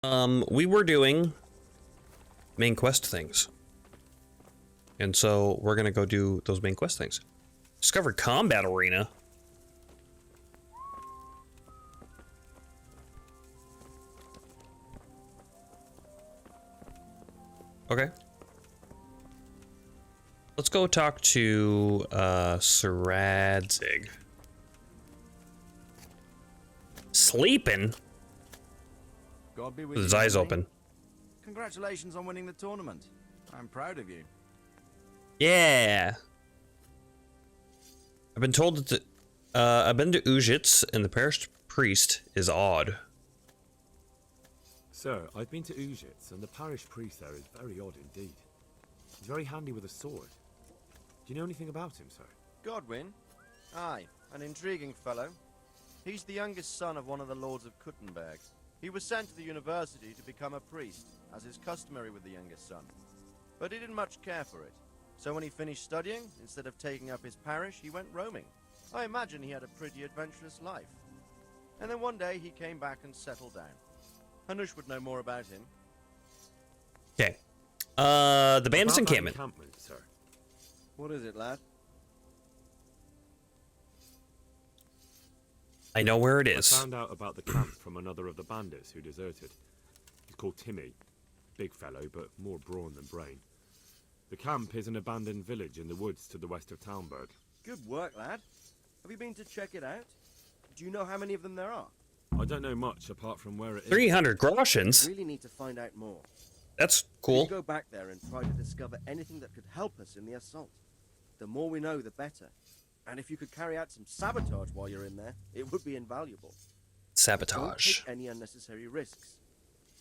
We were doing main quest things. And so we're gonna go do those main quest things. Discovered combat arena. Okay. Let's go talk to Saradzig. Sleeping? God be with With his you, eyes Henry. open. Congratulations on winning the tournament. I'm proud of you. Yeah. I've been told that I've been to Ujits and the parish priest is odd. Sir, I've been to Ujits, and the parish priest there is very odd indeed. He's very handy with a sword. Do you know anything about him, sir? Godwin? Aye, an intriguing fellow. He's the youngest son of one of the lords of Kuttenberg. He was sent to the university to become a priest, as is customary with the youngest son. But he didn't much care for it. So when he finished studying, instead of taking up his parish, he went roaming. I imagine he had a pretty adventurous life. And then one day he came back and settled down. Hanush would know more about him. Okay. The bandits About that encampment. encampment, sir. What is it, lad? I know where it I is. found out about the camp from another of the bandits who deserted. He's called Timmy. Big fellow, but more brawn than brain. The camp is an abandoned village in the woods to the west of Talmberg. Good work, lad. Have you been to check it out? Do you know how many of them there are? I don't know much apart from where it is. 300 groshens? Really need to find out more. That's We cool. go back there and try to discover anything that could help us in the assault. The more we know, the better. And if you could carry out some sabotage while you're in there, it would be invaluable. Don't Sabotage. take any unnecessary risks.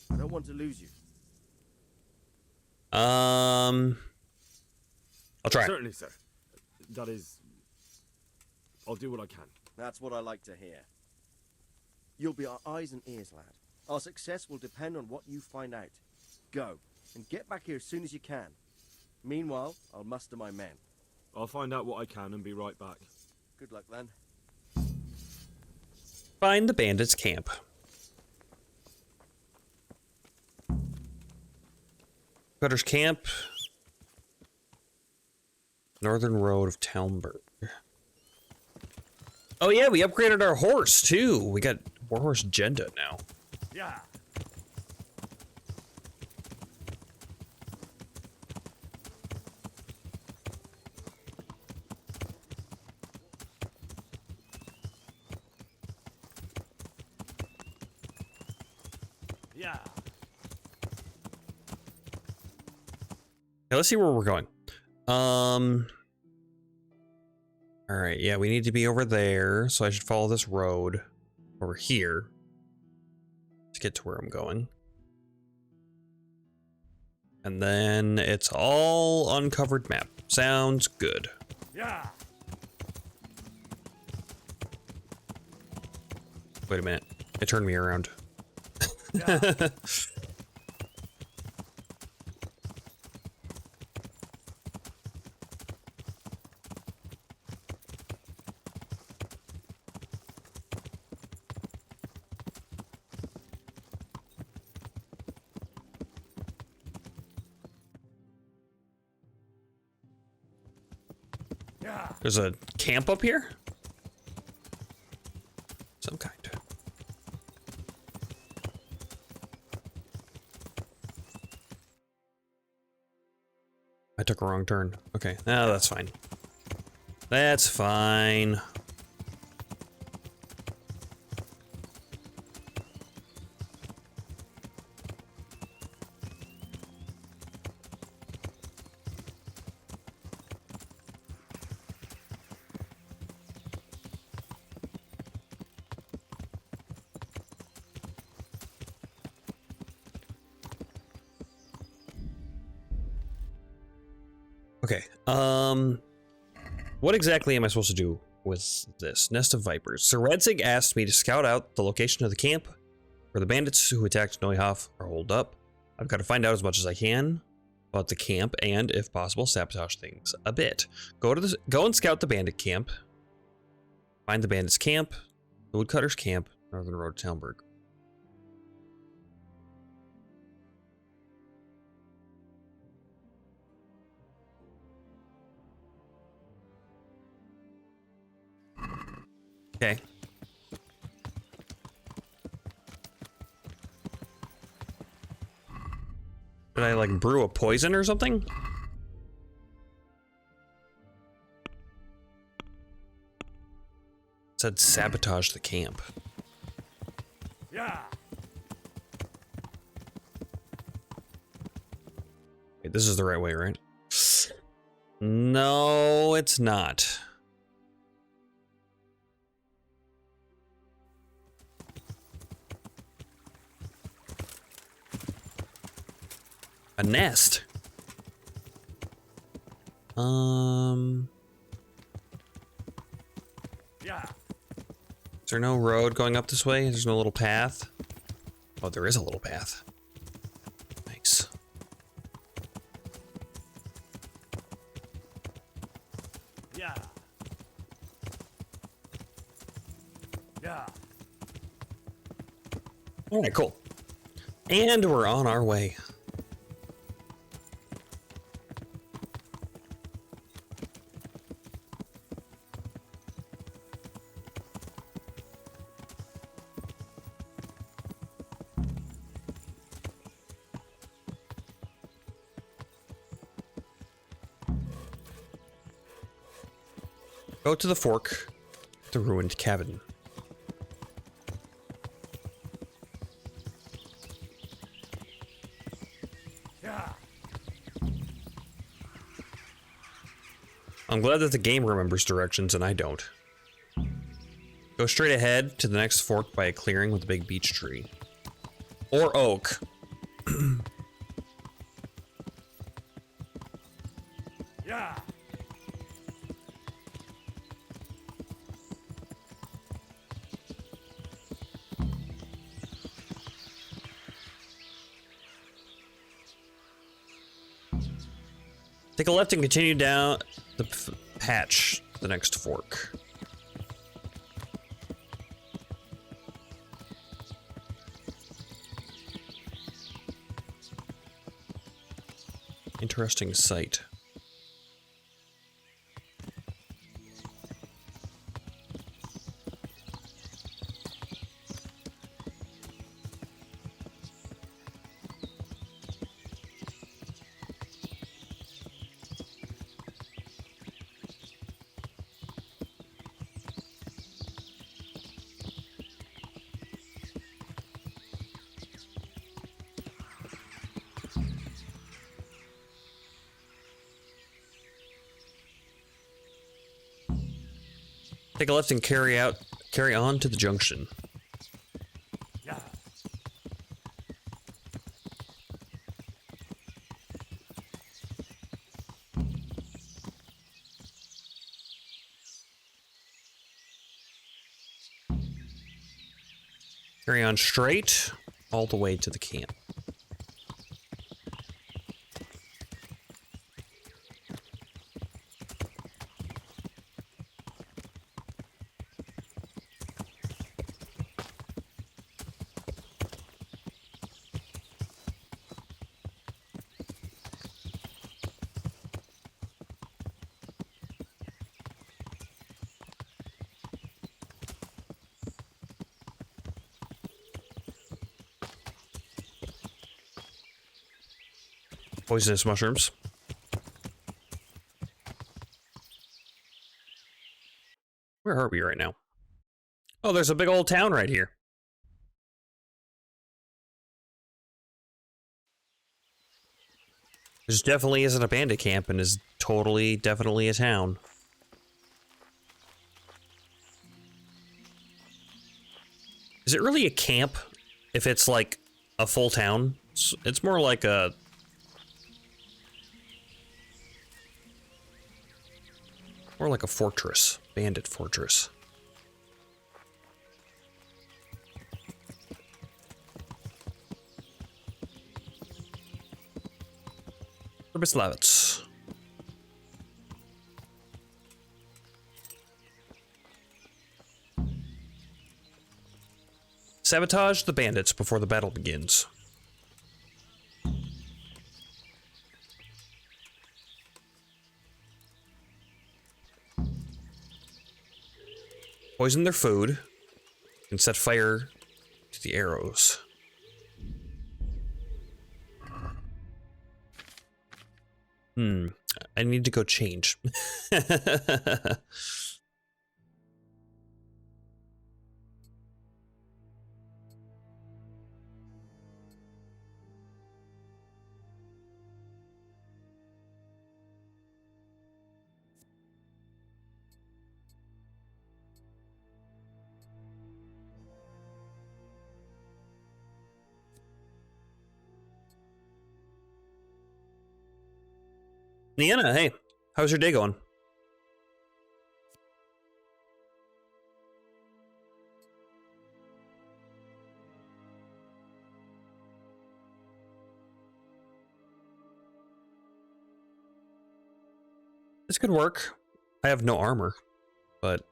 I don't want to lose you. I'll try. Certainly, sir. That is... I'll do what I can. That's what I like to hear. You'll be our eyes and ears, lad. Our success will depend on what you find out. Go, and get back here as soon as you can. Meanwhile, I'll muster my men. I'll find out what I can and be right back. Good luck, then. Find the bandits' camp. Cutter's camp. Northern road of Talmberg. Oh yeah, we upgraded our horse too. We got Warhorse Agenda now. Yeah. Yeah. Okay, let's see where we're going. All right, yeah, we need to be over there, so I should follow this road over here to get to where I'm going. And then it's all uncovered map. Sounds good. Yeah. Wait a minute. It turned me around. Yeah. Yeah. There's a camp up here? Some kind. I took a wrong turn. Okay, no, that's fine. That's fine. Okay, what exactly am I supposed to do with this? Nest of Vipers. Sir Redzig asked me to scout out the location of the camp where the bandits who attacked Neuhof are holed up. I've got to find out as much as I can about the camp and, if possible, sabotage things a bit. Go and scout the bandit camp. Find the bandits' camp, the woodcutters' camp, Northern Road to Talmberg. Okay. Did I, like, brew a poison or something? It said sabotage the camp. Yeah. Wait, this is the right way, right? No, it's not. A nest. Yeah. Is there no road going up this way? There's no little path? Oh, there is a little path. Nice. Yeah. Yeah. All right, cool. And we're on our way. Go to the fork, the ruined cabin. Yeah. I'm glad that the game remembers directions and I don't. Go straight ahead to the next fork by a clearing with a big beech tree. Or oak. Yeah. Take a left and continue down the patch to the next fork. Interesting sight. Take a left and carry on to the junction. Yeah. Carry on straight all the way to the camp. Poisonous mushrooms. Where are we right now? Oh, there's a big old town right here. This definitely isn't a bandit camp and is totally, definitely a town. Is it really a camp if it's like a full town? It's more like a... More like a fortress. Bandit fortress. Slavets. Sabotage the bandits before the battle begins. Poison their food and set fire to the arrows. I need to go change. Nienna, hey, how's your day going? This could work. I have no armor, but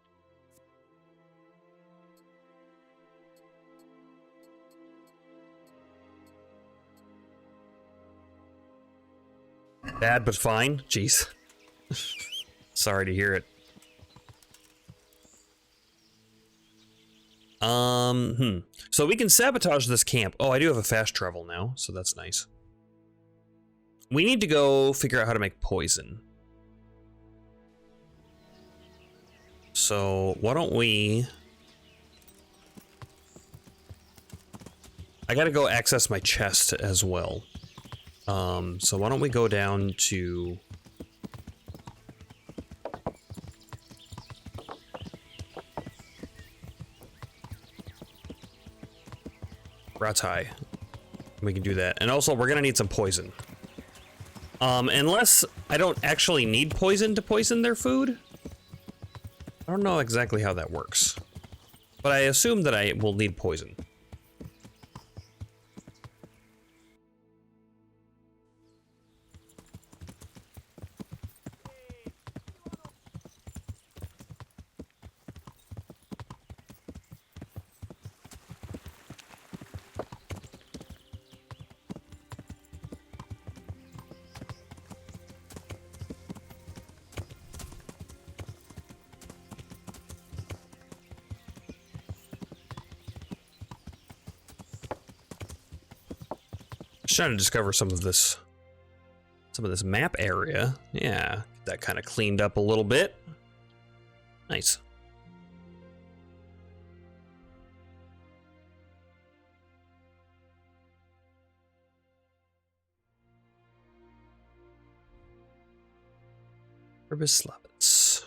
bad but fine. Jeez. Sorry to hear it. So we can sabotage this camp. Oh, I do have a fast travel now, so that's nice. We need to go figure out how to make poison. So why don't we... I gotta go access my chest as well. So why don't we go down to... Ratai. We can do that. And also, we're gonna need some poison. Unless I don't actually need poison to poison their food. I don't know exactly how that works. But I assume that I will need poison. Trying to discover some of this map area. Yeah, get that kind of cleaned up a little bit. Nice. Herbislavets.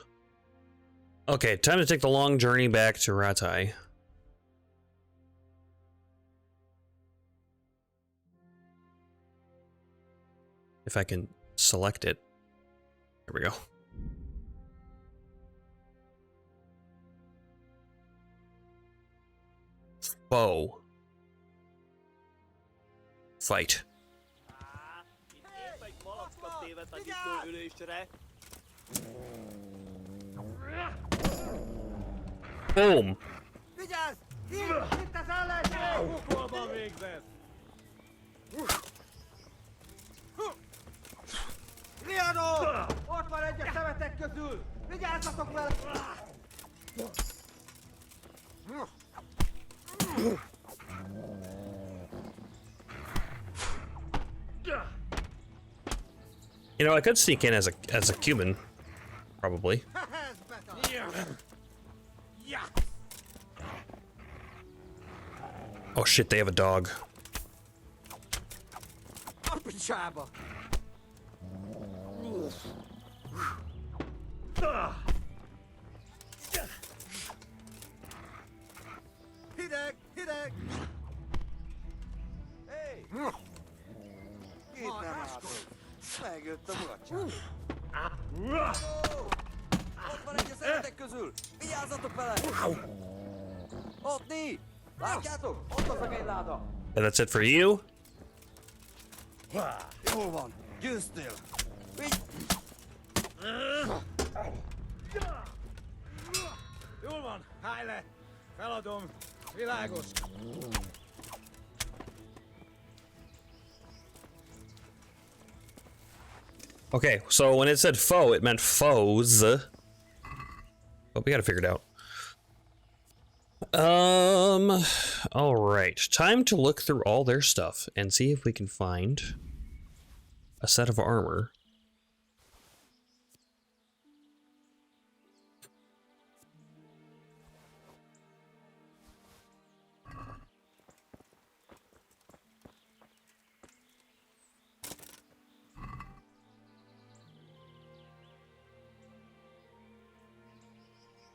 Okay, time to take the long journey back to Ratai. If I can select it. There we go. Foe. Fight. Boom. Riadó! Ott van egy a szemetek közül! Vigyázzatok vele! You know, I could sneak in as a Cuban, probably. Oh shit, they have a dog. A picsába! Hideg! Hideg! Hey! Itt nem állok. Megjött a mulatság. Ott van egy a szemetek közül! Vigyázzatok vele! Ott né! Látjátok? Ott az a gényláda! And that's it for you? Jól van! Győztél! Jól van! Állj le! Feladom! Világos! Okay, so when it said foe, it meant foes. But we gotta figure it out. All right. Time to look through all their stuff and see if we can find a set of armor.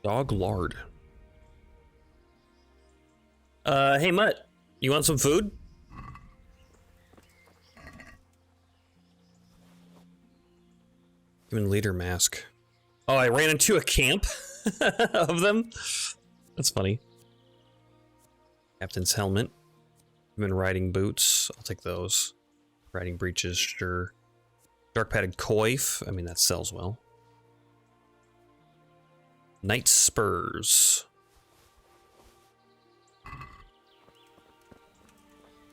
Dog lard. Hey Mutt, you want some food? Human leader mask. Oh, I ran into a camp of them. That's funny. Captain's helmet. Human riding boots. I'll take those. Riding breeches, sure. Dark padded coif. I mean, that sells well. Knight spurs.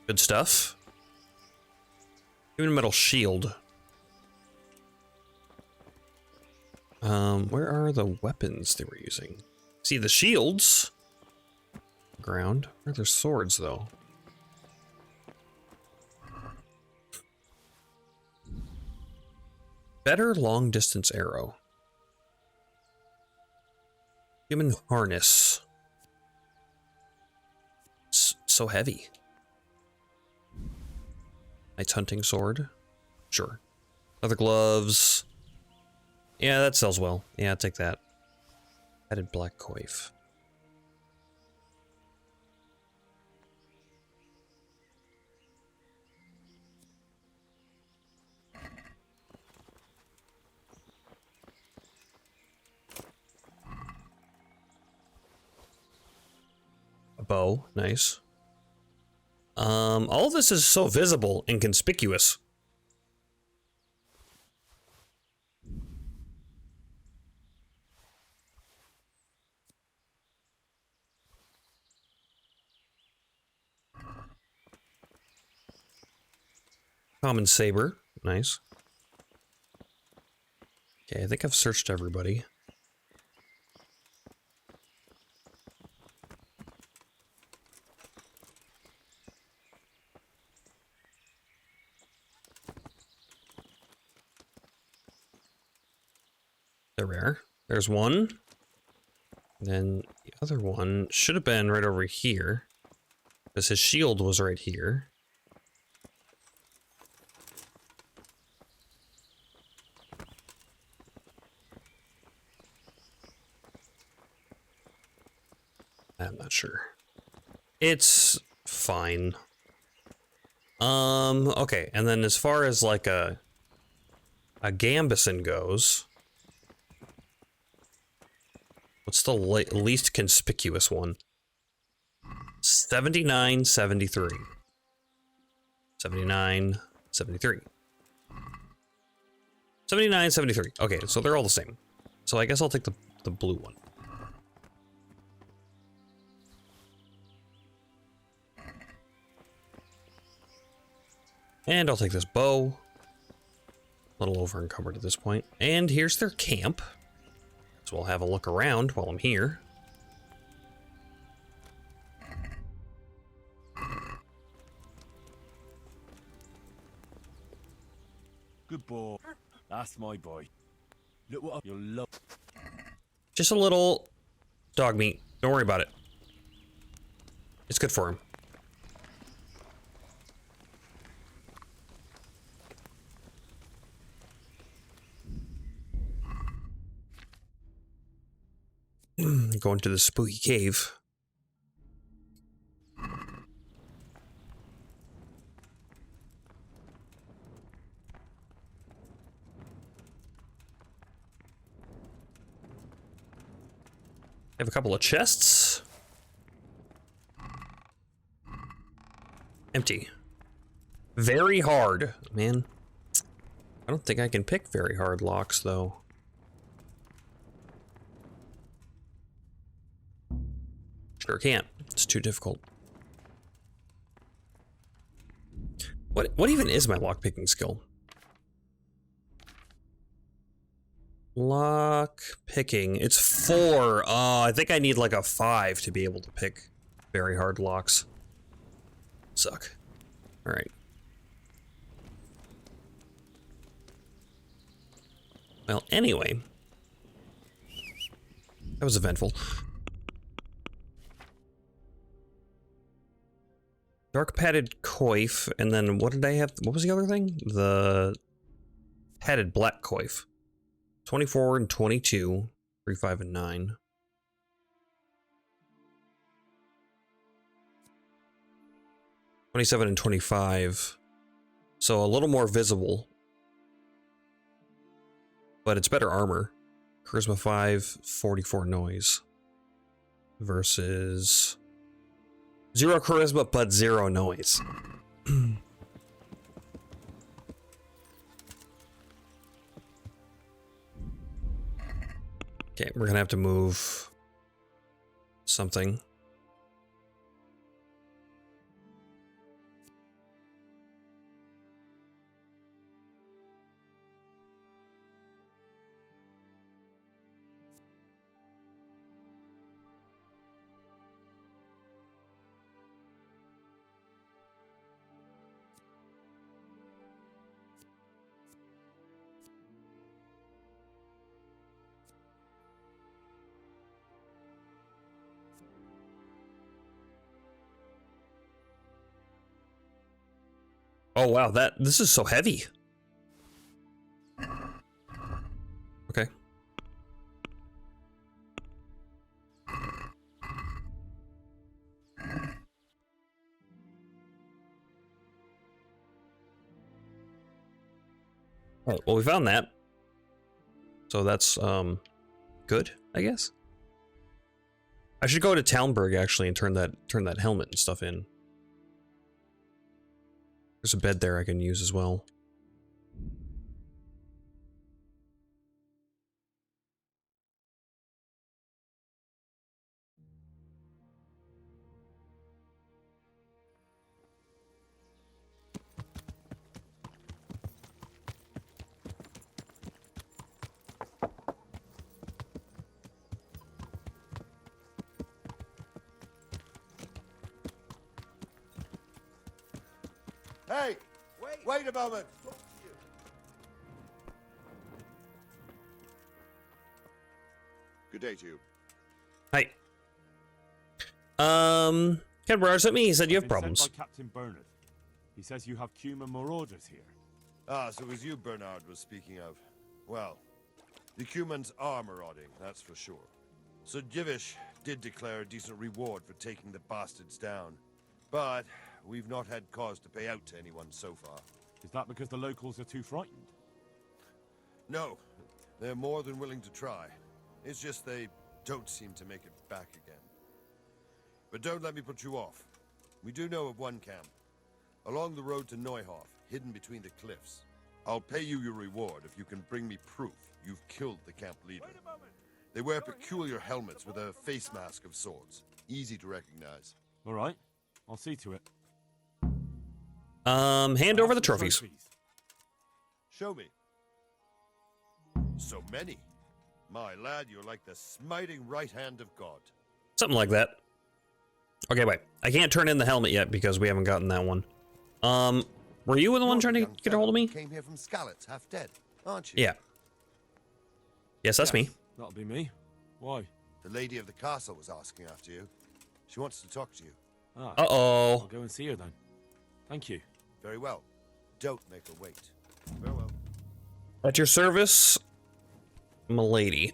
Good stuff. Human metal shield. Where are the weapons they were using? See the shields. Ground. Where are their swords though? Better long distance arrow. Human harness. So heavy. Knight's hunting sword. Sure. Leather gloves. Yeah, that sells well. Yeah, I'll take that. Added black coif. A bow, nice. All of this is so visible and conspicuous. Common saber, nice. Okay, I think I've searched everybody. They're rare. There's one. Then the other one should have been right over here. Because his shield was right here. I'm not sure. It's fine. Okay, and then as far as like a gambeson goes, what's the least conspicuous one? 79, 73. 79, 73. 79, 73. Okay, so they're all the same. So I guess I'll take the blue one. And I'll take this bow. A little over encumbered at this point. And here's their camp. So we'll have a look around while I'm here. Good boy. That's my boy. Look what you'll love. Just a little dog meat. Don't worry about it. It's good for him. Going to the spooky cave. I have a couple of chests. Empty. Very hard, man. I don't think I can pick very hard locks, though. Sure can't. It's too difficult. What even is my lockpicking skill? Lock picking. It's 4. I think I need like a 5 to be able to pick very hard locks. Suck. Alright. Well, anyway. That was eventful. Dark padded coif, and then what did I have? What was the other thing? The padded black coif. 24 and 22. 3, 5, and 9. $27 and 25. So a little more visible. But it's better armor. Charisma 5, 44 noise. Versus 0 charisma, but 0 noise. Okay, we're gonna have to move something. Oh wow, this is so heavy. Okay. Alright, well we found that. So that's good, I guess. I should go to Talmberg actually and turn that helmet and stuff in. There's a bed there I can use as well. Hey! Wait a moment! Good day to you. Hi. Ken Brar sent me, he said you have Been problems. sent by Captain Bernard. He says you have Cuman marauders here. Ah, so it was you Bernard was speaking of. Well, the humans are marauding, that's for sure. So Divish did declare a decent reward for taking the bastards down. But we've not had cause to pay out to anyone so far. Is that because the locals are too frightened? No, they're more than willing to try. It's just they don't seem to make it back again. But don't let me put you off. We do know of one camp. Along the road to Neuhof, hidden between the cliffs. I'll pay you your reward if you can bring me proof you've killed the camp leader. They wear peculiar helmets with a face mask of sorts. Easy to recognize. All right, I'll see to it. Hand over the trophies. Show me. So many. My lad, you're like the smiting right hand of God. Something like that. Okay, wait. I can't turn in the helmet yet because we haven't gotten that one. Were you the one trying to get a hold of me? Came here from Skalitz, half dead, aren't you? Yeah. Yes, that's me. That'll be me. Why? The lady of the castle was asking after you. She wants to talk to you. Ah, Uh-oh. I'll go and see her then. Thank you. Very well. Don't make her wait. Farewell. At your service, milady.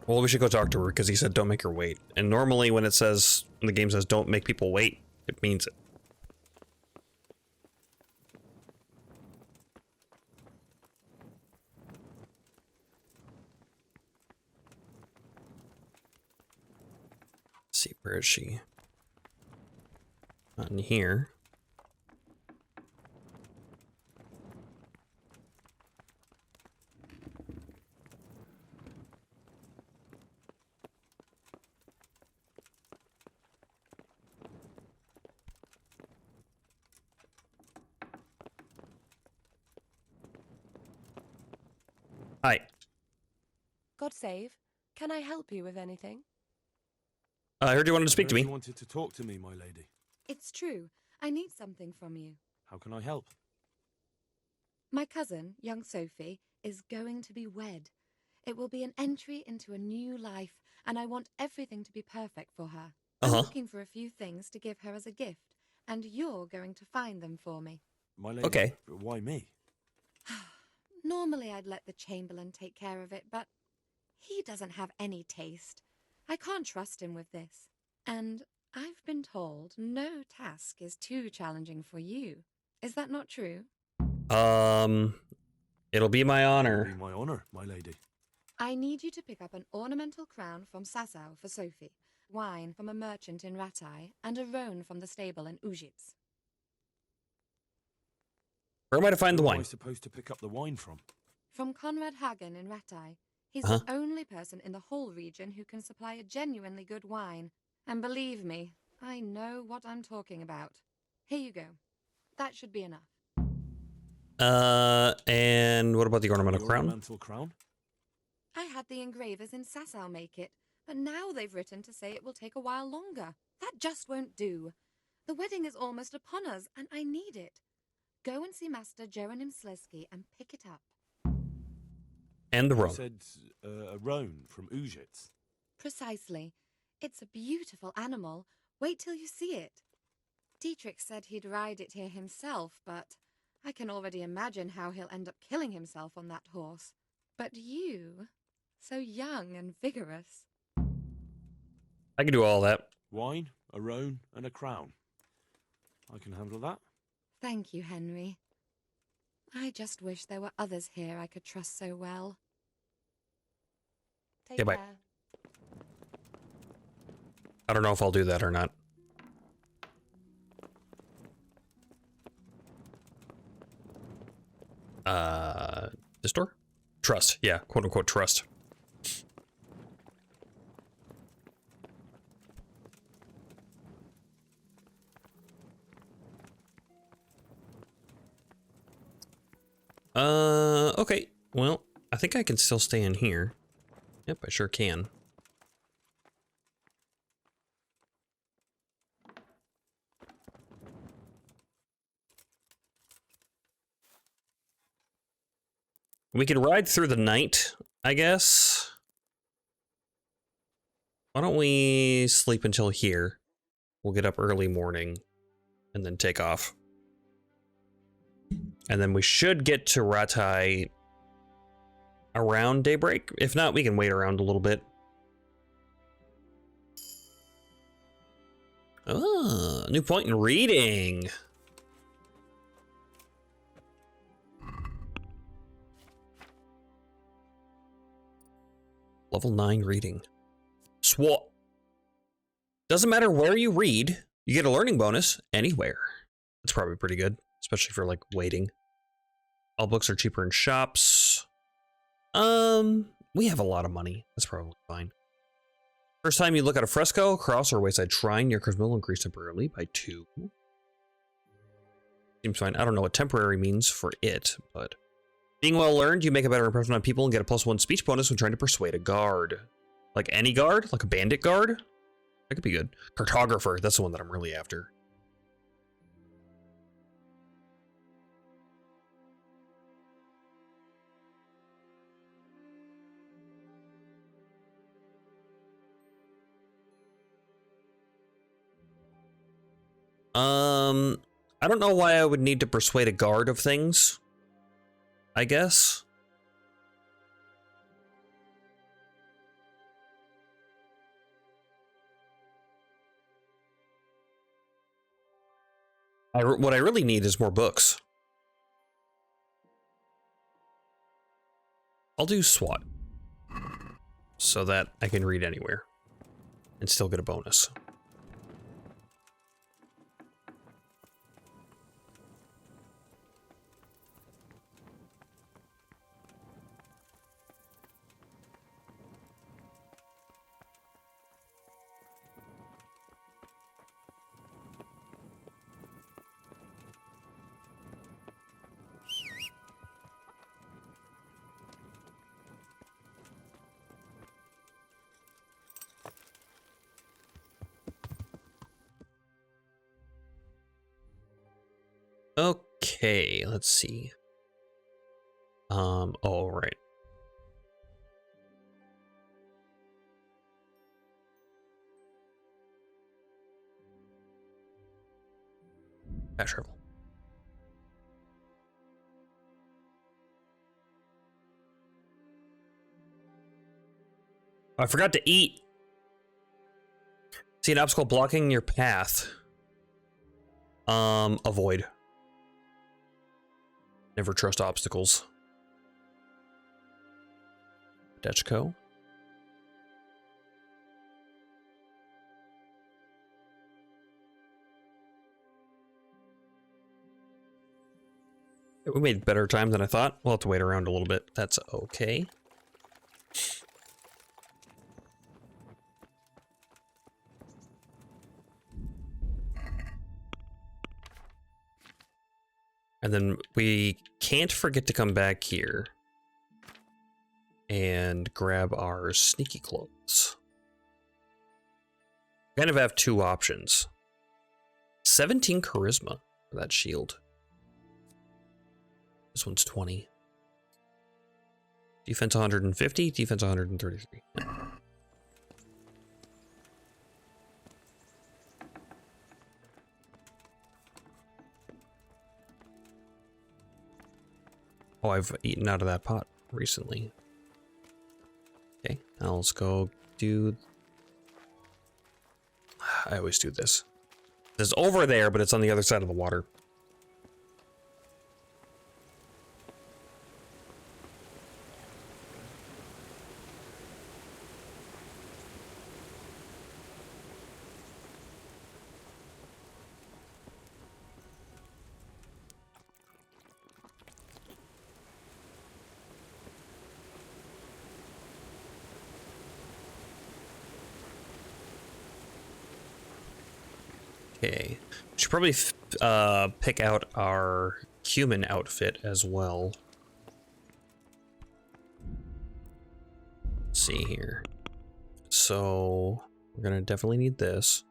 Well, we should go talk to her because he said don't make her wait. And normally when when the game says don't make people wait, it means it. Let's see, where is she? Not in here. Hi. God save. Can I help you with anything? I heard you wanted to speak to me. You wanted to talk to me, my lady. It's true. I need something from you. How can I help? My cousin, young Sophie, is going to be wed. It will be an entry into a new life, and I want everything to be perfect for her. I'm looking for a few things to give her as a gift, and you're going to find them for me. My lady. Okay. Why me? Normally I'd let the Chamberlain take care of it, but he doesn't have any taste. I can't trust him with this. And I've been told no task is too challenging for you. Is that not true? It'll be my honor. It'll be my honor, my lady. I need you to pick up an ornamental crown from Sasau for Sophie, wine from a merchant in Ratai, and a roan from the stable in Ujits. Where am I to find the Who wine? am I supposed to pick up the wine from? From Conrad Hagen in Ratai. He's the only person in the whole region who can supply a genuinely good wine. And believe me, I know what I'm talking about. Here you go. That should be enough. And what about the ornamental crown? Ornamental crown? I had the engravers in Sasau make it, but now they've written to say it will take a while longer. That just won't do. The wedding is almost upon us, and I need it. Go and see Master Jeronim Slesky and pick it up. And the You roan. said a roan from Ujits. Precisely. It's a beautiful animal. Wait till you see it. Dietrich said he'd ride it here himself, but I can already imagine how he'll end up killing himself on that horse. But you, so young and vigorous. I can do all that. Wine, a roan, and a crown. I can handle that. Thank you, Henry. I just wish there were others here I could trust so well. Take Okay, bye. care. I don't know if I'll do that or not. This door? Trust. Yeah, quote unquote trust. Okay. Well, I think I can still stay in here. Yep, I sure can. We could ride through the night, I guess. Why don't we sleep until here? We'll get up early morning and then take off. And then we should get to Ratai around daybreak. If not, we can wait around a little bit. Oh, new point in reading. Level 9 reading. SWAT. Doesn't matter where you read, you get a learning bonus anywhere. That's probably pretty good, especially for like waiting. All books are cheaper in shops. We have a lot of money. That's probably fine. First time you look at a fresco, cross, or wayside shrine, your charisma will increase temporarily by 2. Seems fine. I don't know what temporary means for it, but being well learned, you make a better impression on people and get a +1 speech bonus when trying to persuade a guard. Like any guard? Like a bandit guard? That could be good. Cartographer, that's the one that I'm really after. I don't know why I would need to persuade a guard of things, I guess. What I really need is more books. I'll do SWAT so that I can read anywhere and still get a bonus. Okay, let's see. Oh, right. Fast travel. I forgot to eat. See an obstacle blocking your path. Avoid. Never trust obstacles. Dechko. We made better time than I thought. We'll have to wait around a little bit. That's okay. And then we can't forget to come back here and grab our sneaky clothes. Kind of have two options. 17 charisma for that shield. This one's 20. Defense 150, defense 133. Oh, I've eaten out of that pot recently. Okay, now let's go do... I always do this. It's over there, but it's on the other side of the water. Okay, we should probably pick out our human outfit as well. Let's see here. So we're gonna definitely need this.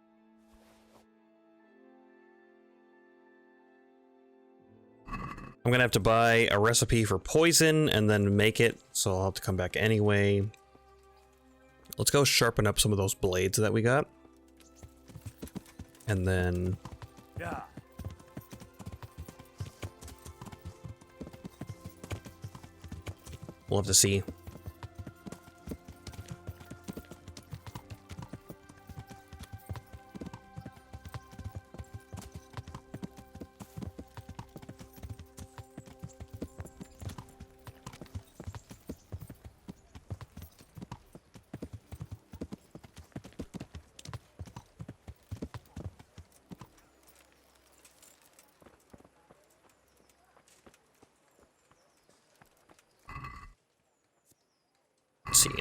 I'm gonna have to buy a recipe for poison and then make it, so I'll have to come back anyway. Let's go sharpen up some of those blades that we got. And then... Yeah. we'll have to see.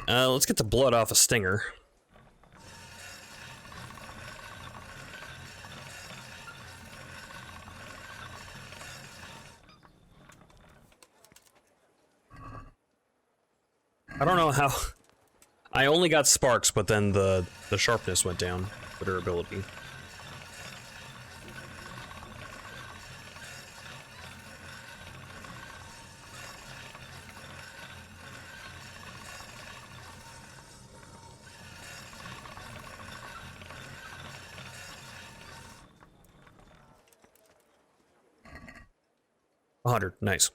Let's get the blood off a stinger. I don't know how... I only got sparks, but then the sharpness went down, the durability. Nice.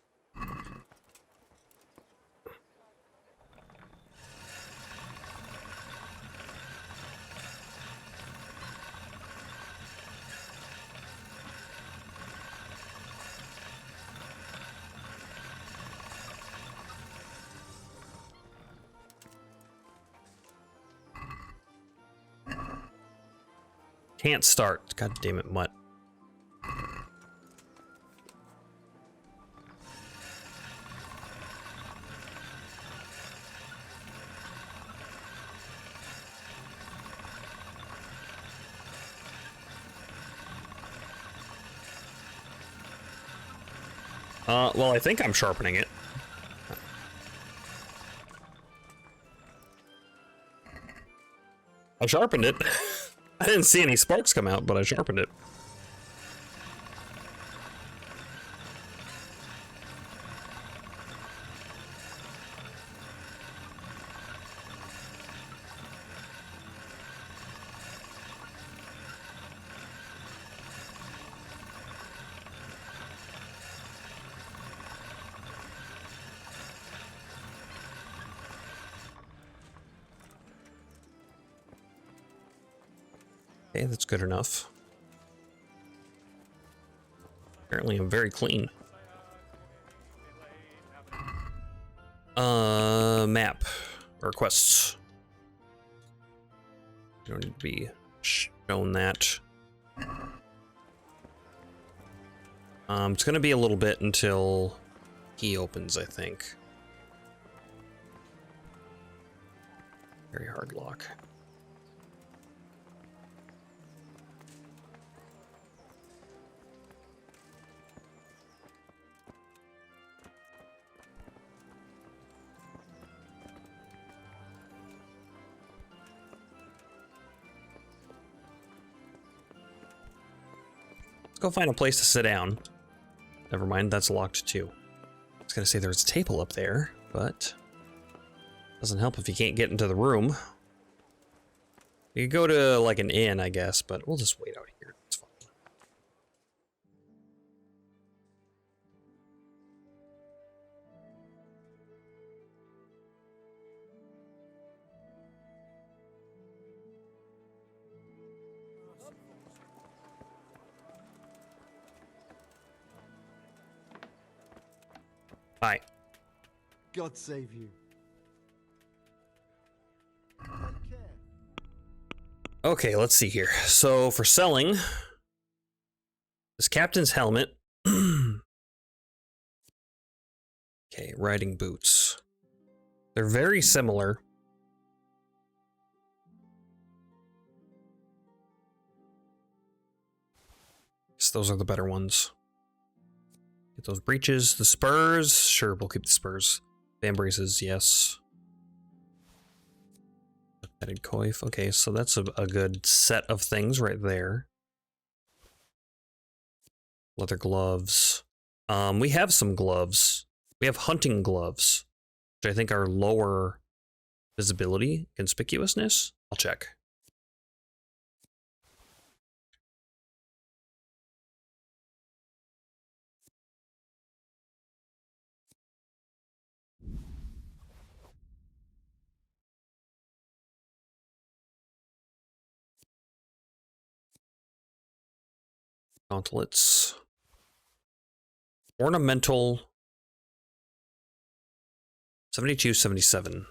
Can't start. God damn it, Mutt. Well, I think I'm sharpening it. I sharpened it. I didn't see any sparks come out, but I sharpened it. Okay, that's good enough. Apparently I'm very clean. Map. Or quests. You don't need to be shown that. It's gonna be a little bit until he opens, I think. Very hard lock. Let's go find a place to sit down. Never mind, that's locked too. I was gonna say there's a table up there, but doesn't help if you can't get into the room. You could go to like an inn, I guess, but we'll just wait out here. It's fine. Hi. God save you. Okay, let's see here. So for selling, this captain's helmet. Okay, riding boots. They're very similar. So those are the better ones. Get those breeches, the spurs. Sure, we'll keep the spurs. Fan braces, yes. Added coif. Okay, so that's a good set of things right there. Leather gloves. We have some gloves. We have hunting gloves, which I think are lower visibility, conspicuousness. I'll check. Gauntlets. Ornamental. 72, 77.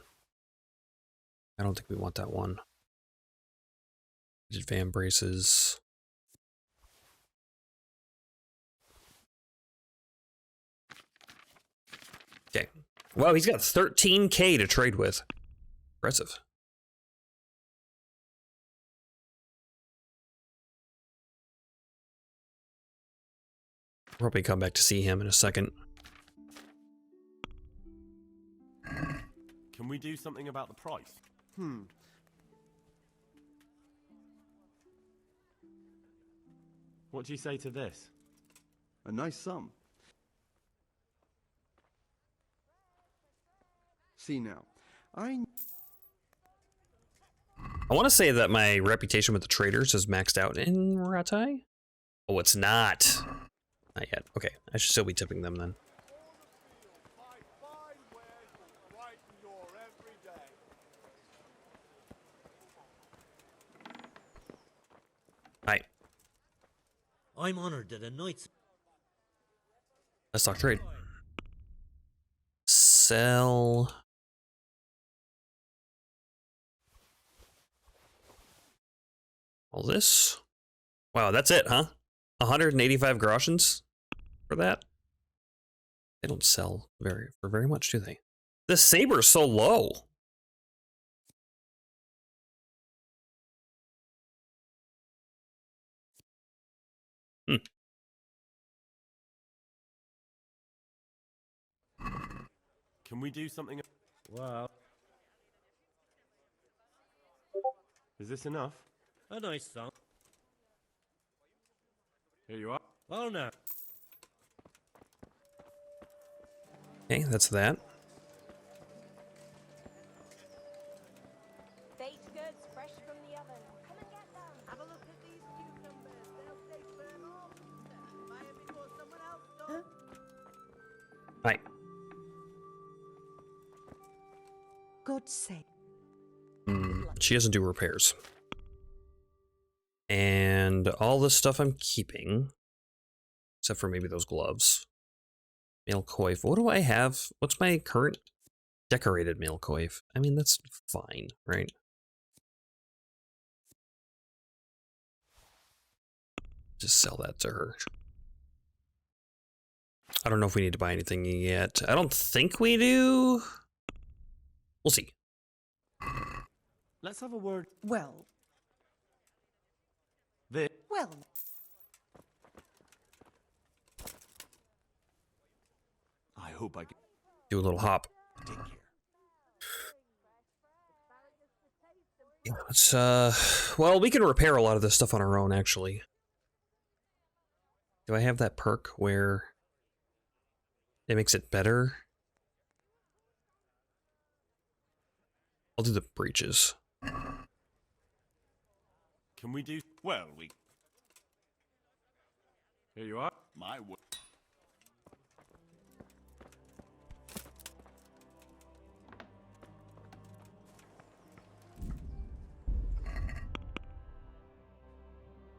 I don't think we want that one. Van braces. Okay. Wow, he's got 13K to trade with. Impressive. Probably come back to see him in a second. Can we do something about the price? What do you say to this? A nice sum. See now, I want to say that my reputation with the traders is maxed out in Ratai. Oh, it's not. Not yet. Okay, I should still be tipping them then. Hi. I'm honored that a knight's... Let's talk trade. Sell. All this. Wow, that's it, huh? 185 groshens for that? They don't sell for very much, do they? This saber is so low. Can we do something? Wow. Is this enough? A nice song. Here you are. Well now. Okay, that's that. Baked goods fresh from the oven. Come and get them. Have a look at these cucumbers. They'll stay firm all winter. Buy it before someone else does. Hi. God's sake. She doesn't do repairs. And all this stuff I'm keeping. Except for maybe those gloves. Mail coif. What do I have? What's my current decorated mail coif? I mean, that's fine, right? Just sell that to her. I don't know if we need to buy anything yet. I don't think we do. We'll see. Let's have a word. Well, There. well. I hope I can Do a little hop. take care. Yeah, let's, well, we can repair a lot of this stuff on our own, actually. Do I have that perk where it makes it better? I'll do the breeches. Can we do well? We. Here you are. My word.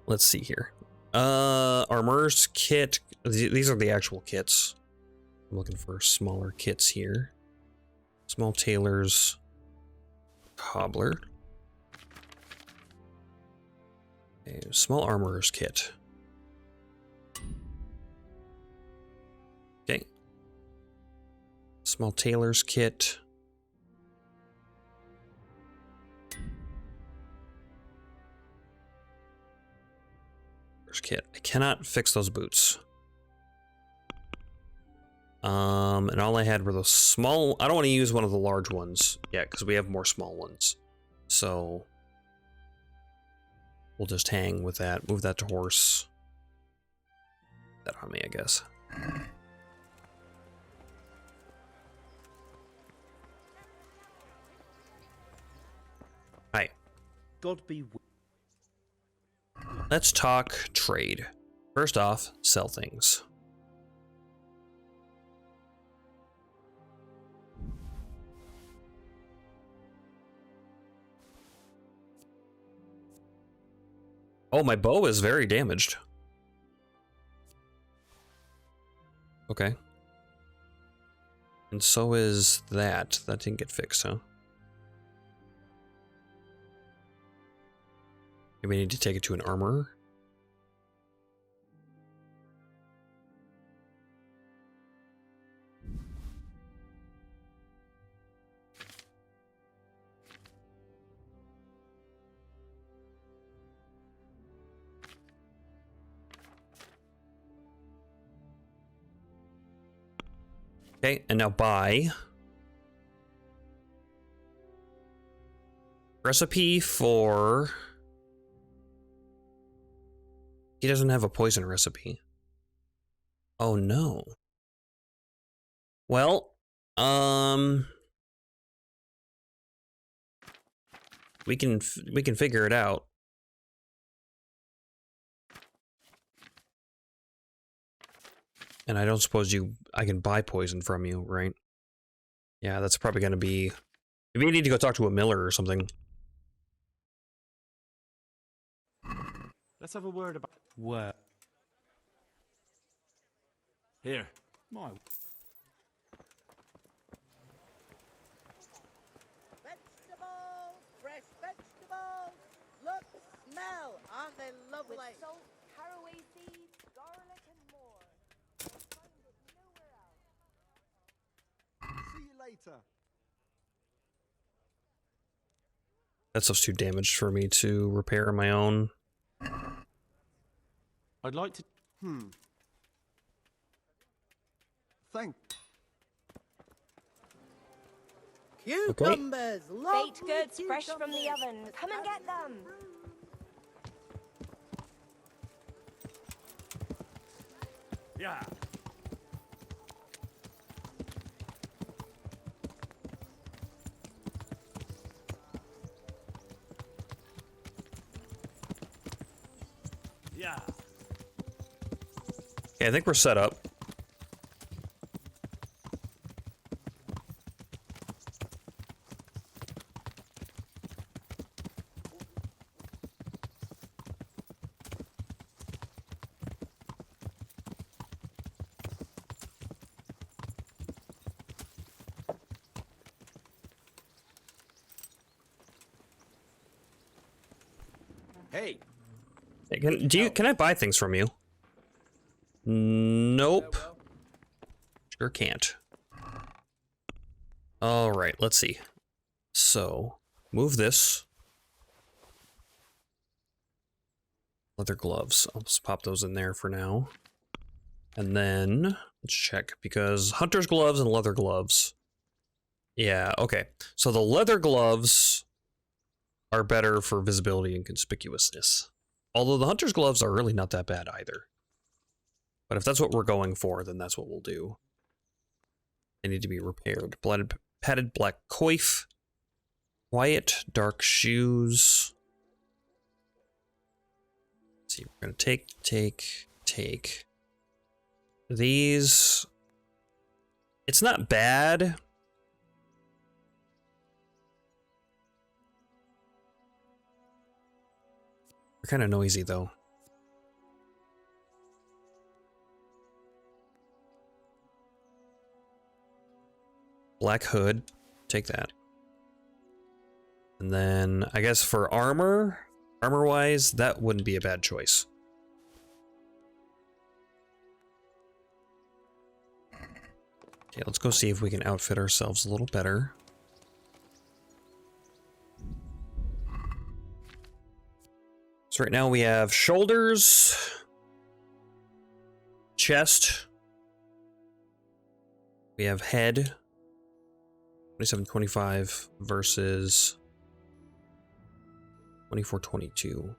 Let's see here. Armor's kit. These are the actual kits. I'm looking for smaller kits here. Small tailor's cobbler. A small armorer's kit. Okay. Small tailor's kit. Kit. I cannot fix those boots. And all I had were those small. I don't want to use one of the large ones yet because we have more small ones. So we'll just hang with that. Move that to horse. That on me, I guess. Hi. God be. Let's talk trade. First off, sell things. Oh, my bow is very damaged. Okay. And so is that. That didn't get fixed, huh? Maybe I need to take it to an armorer. Okay, and now buy. Recipe for... He doesn't have a poison recipe. Oh no. Well, we can figure it out. And I don't suppose I can buy poison from you, right? Yeah, that's probably gonna be... Maybe you need to go talk to a miller or something. Let's have a word about. Well, Here. My. Vegetables, fresh vegetables. Look, smell. Aren't they lovely? With salt, caraway seeds, garlic, and more. You'll find it nowhere else. See you later. That stuff's too damaged for me to repair on my own. I'd like to. Thank. Cucumbers, lovely Baked goods fresh from the cucumbers. oven. Come and get them. Yeah. Yeah. Okay, I think we're set up. Hey. Hey, can I buy things from you? Nope. Sure can't. All right, let's see. So, move this. Leather gloves. I'll just pop those in there for now. And then, let's check, because hunter's gloves and leather gloves. Yeah, okay. So the leather gloves are better for visibility and conspicuousness. Although the hunter's gloves are really not that bad either. But if that's what we're going for, then that's what we'll do. They need to be repaired. Padded black coif. Quiet dark shoes. Let's see, we're gonna take. These. It's not bad. They're kind of noisy though. Black hood, take that. And then I guess for armor-wise, that wouldn't be a bad choice. Okay, let's go see if we can outfit ourselves a little better. So right now we have shoulders, chest, we have head, 2725 versus 2422.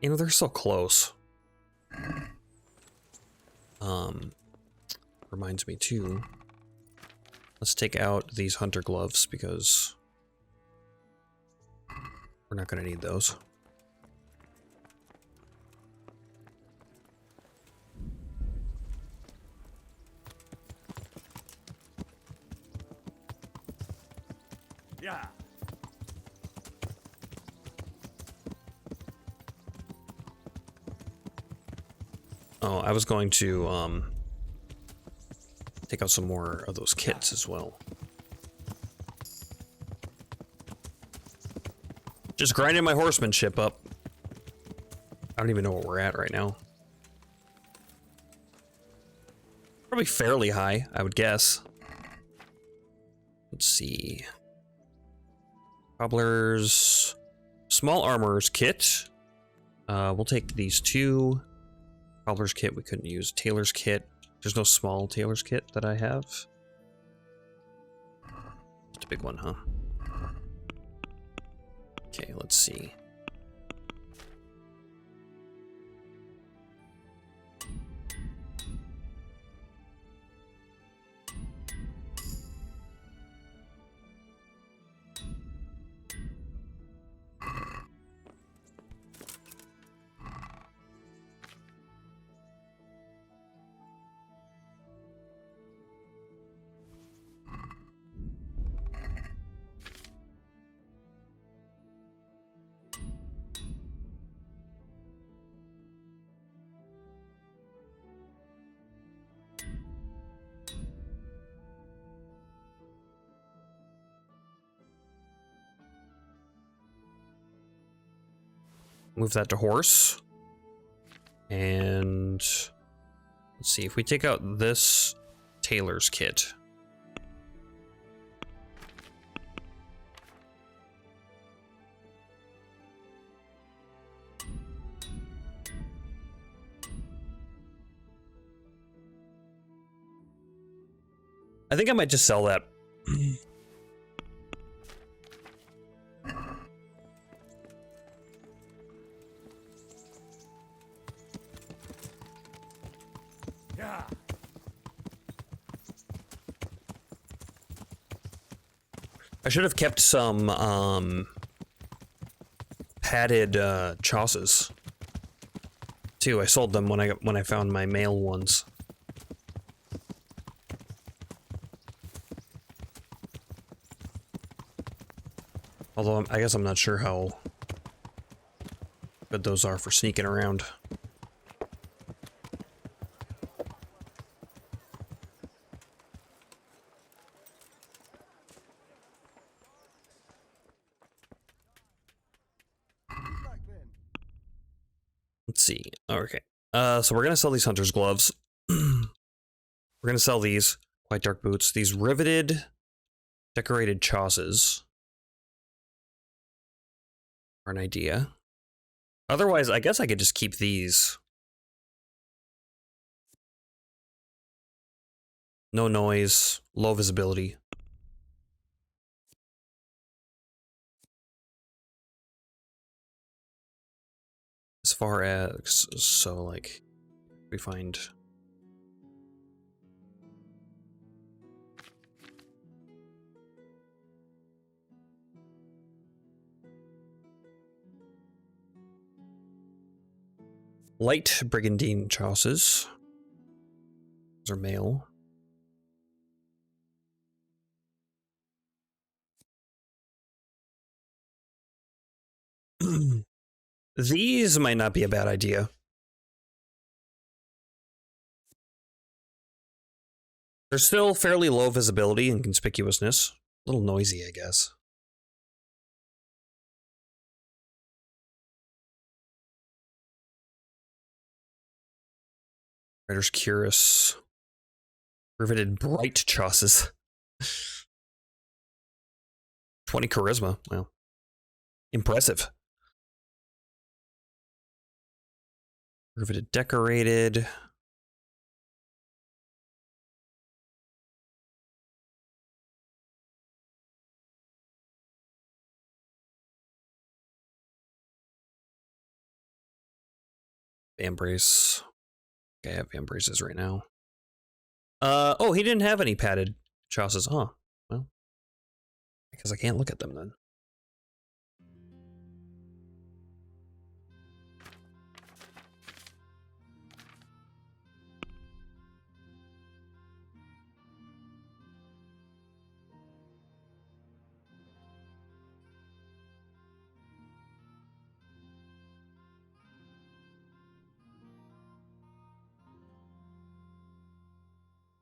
You know, they're so close. Reminds me too. Let's take out these hunter gloves because we're not going to need those. Yeah. Oh, I was going to take out some more of those kits as well. Just grinding my horsemanship up. I don't even know where we're at right now. Probably fairly high, I would guess. Let's see. Cobbler's small armor's kit. We'll take these two. Cobbler's kit we couldn't use. Tailor's kit. There's no small tailor's kit that I have. It's a big one, huh? Okay, let's see. Move that to horse. And let's see if we take out this tailor's kit. I think I might just sell that. Yeah. I should have kept some padded chausses too. I sold them when I found my male ones. Although I guess I'm not sure how good those are for sneaking around. Let's see. Okay. So we're gonna sell these hunter's gloves. We're gonna sell these quite dark boots. These riveted, decorated chausses are an idea. Otherwise, I guess I could just keep these. No noise, low visibility. As far as, so like, we find... Light brigandine chausses. Those are male. These might not be a bad idea. They're still fairly low visibility and conspicuousness. A little noisy, I guess. Rider's Curious. Riveted bright chausses. 20 charisma. Wow. Impressive. Riveted decorated. Vambrace. Okay, I have vambraces right now. Oh, he didn't have any padded chausses, huh? Well, because I can't look at them then.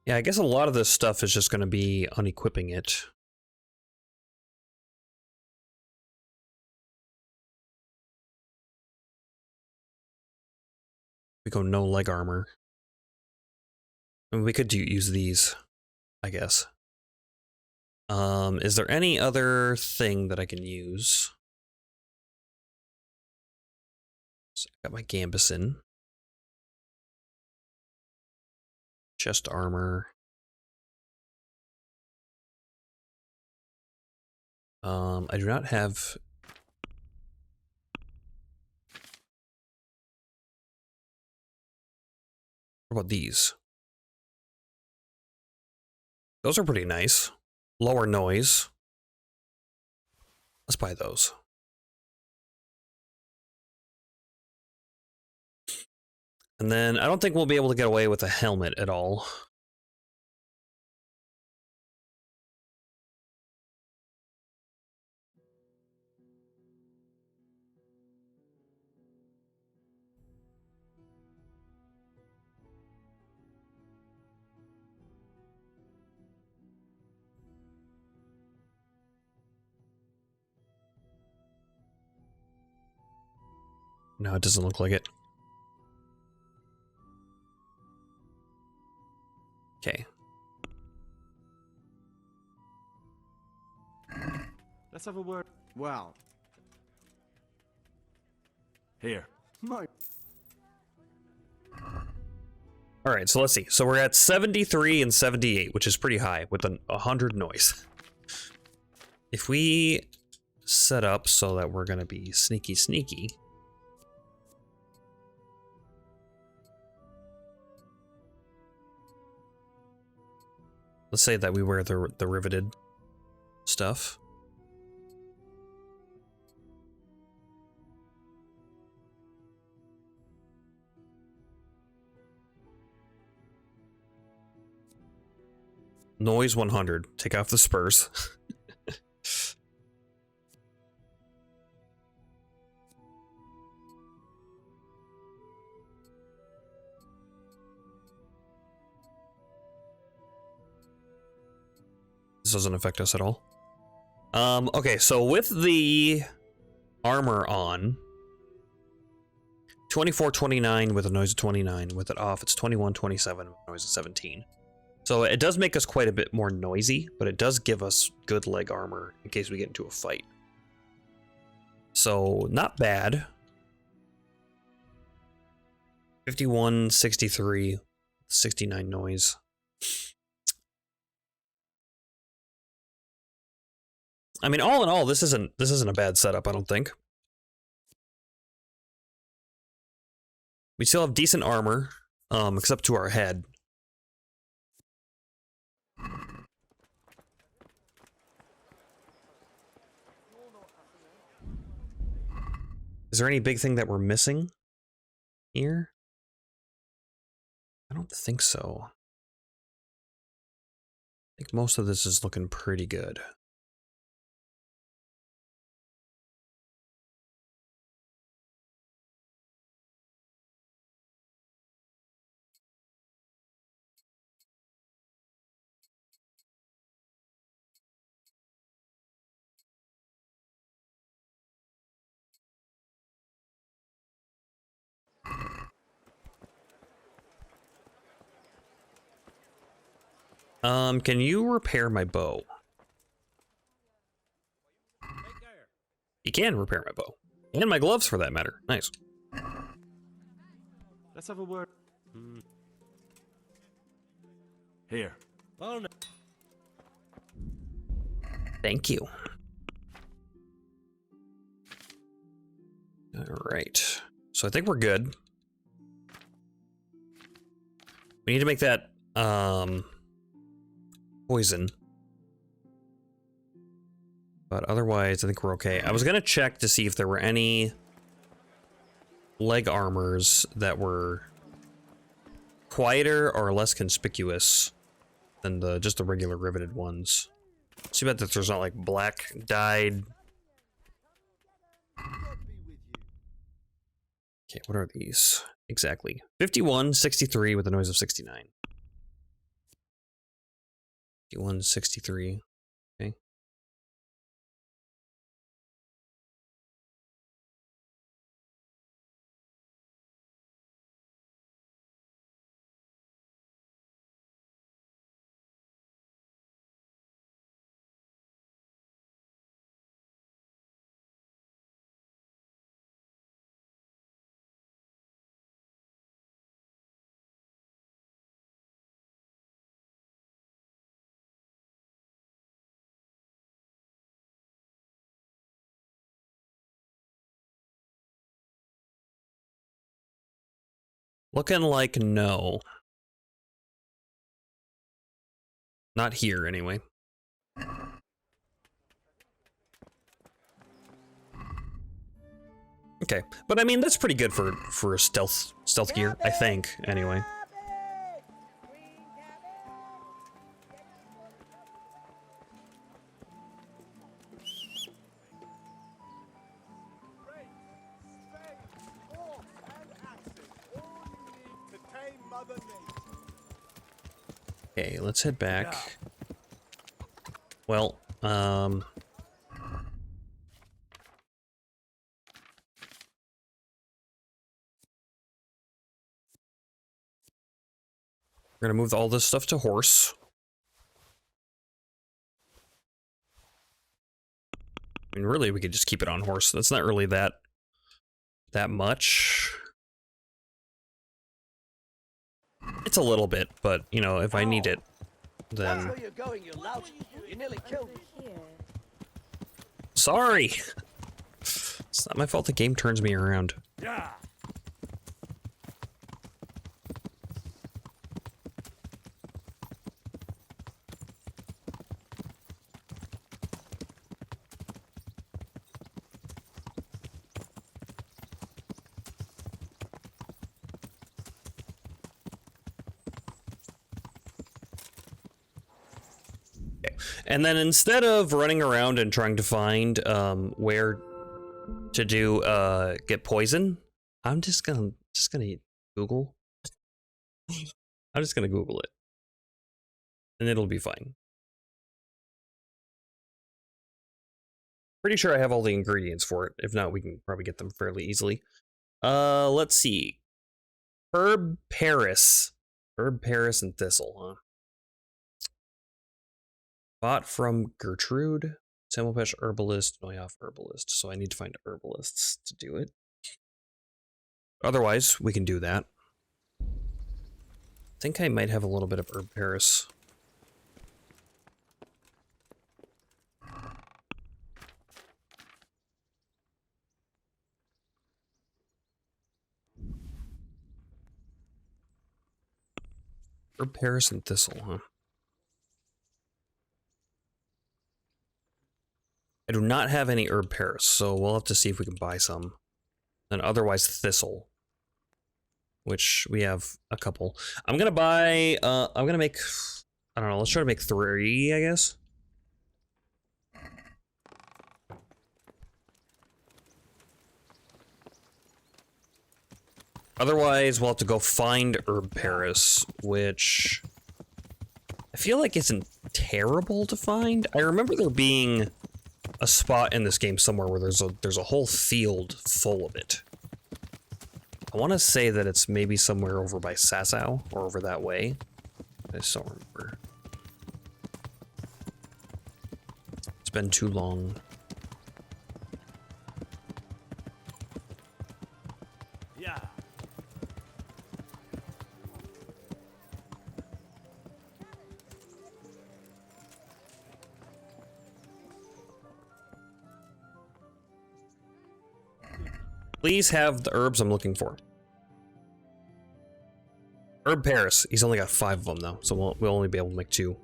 Yeah, I guess a lot of this stuff is just going to be unequipping it. We go no leg armor. I mean, we could use these, I guess. Is there any other thing that I can use? So I got my gambeson. Chest armor. I do not have... What about these? Those are pretty nice. Lower noise. Let's buy those. And then I don't think we'll be able to get away with a helmet at all. No, it doesn't look like it. Okay. Let's have a word. Well, Here. my All right, so let's see. So we're at 73 and 78, which is pretty high with 100 noise. If we set up so that we're going to be sneaky. Let's say that we wear the riveted stuff. Noise 100. Take off the spurs. This doesn't affect us at all. Okay, so with the armor on, 2429 with a noise of 29. With it off, it's 2127 with a noise of 17. So it does make us quite a bit more noisy, but it does give us good leg armor in case we get into a fight. So, not bad. 51, 63, 69 noise. I mean, all in all, this isn't a bad setup, I don't think. We still have decent armor, except to our head. Is there any big thing that we're missing here? I don't think so. I think most of this is looking pretty good. Can you repair my bow? You can repair my bow. And my gloves, for that matter. Nice. Let's have a word. Here. Oh no. Thank you. Alright. So I think we're good. We need to make that, poison. But otherwise, I think we're okay. I was gonna check to see if there were any leg armors that were quieter or less conspicuous than just the regular riveted ones. Too bad that there's not like black dyed. Okay, what are these exactly? 51, 63 with a noise of 69. 51, 63. Okay. Looking like no. Not here, anyway. Okay, but I mean that's pretty good for stealth gear, I think. Anyway. Okay, let's head back. Well, we're gonna move all this stuff to horse. I mean, really, we could just keep it on horse. That's not really that much. It's a little bit, but you know, if I need it, then. Where you're going, you lout. You nearly killed me. Sorry. It's not my fault the game turns me around. Yeah. And then instead of running around and trying to find where to do get poison, I'm just gonna Google. I'm just gonna Google it, and it'll be fine. Pretty sure I have all the ingredients for it. If not, we can probably get them fairly easily. Let's see. Herb Paris. Herb Paris and Thistle, huh? Bought from Gertrude. Semmelpesh Herbalist, Neuhoff Herbalist. So I need to find herbalists to do it. Otherwise, we can do that. I think I might have a little bit of Herb Paris. Herb Paris and Thistle, huh? I do not have any Herb Paris, so we'll have to see if we can buy some. And otherwise Thistle, which we have a couple. I'm gonna buy, I'm gonna make, I don't know, let's try to make 3, I guess. Otherwise, we'll have to go find Herb Paris, which I feel like isn't terrible to find. I remember there being a spot in this game somewhere where there's a whole field full of it. I want to say that it's maybe somewhere over by Sasau or over that way. I just don't remember. It's been too long. Yeah. Please have the herbs I'm looking for. Herb Paris. He's only got 5 of them though, so we'll only be able to make 2.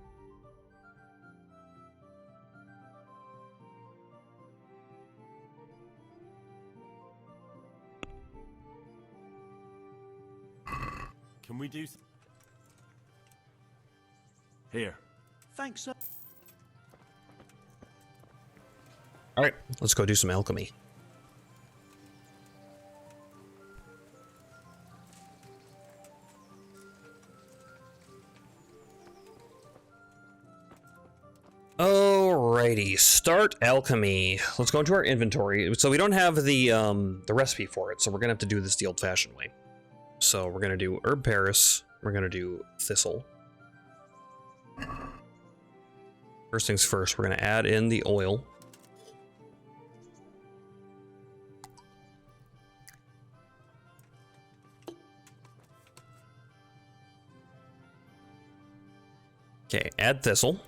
Can we do here? Thanks, sir. Alright, let's go do some alchemy. Alrighty, start alchemy. Let's go into our inventory. So we don't have the recipe for it, so we're gonna have to do this the old-fashioned way. So we're gonna do Herb Paris. We're gonna do Thistle. First things first, we're gonna add in the oil. Okay, add Thistle.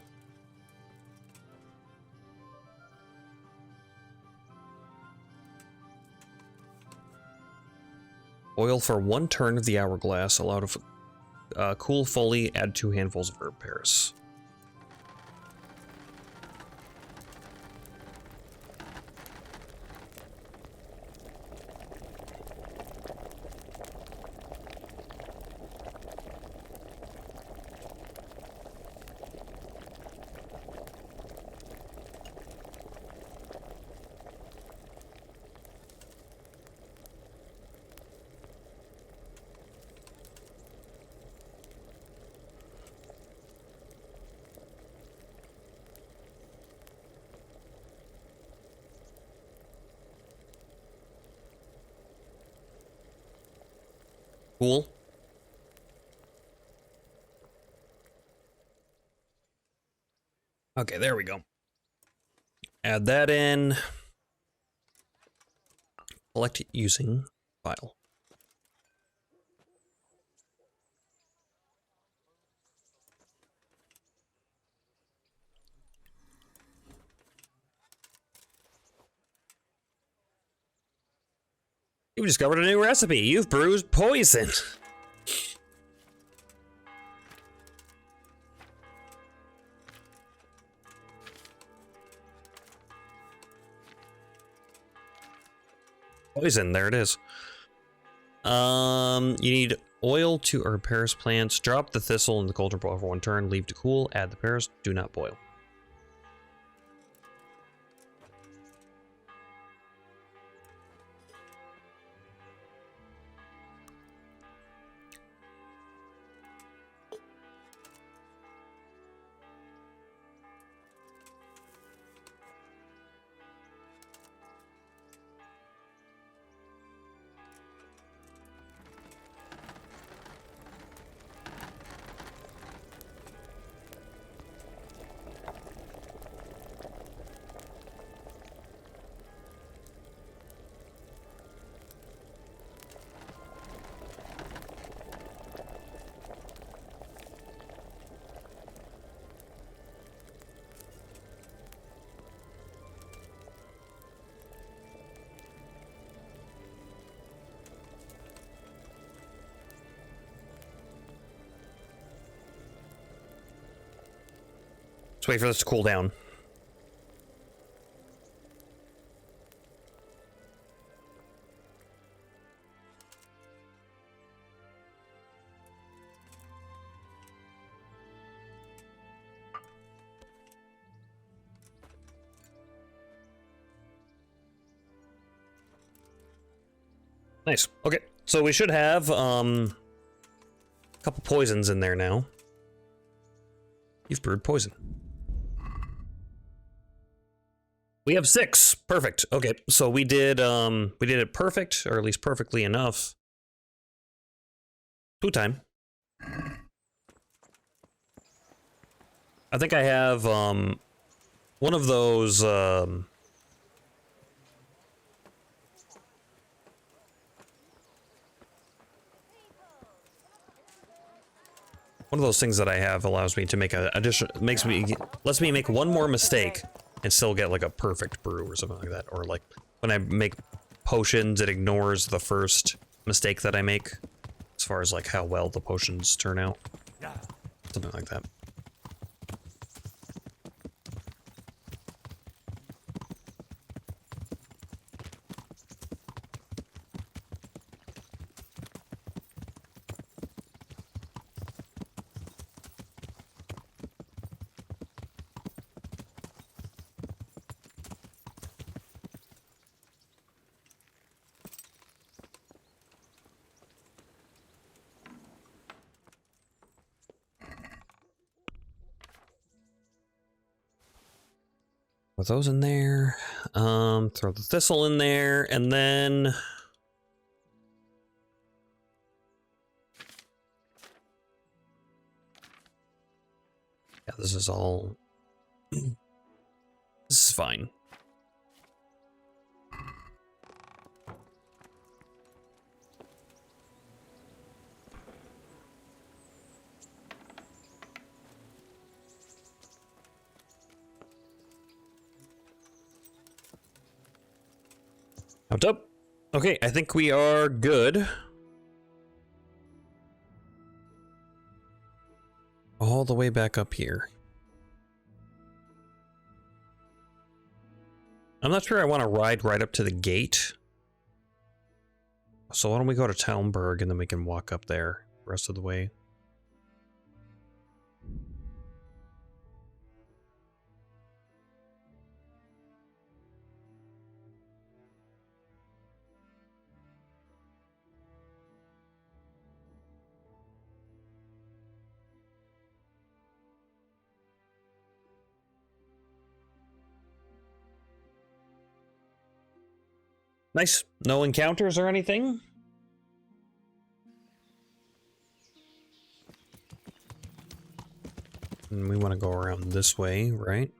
Oil for 1 turn of the hourglass, allow to cool fully, add 2 handfuls of Herb Paris. Cool. Okay, there we go. Add that in. Select using file. You've discovered a new recipe. You've brewed poison. Poison, there it is. You need oil to Herb Paris plants. Drop the thistle in the cauldron, boil for 1 turn. Leave to cool. Add the Paris. Do not boil. Let's wait for this to cool down. Nice. Okay, so we should have a couple poisons in there now. You've brewed poison. We have 6. Perfect. Okay, so we did it perfect, or at least perfectly enough. 2 time. I think I have one of those things that I have allows me to make a lets me make one more mistake and still get like a perfect brew or something like that. Or like when I make potions, it ignores the first mistake that I make as far as like how well the potions turn out. Something like that. Put those in there. Throw the thistle in there, and then yeah, this is all. This is fine. Hopped up. Okay, I think we are good. All the way back up here. I'm not sure I want to ride right up to the gate. So why don't we go to Townburg and then we can walk up there the rest of the way. Nice. No encounters or anything? And we want to go around this way, right?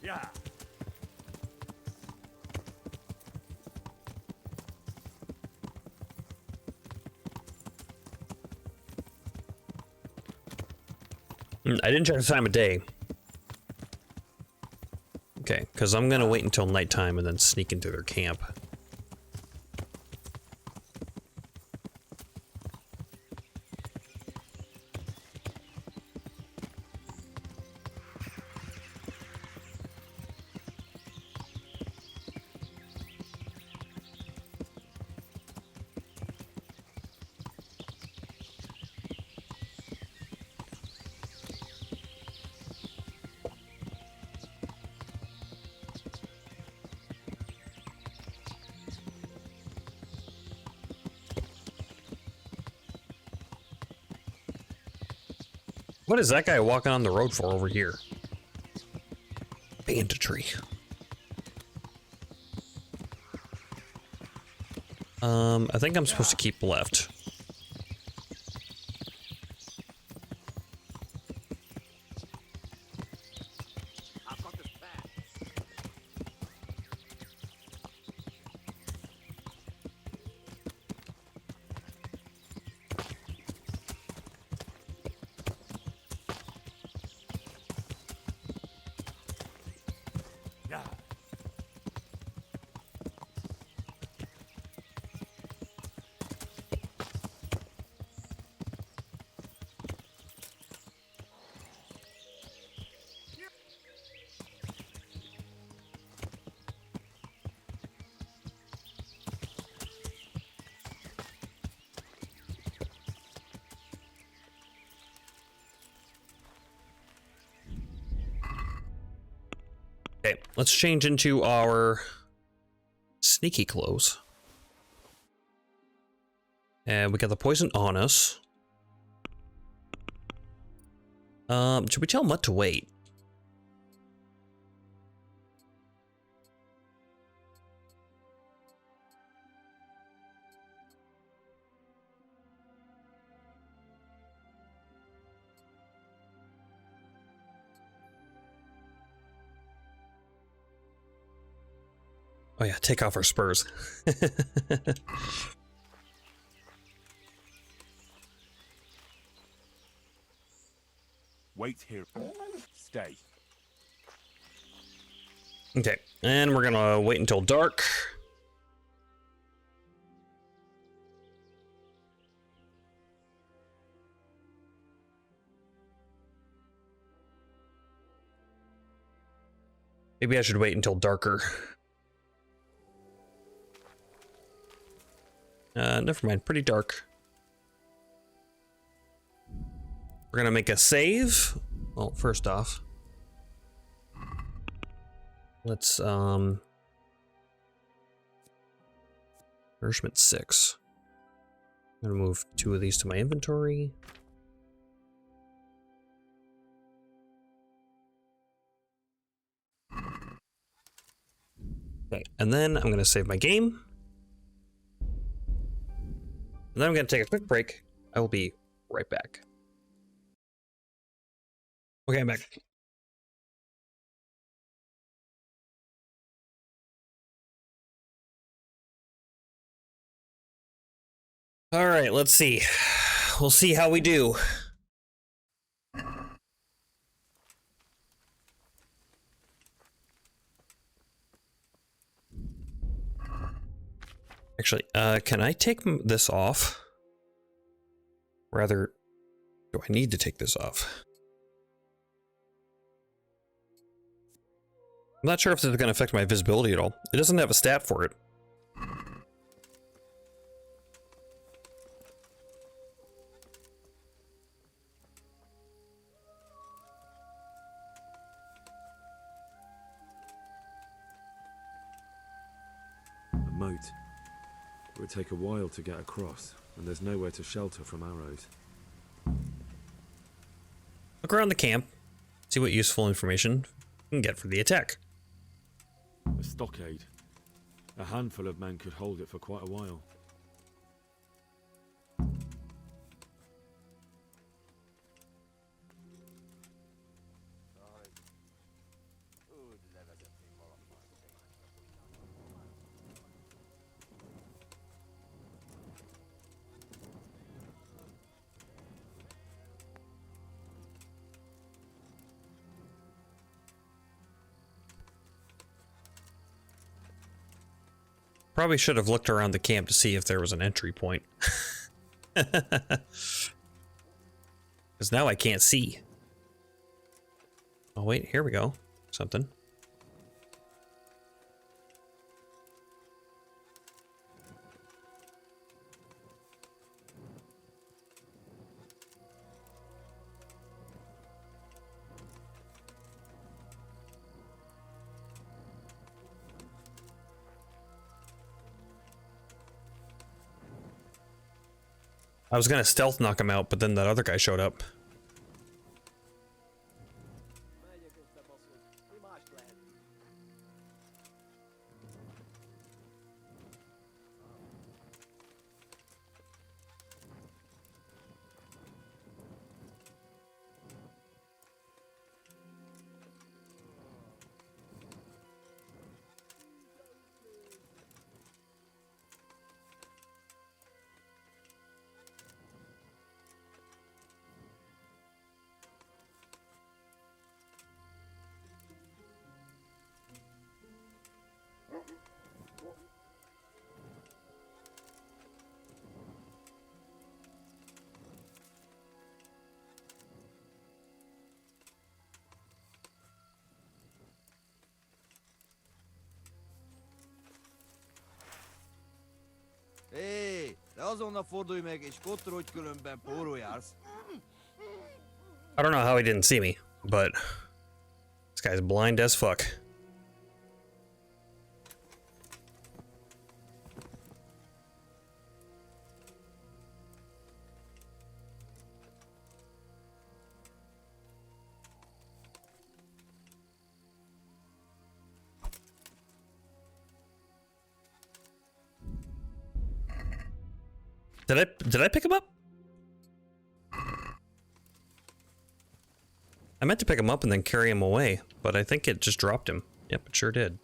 Yeah. I didn't check the time of day. Okay, because I'm going to wait until nighttime and then sneak into their camp. What is that guy walking on the road for over here? Banditry. I think I'm supposed to keep left. Okay, let's change into our sneaky clothes. And we got the poison on us. Should we tell him what to wait? Oh yeah, take off our spurs. Wait here. Stay. Okay, and we're gonna wait until dark. Maybe I should wait until darker. Never mind, pretty dark. We're gonna make a save. Well, first off, let's nourishment 6. I'm gonna move 2 of these to my inventory. Okay, and then I'm gonna save my game. And then I'm gonna take a quick break. I will be right back. Okay, I'm back. All right, let's see. We'll see how we do. Actually, can I take this off? Rather, do I need to take this off? I'm not sure if this is going to affect my visibility at all. It doesn't have a stat for it. A moat. It would take a while to get across, and there's nowhere to shelter from arrows. Look around the camp, see what useful information we can get for the attack. A stockade. A handful of men could hold it for quite a while. Probably should have looked around the camp to see if there was an entry point. Because now I can't see. Oh wait, here we go. Something. I was gonna stealth knock him out, but then that other guy showed up. Hé, de azonnal fordulj meg és kotrodj, különben pórul jársz. I don't know how he didn't see me, but this guy's blind as fuck. Did I pick him up? I meant to pick him up and then carry him away, but I think it just dropped him. Yep, it sure did.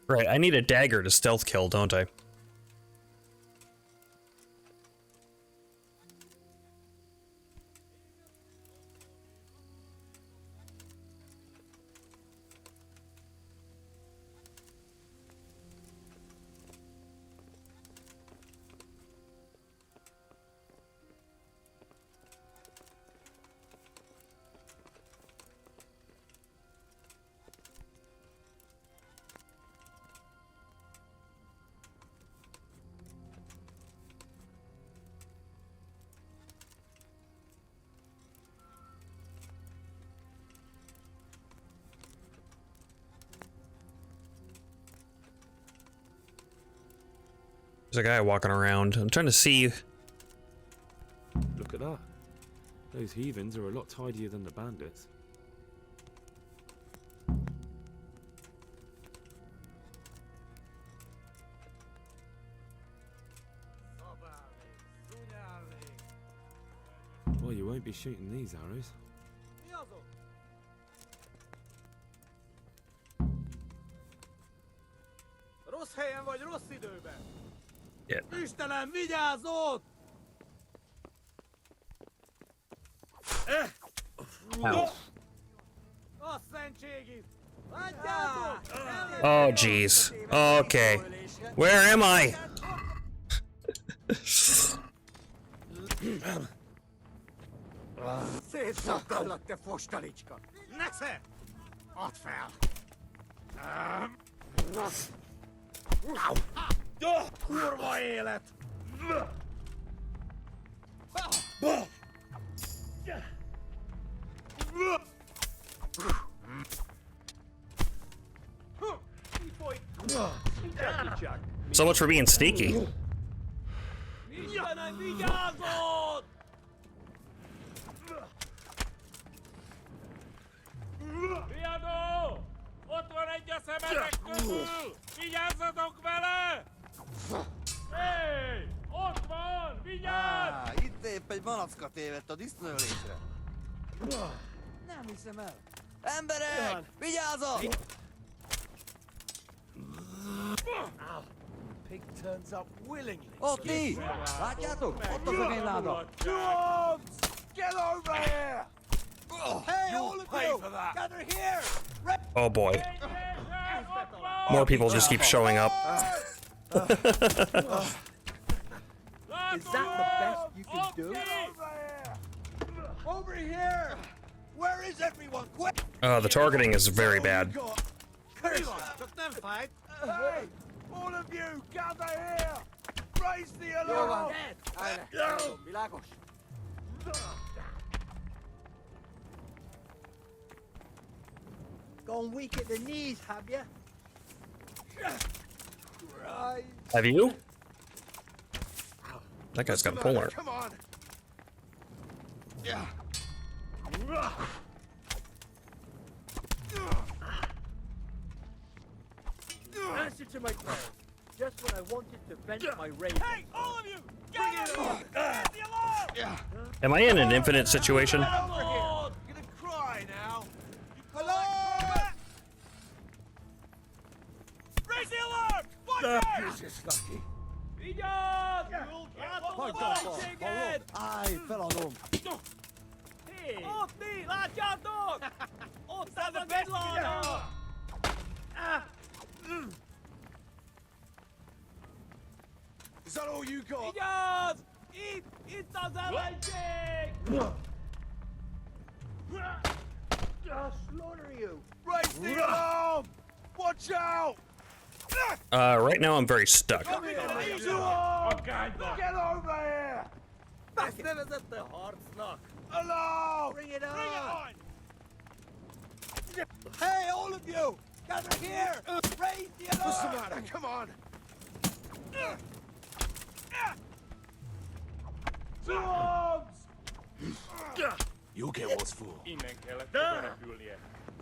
Right, I need a dagger to stealth kill, don't I? There's a guy walking around. I'm trying to see. Look at that. Those heathens are a lot tidier than the bandits. Well, you won't be shooting these arrows. Rossz helyen vagy, rossz időben! Yeah. Istenem, vigyázz ott! A szentségit! Látjátok? Oh, jeez. Okay. Where am I? Szétszakallak, te fostalicska! Nesze! Add fel! Kurva élet! So much for being sneaky. Istenem, vigyázzon! Viadó! Ott van egy a szemetek közül! Vigyázzatok vele! Hey! Ott van! Vigyázz! Itt épp egy malacka tévedt a disznőlésre. Nem hiszem el. Emberek! Vigyázzatok! Pig turns up willingly. Ott ti! Látjátok? Ott az ökényláda. Dogs! Get over here! Hey, all of you! Gather here! Oh boy. More people just keep showing up. Is that the best you can do? Over here! Where is everyone? Quick! The targeting is very bad. Took them fight. Hey! All of you, gather here! Raise the alarm! Világos! Gone weak at the knees, have you? Right. Have you? That guy's got a polearm. Come on. Yeah. Answer to my prayer. Just when I wanted to vent my rage. Hey, all of you! Get it on! Get the alarm! Yeah. Am I in an infinite situation? You're gonna cry now. Hello! Raise the alarm! Watch this is lucky. Vigyázz! You'll get what the again! Aj, feladom. Otti, látjátok! Ott áll a villana! Is that all you got? Vigyázz! Itt az ellenség! I'll slaughter you. Raise the alarm! Watch out! Right now I'm very stuck. Come here, Get over here! Ezt nevezette harcnak! Alarm! Bring it on! Hey, all of you! Gather here! Raise the alarm! What's the matter? Come on! To arms! You'll get what's for. Innen kellett menekülnie.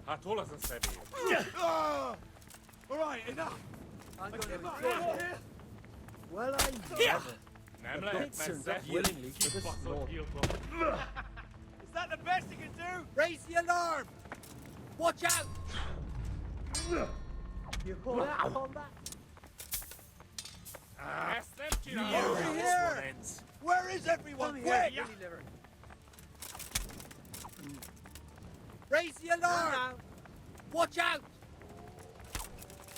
Hát hol az a személy? All right, enough! I'm gonna Well, I'm Nem lehet messze. willingly for this Baszott lord. gyilkos. Is that the best you can do? Raise the alarm! Watch out! You call that combat? Ezt nem csinálom. Over here! Where is everyone? Quick! Raise the alarm! Watch out!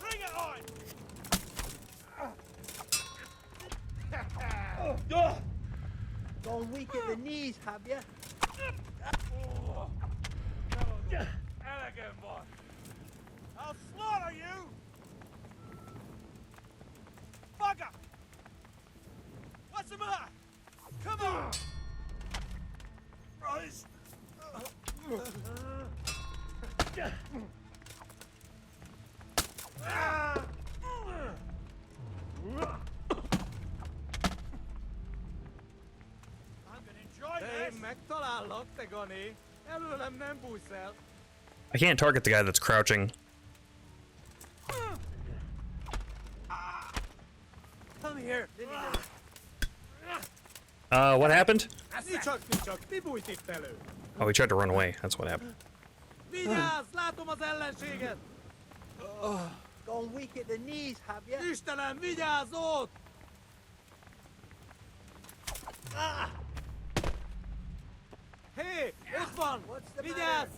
Bring it on! Gone weak at the knees, have you? Elegem van. I'll slaughter you! Bugger! What's the matter? Come on! Rise! I'm gonna enjoy this! Megtalállak, te Gani! Előlem nem bújsz el! I can't target the guy that's crouching. Come here! What happened? Csak, mi bújt itt elő? Oh, he tried to run away. That's what happened. Vigyázz! Látom az ellenséget! Gone weak at the knees, have you? Istenem, vigyázz ott! Hé, ott van! What's the Vigyázz!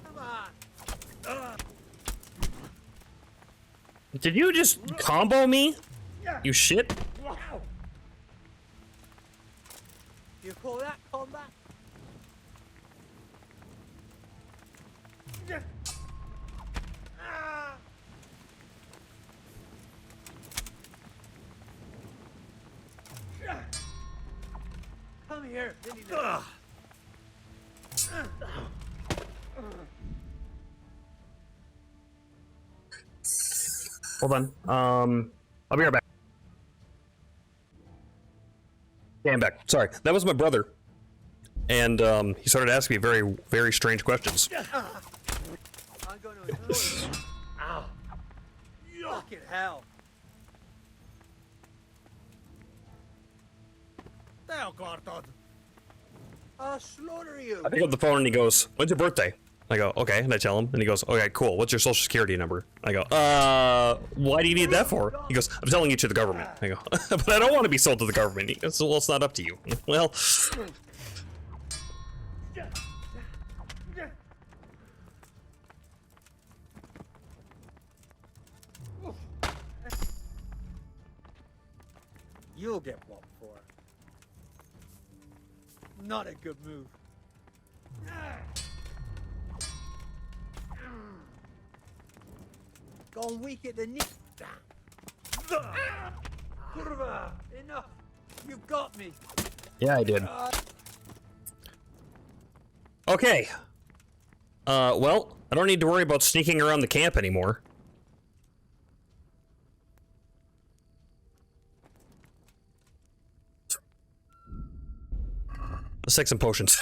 Come on. Did you just combo me? You shit? You call that combat? Come here! Hold on. I'll be right back. Yeah, I'm back. Sorry. That was my brother. And he started asking me very, very strange questions. I'm going to employ you. Ow! Fucking hell! Te akartad! I'll slaughter you. I pick up the phone and he goes, "When's your birthday?" I go, "Okay," and I tell him, and he goes, "Okay, cool. What's your social security number?" I go, why do you need that for?" He goes, "I'm telling you to the government." I go, "But I don't want to be sold to the government." He goes, "Well, it's not up to you." Well, You'll get whopped for it. Not a good move. Gone weak at the knees. Kurva! Enough! You've got me! yeah, I did. Okay. Well, I don't need to worry about sneaking around the camp anymore. Let's take some potions.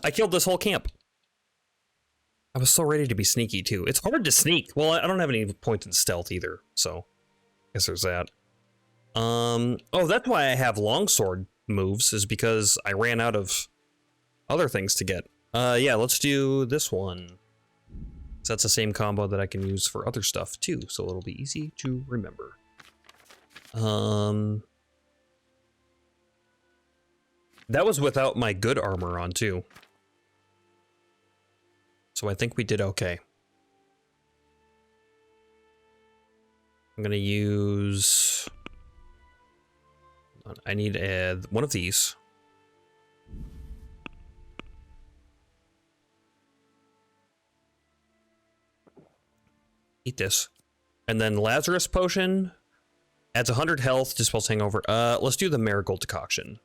I killed this whole camp. I was so ready to be sneaky too. It's hard to sneak. Well, I don't have any points in stealth either, so I guess there's that. Oh, that's why I have longsword moves, is because I ran out of other things to get. Yeah, let's do this one. So that's the same combo that I can use for other stuff too, so it'll be easy to remember. That was without my good armor on, too. So I think we did okay. I'm gonna use... I need one of these. Eat this. And then Lazarus Potion adds 100 health, dispels hangover. Let's do the Marigold Decoction.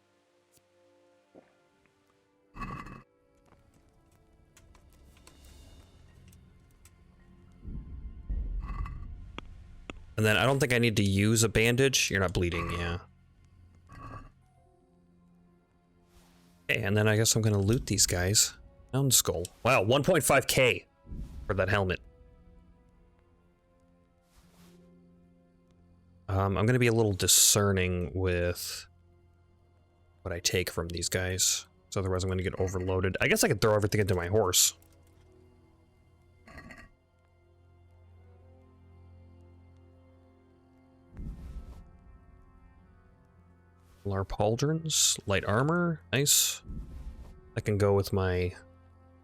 And then I don't think I need to use a bandage. You're not bleeding, yeah. Okay, and then I guess I'm gonna loot these guys. Hound Skull. Wow, 1.5k for that helmet. I'm gonna be a little discerning with what I take from these guys. So otherwise I'm gonna get overloaded. I guess I could throw everything into my horse. Lar pauldrons, light armor, nice. I can go with my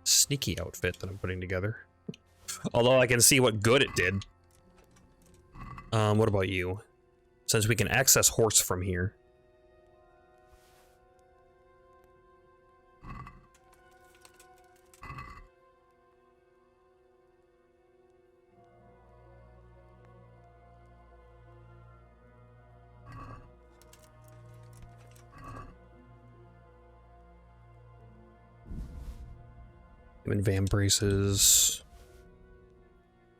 sneaky outfit that I'm putting together. Although I can see what good it did. What about you? Since we can access horse from here. Human Van braces.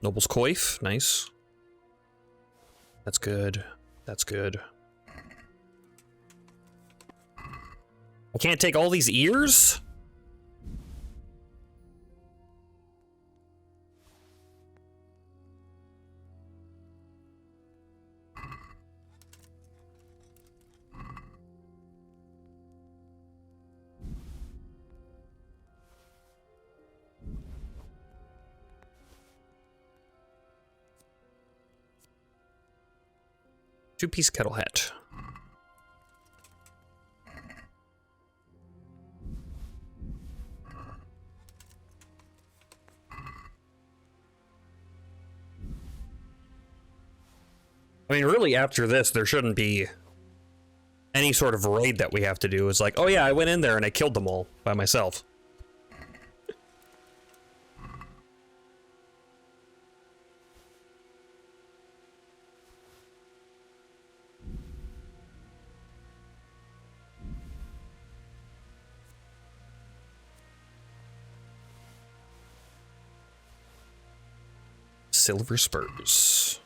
Noble's Coif, nice. That's good. That's good. I can't take all these ears? Two-piece kettle hat. I mean, really, after this, there shouldn't be any sort of raid that we have to do. It's like, oh yeah, I went in there and I killed them all by myself. Silver spurs.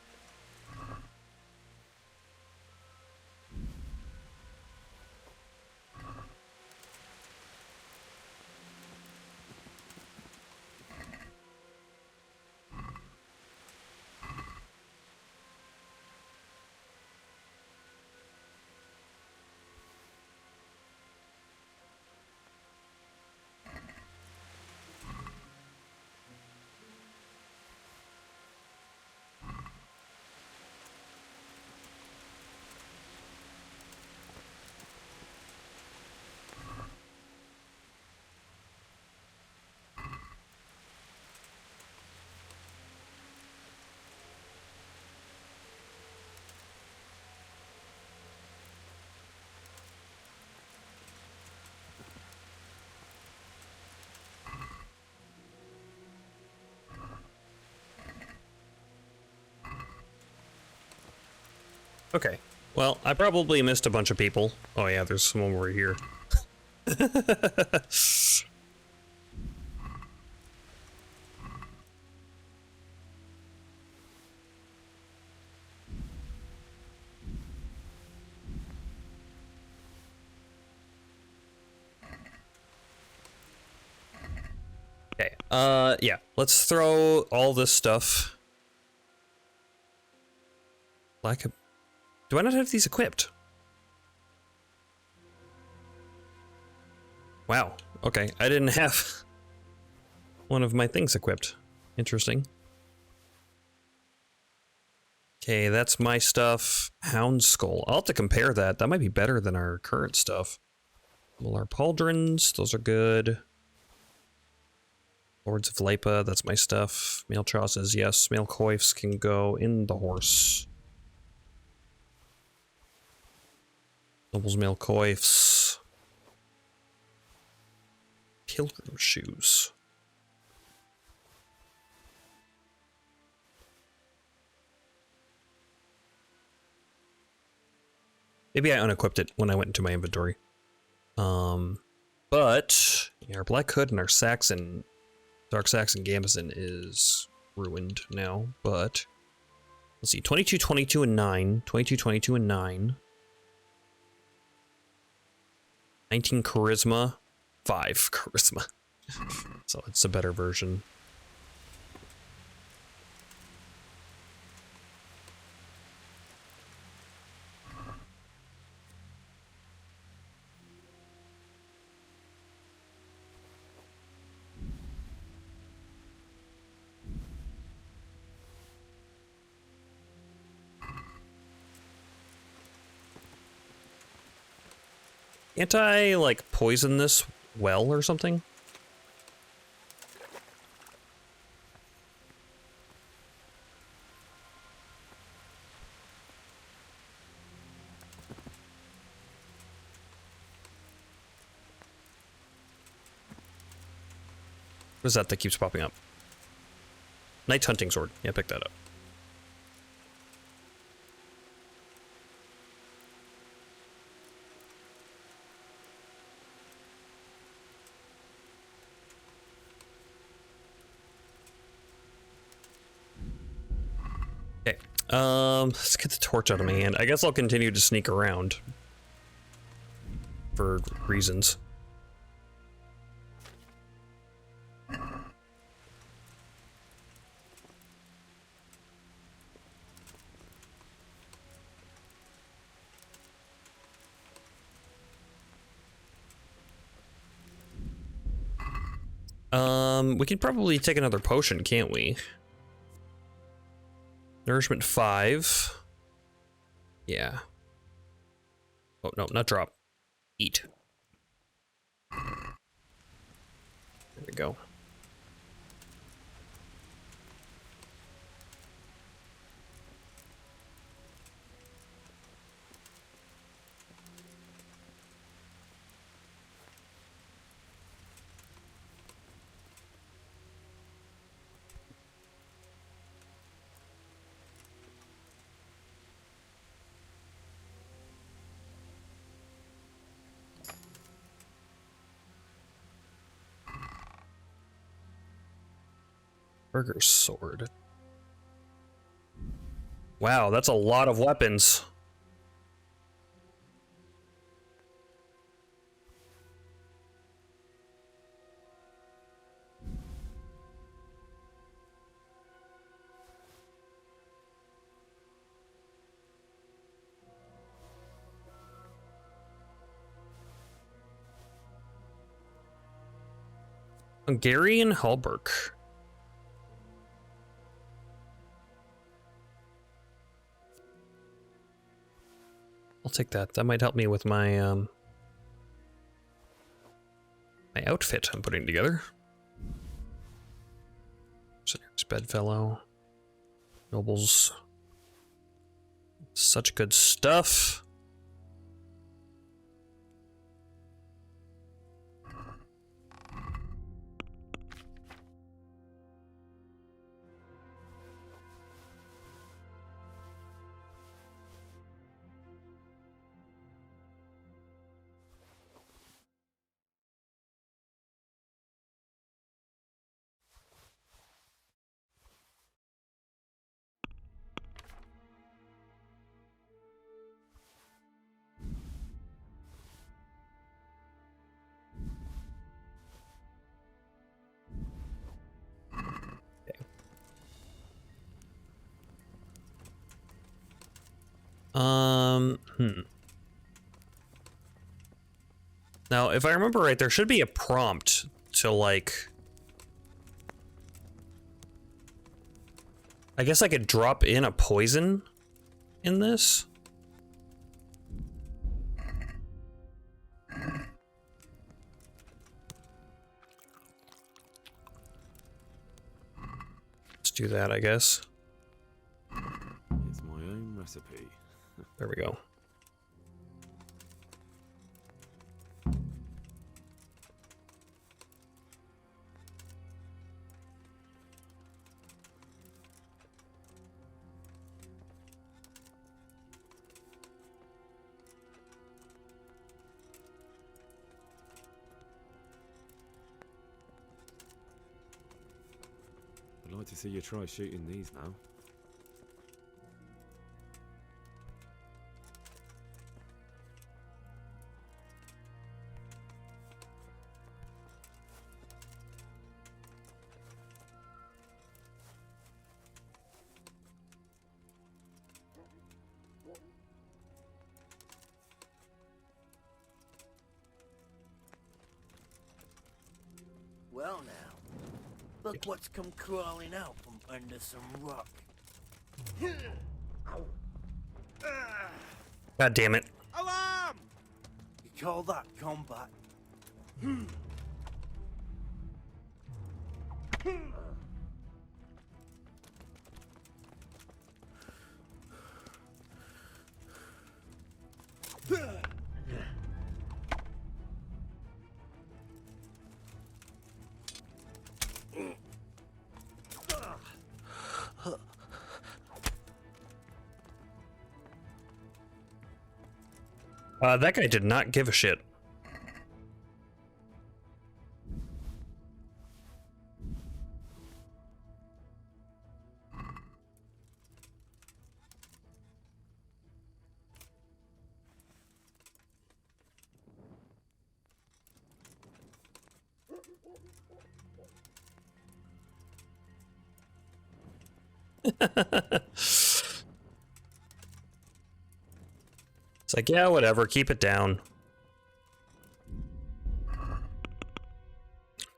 Okay. Well, I probably missed a bunch of people. Oh yeah, there's some over here. Okay, yeah, let's throw all this stuff. Do I not have these equipped? Wow, okay, I didn't have one of my things equipped. Interesting. Okay, that's my stuff. Hound Skull. I'll have to compare that. That might be better than our current stuff. Molar pauldrons, those are good. Lords of Lipa, that's my stuff. Mail trosses, yes. Mail coifs can go in the horse. Noble's mail coifs. Pilgrim shoes. Maybe I unequipped it when I went into my inventory. But our Black Hood and our Saxon, Dark Saxon Gambeson is ruined now, but let's see, 22, 22, and 9. 22, 22, and 9. 19 charisma, 5 charisma. So it's a better version. Can't I, like, poison this well or something? What is that that keeps popping up? Night hunting sword. Yeah, pick that up. Okay. Let's get the torch out of my hand. I guess I'll continue to sneak around. For reasons. We could probably take another potion, can't we? Nourishment 5. Yeah. Oh, no, not drop. Eat. There we go. Burger sword. Wow, that's a lot of weapons. Hungarian Hallberg. I'll take that. That might help me with my my outfit I'm putting together. Bedfellow. Nobles. Such good stuff. Now, if I remember right, there should be a prompt to, like... I guess I could drop in a poison in this? do that, I guess. It's my own recipe. There we go. I'd like to see you try shooting these now. Well now, look what's come crawling out from under some rock. God damn it. Alarm! You call that combat? That guy did not give a shit. It's like, yeah, whatever, keep it down.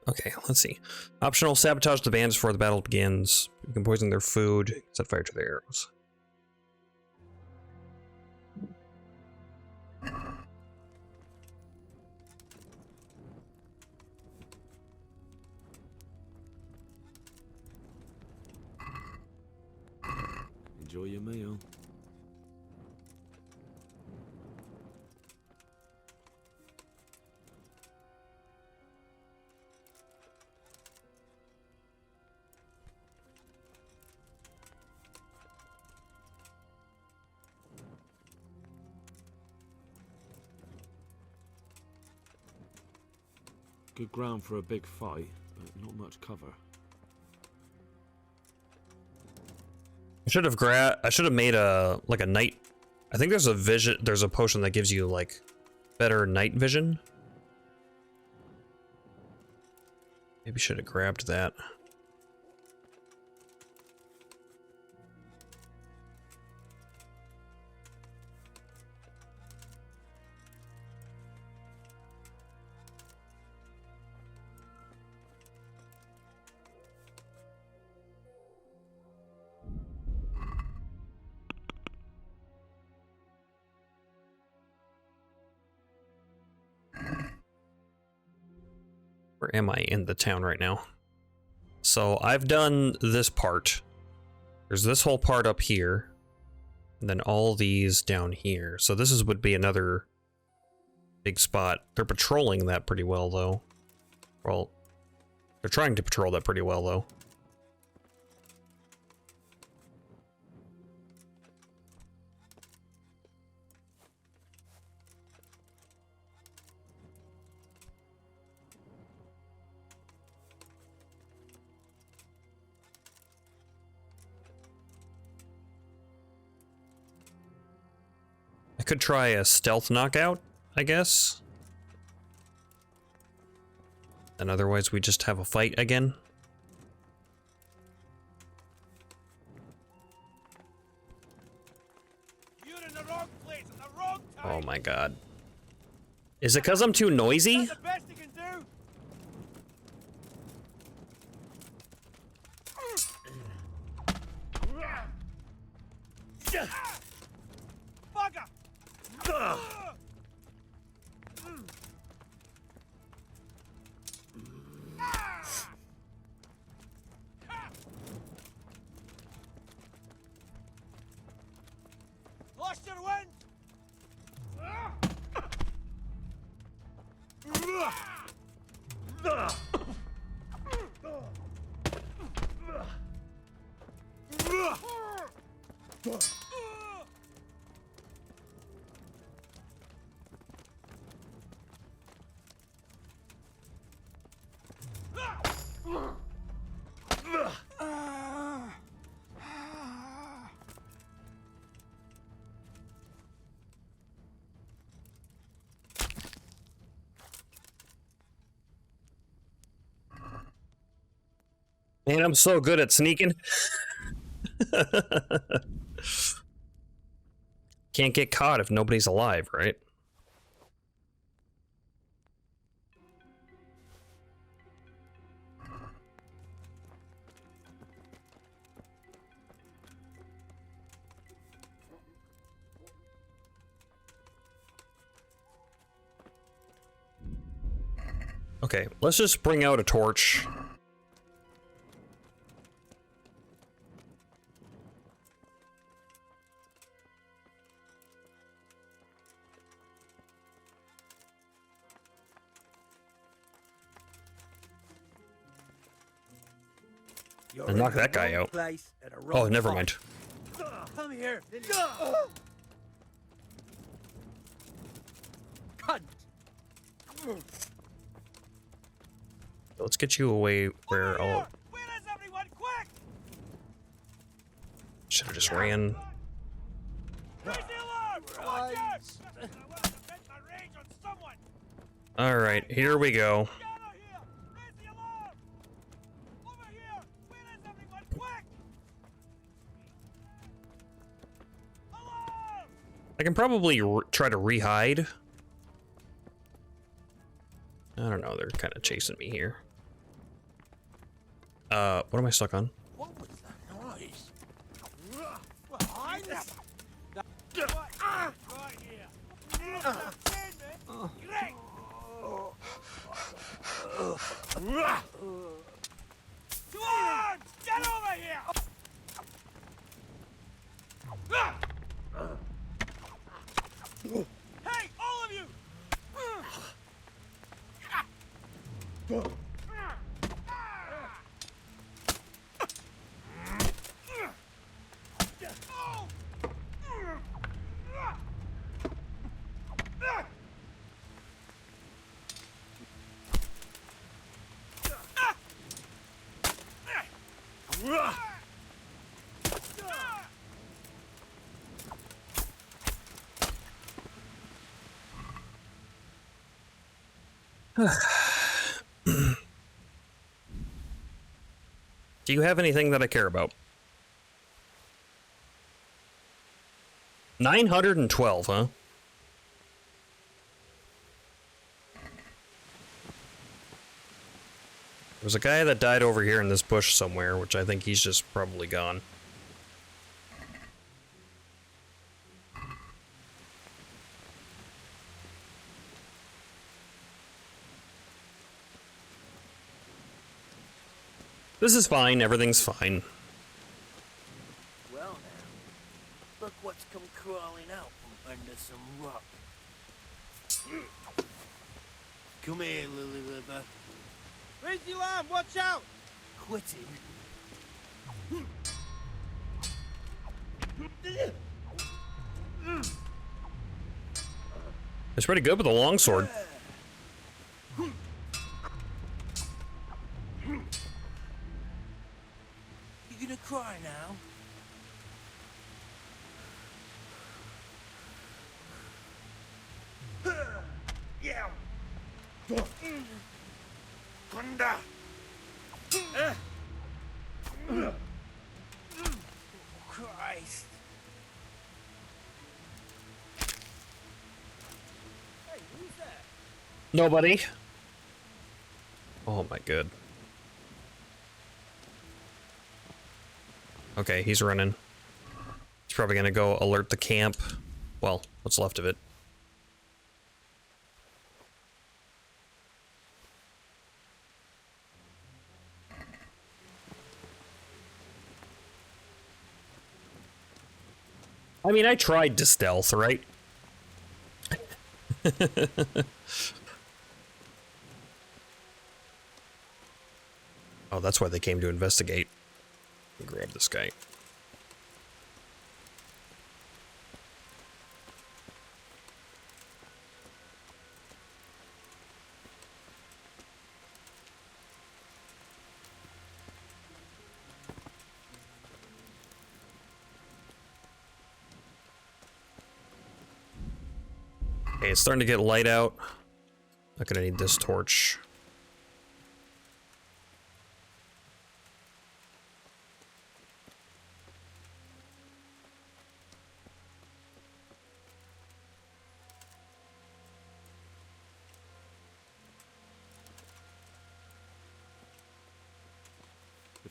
Okay, let's see. Optional, sabotage the bandits before the battle begins. You can poison their food, set fire to their arrows. Enjoy your meal. Good ground for a big fight, but not much cover. I should have made a night. I think there's a potion that gives you like better night vision. Maybe should have grabbed that. Where am I in the town right now? So I've done this part. There's this whole part up here. And then all these down here. So this would be another big spot. They're patrolling that pretty well, though. Well, they're trying to patrol that pretty well, though. I could try a stealth knockout, I guess. And otherwise we just have a fight again. You're in the wrong place at the wrong time. Oh my god. Is it because I'm too noisy? That's the best you can do. Bugger! And I'm so good at sneaking. Can't get caught if nobody's alive, right? Okay, let's just bring out a torch. And knock that guy out. Oh, never mind. Come here. Cunt. Let's get you away where all. Where is everyone? Quick! Should have just ran. Raise the alarm! Watch out! I want to vent my rage on someone. All right, here we go. Get out of here! Raise the alarm! Over here! Where is everyone? Quick! Alarm! I can probably try to re-hide. I don't know, they're kind of chasing me here. What am I stuck on? What was that noise? Behind us! Right here! Great! To arms! Get over here! Hey, all of you! Do you have anything that I care about? 912, huh? There's a guy that died over here in this bush somewhere, which I think he's just probably gone. This is fine, everything's fine. Well now, look what's come crawling out from under some rock. Come here, Lily Liver. Raise the alarm, watch out! Quitting. It's pretty good with a longsword. You gonna cry now? Yeah. Kunda. Christ. Hey, who's that? Nobody. Oh my god. Okay, he's running. He's probably gonna go alert the camp. Well, what's left of it. I mean, I tried to stealth, right? Oh, that's why they came to investigate. Grab this guy. Okay, it's starting to get light out. Not gonna need this torch.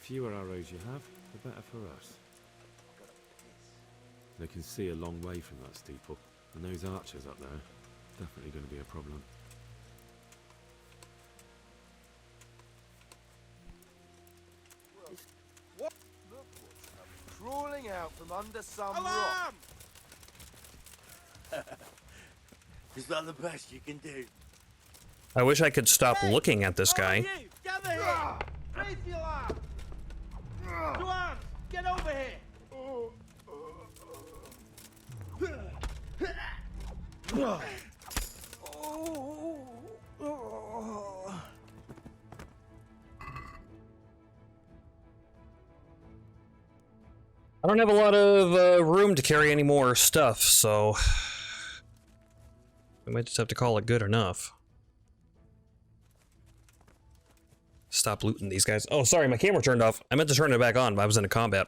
fewer arrows you have, the better for us. They can see a long way from that steeple, and those archers up there, definitely going to be a problem. What? Look what's crawling out from under some rock. Is that the best you can do? I wish I could stop looking at this guy. Gather here! Raise your arm! To arms! Get over here! I don't have a lot of room to carry any more stuff, so we might just have to call it good enough. Stop looting these guys. Oh, sorry, my camera turned off. I meant to turn it back on, but I was in a combat.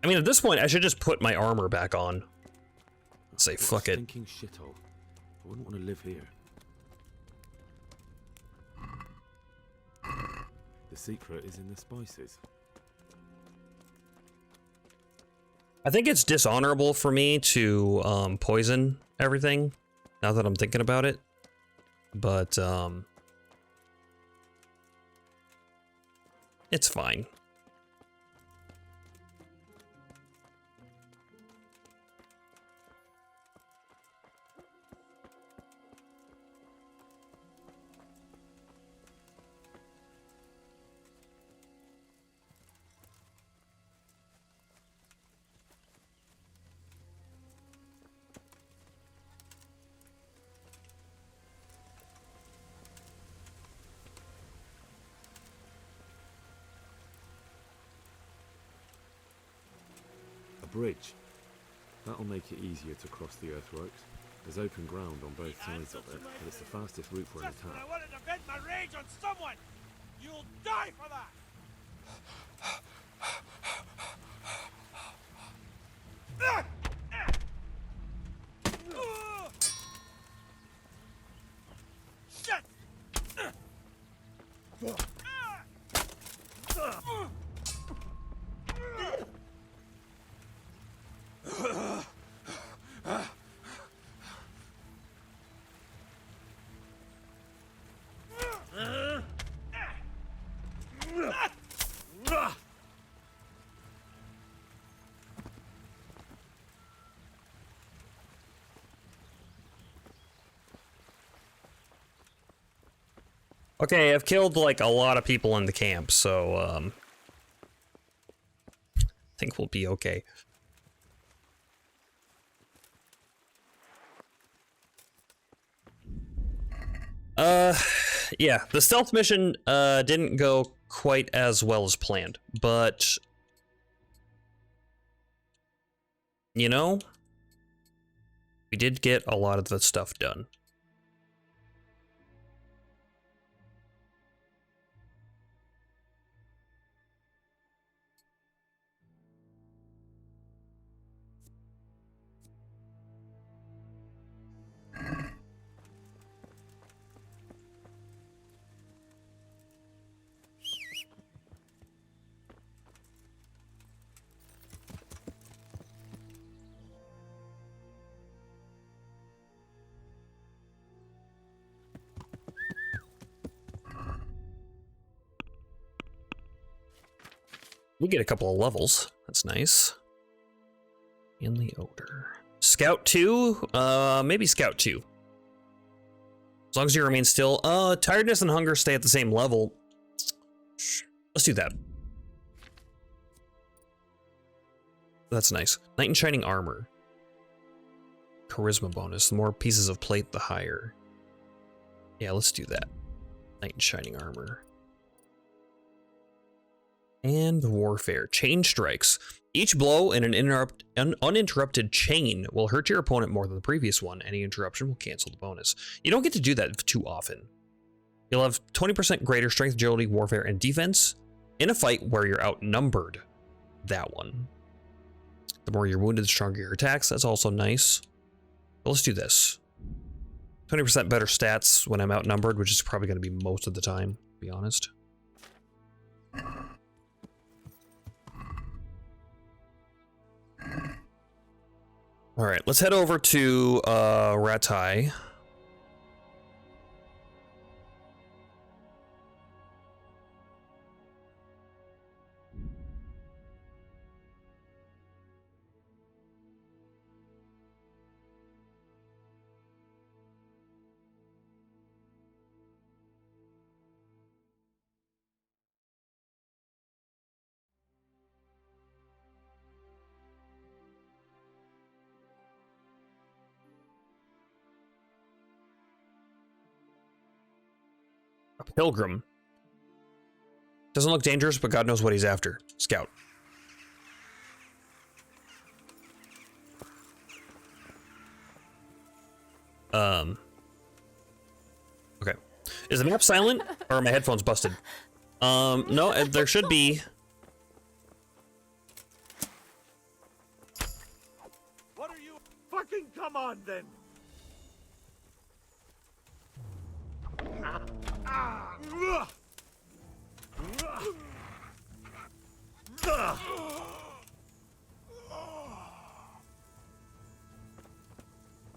I mean, at this point, I should just put my armor back on. And say, fuck it. Stinking shithole. I wouldn't want to live here. The secret is in the spices. I think it's dishonorable for me to poison everything, now that I'm thinking about it. But it's fine. Bridge. That'll make it easier to cross the earthworks. There's open ground on both sides of it, but it's the fastest route for an attack. I wanted to vent my rage on someone! You'll die for that! Shit! Okay, I've killed like a lot of people in the camp, so I think we'll be okay. Yeah, the stealth mission didn't go quite as well as planned, but you know, we did get a lot of the stuff done. We get a couple of levels. That's nice. In the odor. Scout 2? Maybe Scout 2. As long as you remain still. Tiredness and hunger stay at the same level. Let's do that. That's nice. Knight in Shining Armor. Charisma bonus. The more pieces of plate, the higher. Yeah, let's do that. Knight in Shining Armor. And Warfare. Chain Strikes. Each blow in an uninterrupted chain will hurt your opponent more than the previous one. Any interruption will cancel the bonus. You don't get to do that too often. You'll have 20% greater strength, agility, warfare, and defense in a fight where you're outnumbered. That one. The more you're wounded, the stronger your attacks. That's also nice. But let's do this. 20% better stats when I'm outnumbered, which is probably going to be most of the time, to be honest. Alright, let's head over to Ratai. A pilgrim. Doesn't look dangerous, but God knows what he's after. Scout. Okay. Is the map silent? Or are my headphones busted? No, there should be. What are you? Fucking come on then!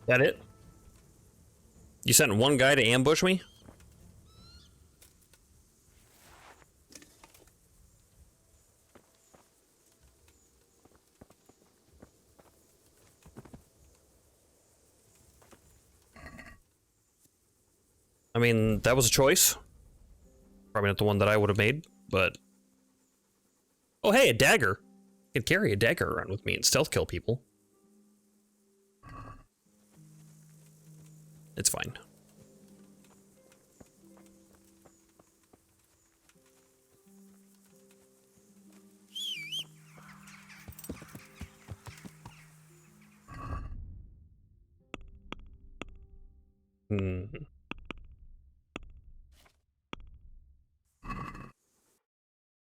That it? You sent one guy to ambush me? I mean, that was a choice. Probably not the one that I would have made, but... Oh, hey, a dagger. I could carry a dagger around with me and stealth kill people. It's fine.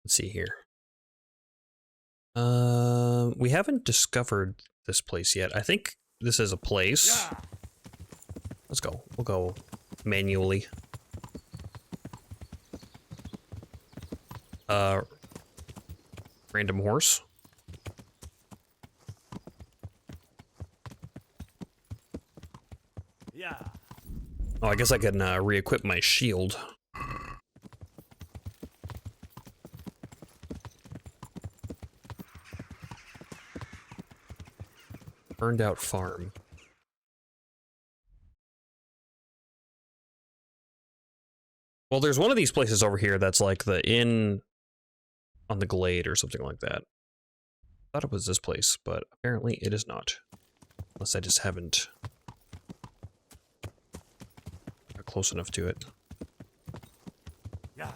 Let's see here. We haven't discovered this place yet. I think this is a place. Yeah. Let's go. We'll go manually. Random horse. Yeah. Oh, I guess I can re-equip my shield. Burned out farm. Well, there's one of these places over here that's like the inn on the glade or something like that. I thought it was this place, but apparently it is not. Unless I just haven't got close enough to it. Yeah.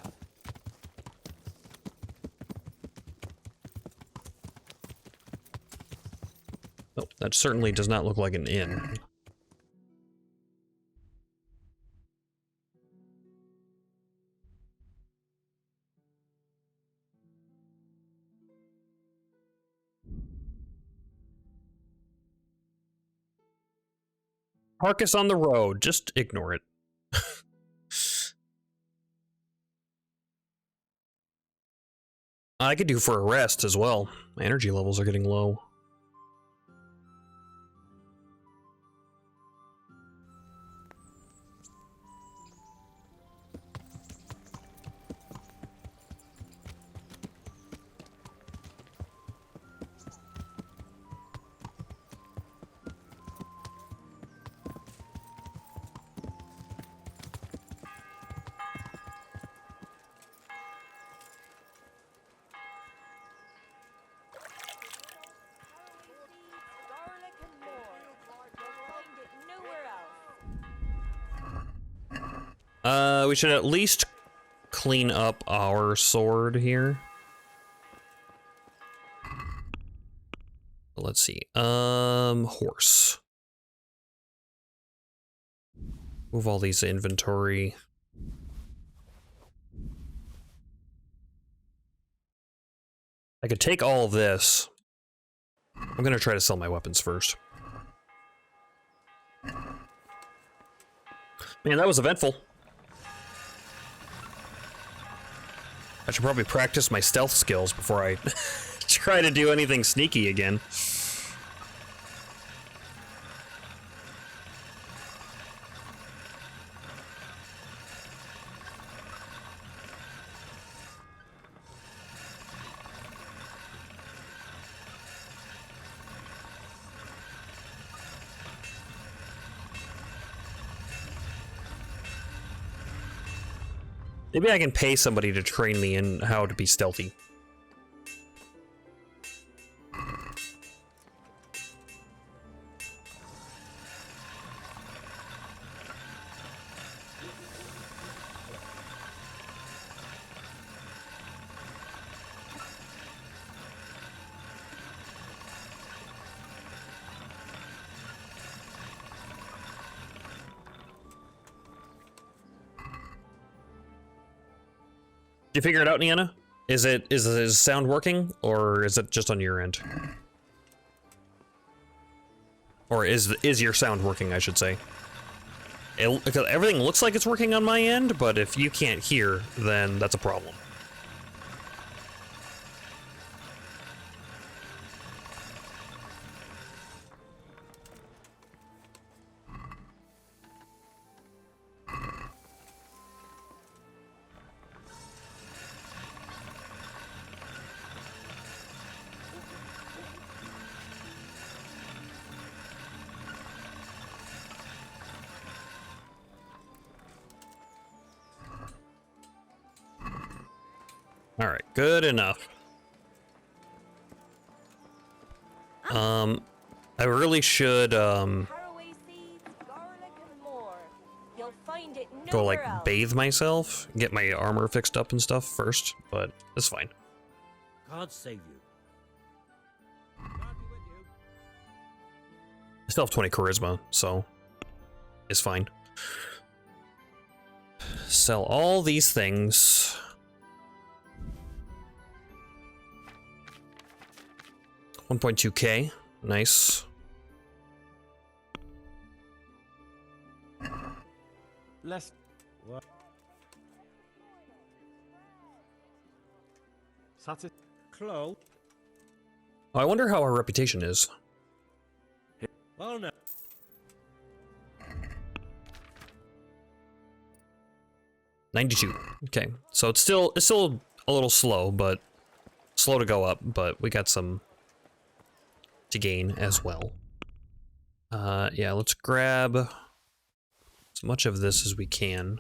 Oh, that certainly does not look like an inn. Carcass on the road. Just ignore it. I could do for a rest as well. My energy levels are getting low. Garlic and more. You'll find it nowhere else. We should at least clean up our sword here. Let's see. Horse. Move all these inventory. I could take all of this. I'm gonna try to sell my weapons first. Man, that was eventful. I should probably practice my stealth skills before I try to do anything sneaky again. Maybe I can pay somebody to train me in how to be stealthy. Did you figure it out, Niana? Is the sound working, or is it just on your end? Or is your sound working, I should say? Because everything looks like it's working on my end, but if you can't hear, then that's a problem. All right, good enough. I really should Caraway seeds, garlic, and more. You'll find it go nowhere like else. bathe myself, get my armor fixed up and stuff first, but it's fine. God save you. I still have 20 charisma, so it's fine. Sell all these things. $1.2K, nice. Less. What? Satis. Clo? I wonder how our reputation is. Oh no. 92. Okay, so it's still a little slow, but slow to go up. But we got some to gain as well. Yeah, let's grab as much of this as we can.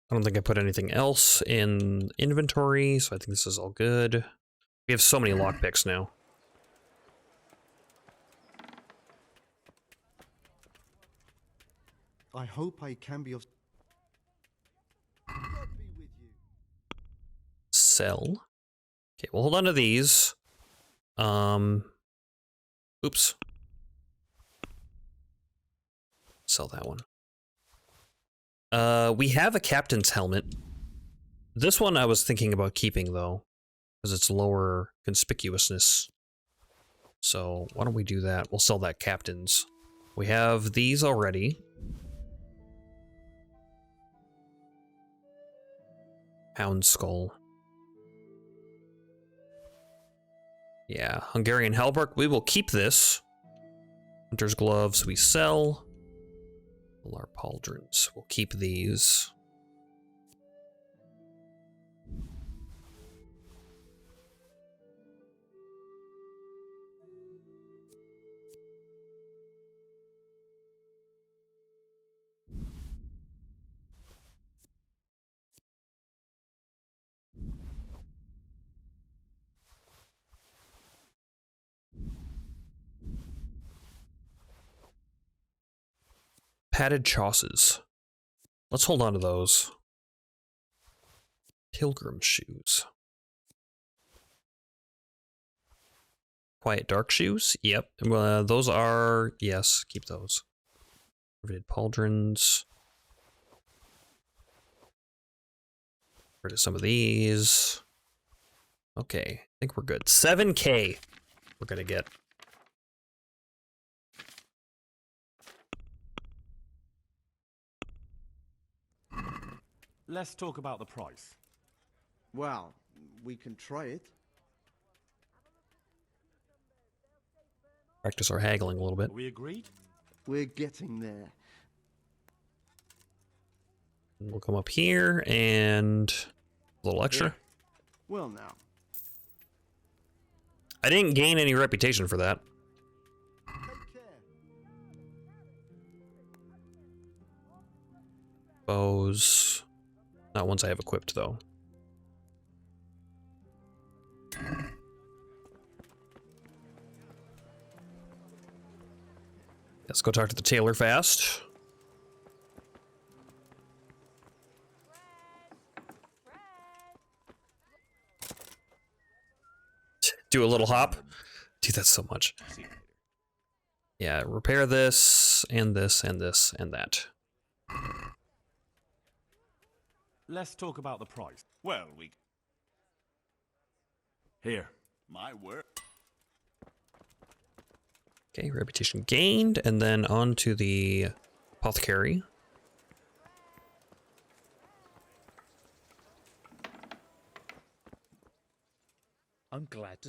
I don't think I put anything else in inventory, so I think this is all good. We have so many lockpicks now. I hope I can be of... God be with you. Sell. Okay, we'll hold on to these. Oops. Sell that one. We have a captain's helmet. This one I was thinking about keeping, though, because it's lower conspicuousness. So why don't we do that? We'll sell that captain's. We have these already. Hound skull. Yeah, Hungarian halberd. We will keep this. Hunter's gloves we sell. Our pauldrons. We'll keep these. Padded chausses. Let's hold on to those. Pilgrim shoes. Quiet dark shoes? Yep. Those are... Yes, keep those. Riveted pauldrons. Rid of some of these. Okay, I think we're good. 7K we're gonna get. Let's talk about the price. Well, we can try it. Practice our haggling a little bit. Are we agreed? We're getting there. We'll come up here and a little extra. Here. Well now. I didn't gain any reputation for that. Take care. Bows. Not ones I have equipped, though. Let's go talk to the tailor fast. Do a little hop. Dude, that's so much. Yeah, repair this, and this, and this, and that. Let's talk about the price. Well, we... Here. My work. Okay, reputation gained, and then on to the apothecary. I'm glad to.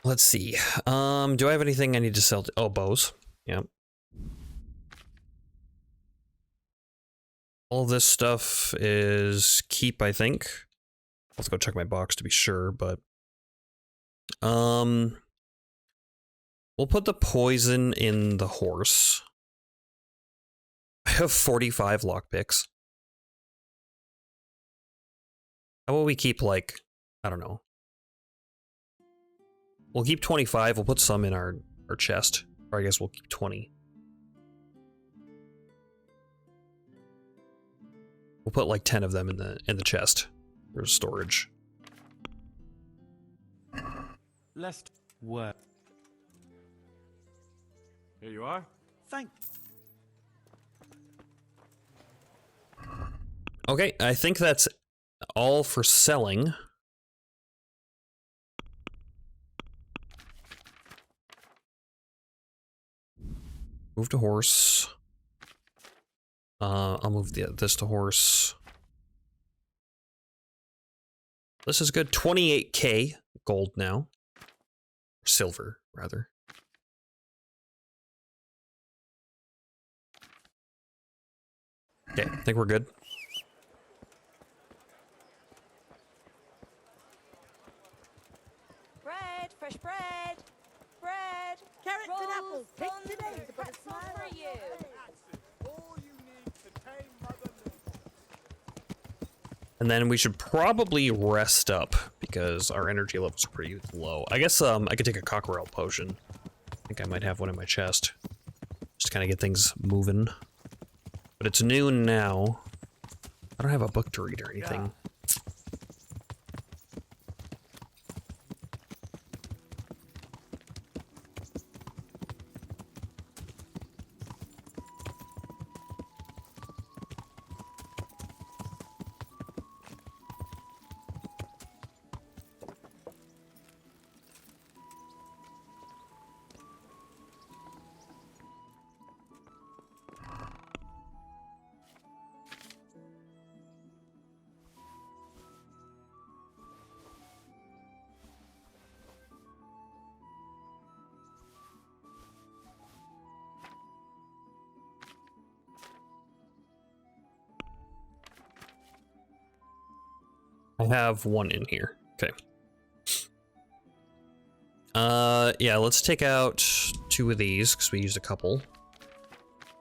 Let's see. Do I have anything I need to sell? Oh, bows. Yep. All this stuff is keep, I think. Let's go check my box to be sure, but we'll put the poison in the horse. I have 45 lockpicks. How about we keep, like, I don't know. We'll keep 25. We'll put some in our chest. Or I guess we'll keep 20. We'll put like 10 of them in the chest for storage. Let's work. Here you are. Thank. Okay, I think that's all for selling. Move to horse. I'll move this to horse. This is good. 28K gold now. Silver, rather. Okay, I think we're good. Bread, fresh bread. Bread. Carrots and apples. Take buns, today to put a pretzels smile for on you. your face. All you need to tame Mother And then we should probably rest up because our energy levels are pretty low. I guess I could take a cockerel potion. I think I might have one in my chest. Just kind of get things moving. But it's noon now. I don't have a book to read or anything. I have one in here. Okay. Yeah, let's take out 2 of these because we used a couple.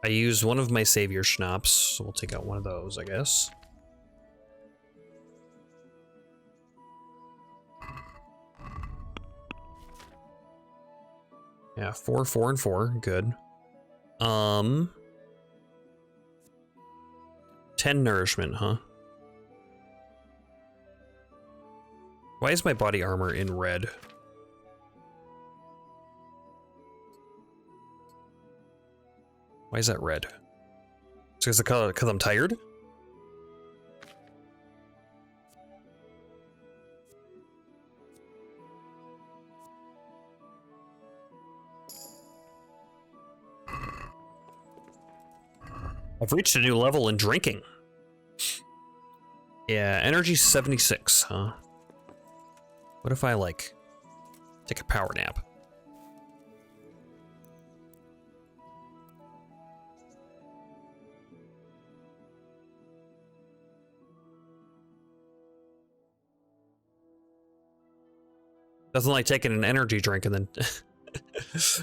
I used one of my savior schnapps, so we'll take out one of those, I guess. Yeah, 4, 4, and 4. Good. 10 nourishment, huh? Why is my body armor in red? Why is that red? It's because I'm tired? I've reached a new level in drinking. Yeah, energy 76, huh? What if I, like, take a power nap? Doesn't like taking an energy drink and then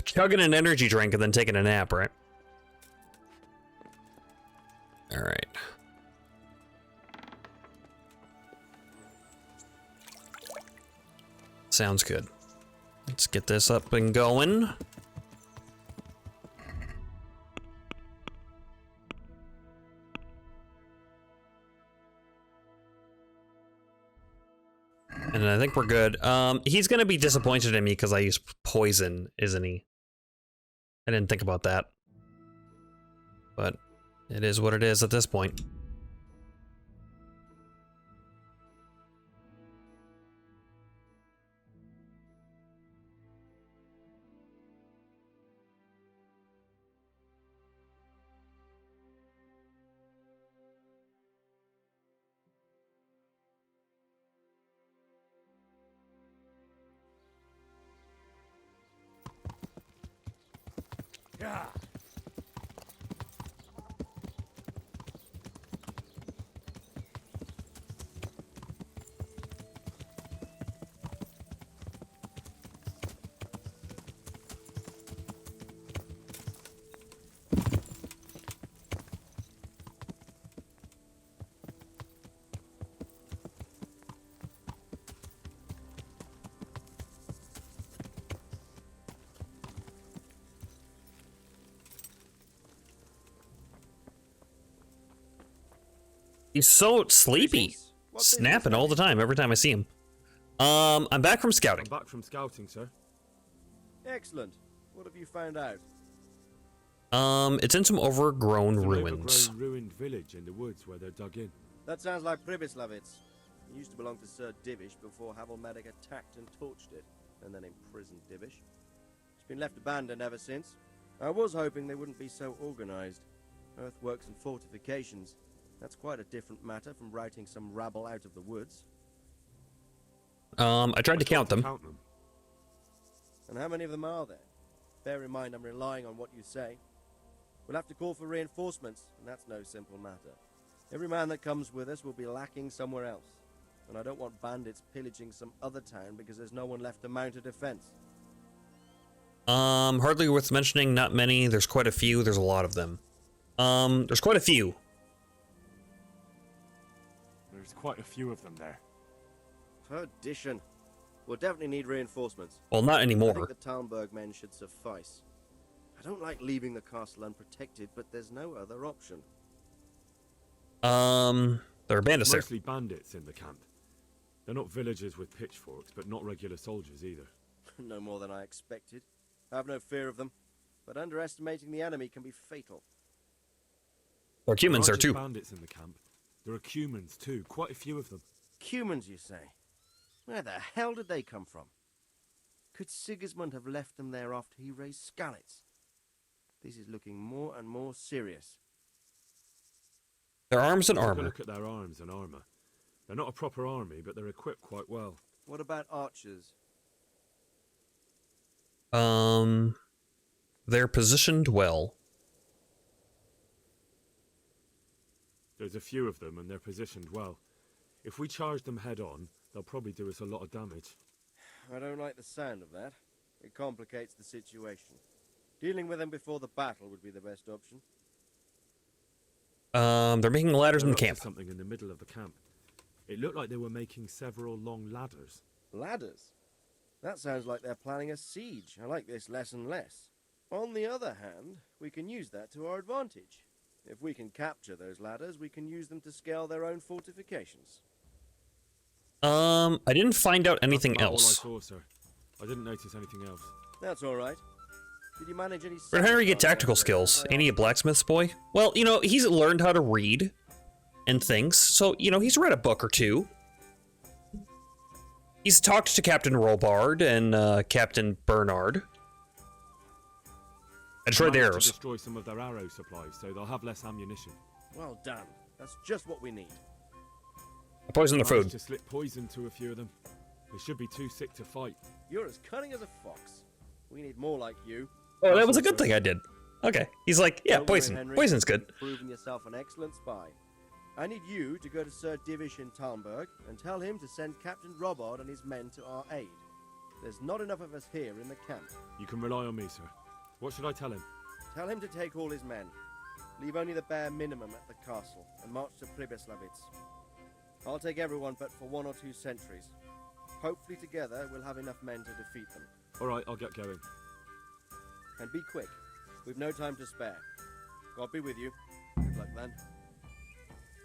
chugging an energy drink and then taking a nap, right? All right. Sounds good. Let's get this up and going. And I think we're good. He's gonna be disappointed in me because I used poison, isn't he? I didn't think about that. But it is what it is at this point. Yeah. He's so sleepy, snapping all the time every time I see him. I'm back from scouting. I'm back from scouting, sir. Excellent. What have you found out? It's in some overgrown It's an ruins. overgrown, ruined village in the woods where they're dug in. That sounds like Pribyslavitz. It used to belong to Sir Divish before Hamlets attacked and torched it, and then imprisoned Divish. It's been left abandoned ever since. I was hoping they wouldn't be so organized. Earthworks and fortifications. That's quite a different matter from routing some rabble out of the woods. I tried to count them. And how many of them are there? Bear in mind I'm relying on what you say. We'll have to call for reinforcements, and that's no simple matter. Every man that comes with us will be lacking somewhere else. And I don't want bandits pillaging some other town because there's no one left to mount a defense. Hardly worth mentioning, not many. There's quite a few, there's a lot of them. There's quite a few. There's quite a few of them there. Perdition. We'll definitely need reinforcements. Well, not I anymore. think the Talmberg men should suffice. I don't like leaving the castle unprotected, but there's no other option. There are bandits there. Mostly bandits in the camp. They're not villagers with pitchforks, but not regular soldiers either. No more than I expected. I have no fear of them, but underestimating the enemy can be fatal. There are humans there too. Bandits in the camp. There are Cumans too, quite a few of them. Cumans, you say? Where the hell did they come from? Could Sigismund have left them there after he raised Skalitz? This is looking more and more serious. Their arms and Take a armor. look at their arms and armor. They're not a proper army, but they're equipped quite well. What about archers? They're positioned well. There's a few of them, and they're positioned well. If we charge them head on, they'll probably do us a lot of damage. I don't like the sound of that. It complicates the situation. Dealing with them before the battle would be the best option. They're making ladders in the camp. Something in the middle of the camp. It looked like they were making several long ladders. Ladders? That sounds like they're planning a siege. I like this less and less. On the other hand, we can use that to our advantage. If we can capture those ladders, we can use them to scale their own fortifications. I didn't find out anything else. All I saw, sir. I didn't notice anything else. That's all right. Did you manage any... Where'd Henry get tactical skills? Ain't he a blacksmith's boy? Well, you know, he's learned how to read and things, so, you know, he's read a book or two. He's talked to Captain Robard and Captain Bernard. I destroyed the managed to arrows. destroy some of their arrow supplies, so they'll have less ammunition. Well done. That's just what we need. I poisoned the Managed food. to slip poison to a few of them. They should be too sick to fight. You're as cunning as a fox. We need more like you. Oh, that was a good thing I did. Okay. He's like, yeah, Don't worry, poison. Henry. Poison's good. You've proven yourself an excellent spy. I need you to go to Sir Divish in Talmberg and tell him to send Captain Robard and his men to our aid. There's not enough of us here in the camp. You can rely on me, sir. What should I tell him? Tell him to take all his men. Leave only the bare minimum at the castle and march to Pribyslavitz. I'll take everyone but for 1 or 2 sentries. Hopefully together we'll have enough men to defeat them. All right, I'll get going. And be quick. We've no time to spare. God be with you. Good luck then.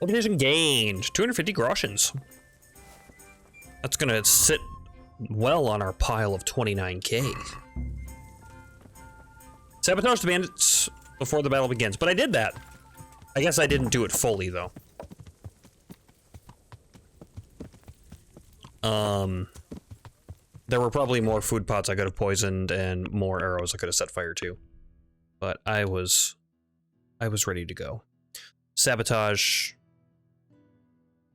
Reputation gained. 250 groshens. That's gonna sit well on our pile of 29k. Sabotage the bandits before the battle begins. But I did that. I guess I didn't do it fully, though. There were probably more food pots I could have poisoned and more arrows I could have set fire to. But I was ready to go. Sabotage.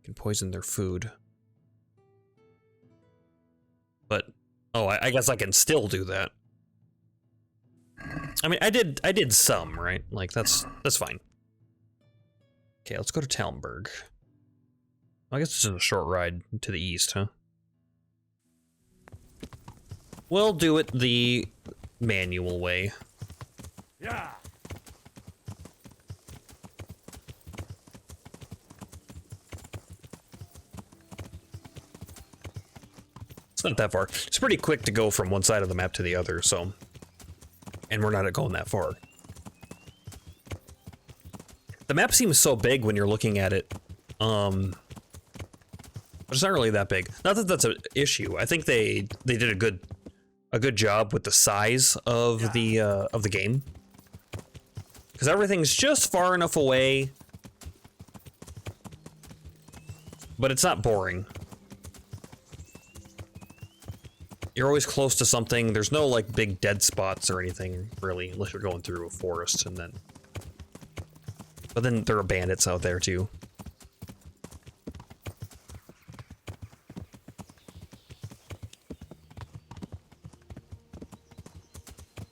Can poison their food. But oh, I guess I can still do that. I mean, I did some, right? Like that's fine. Okay, let's go to Talmberg. I guess this is a short ride to the east, huh? We'll do it the manual way. Yeah. It's not that far. It's pretty quick to go from one side of the map to the other, so... And we're not going that far. The map seems so big when you're looking at it. But it's not really that big. Not that that's an issue. I think they did a good job with the size of the game. Because everything's just far enough away. But it's not boring. You're always close to something. There's no like big dead spots or anything really, unless you're going through a forest and then. But then there are bandits out there too.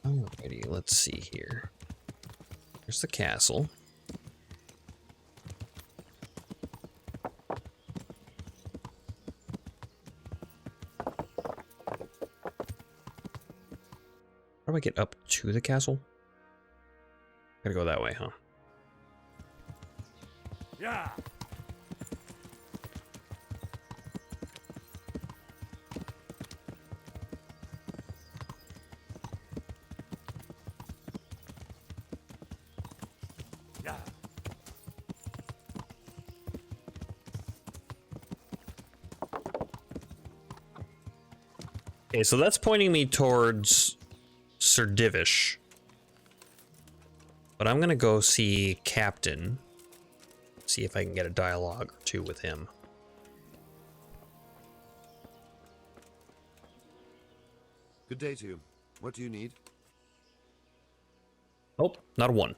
Alrighty, let's see here. There's the castle. How do I get up to the castle? Gotta go that way, huh? Yeah. Yeah. Okay, so that's pointing me towards Sir Divish. But I'm gonna go see Captain. See if I can get a dialogue or two with him. Good day to you. What do you need? Oh, not a one.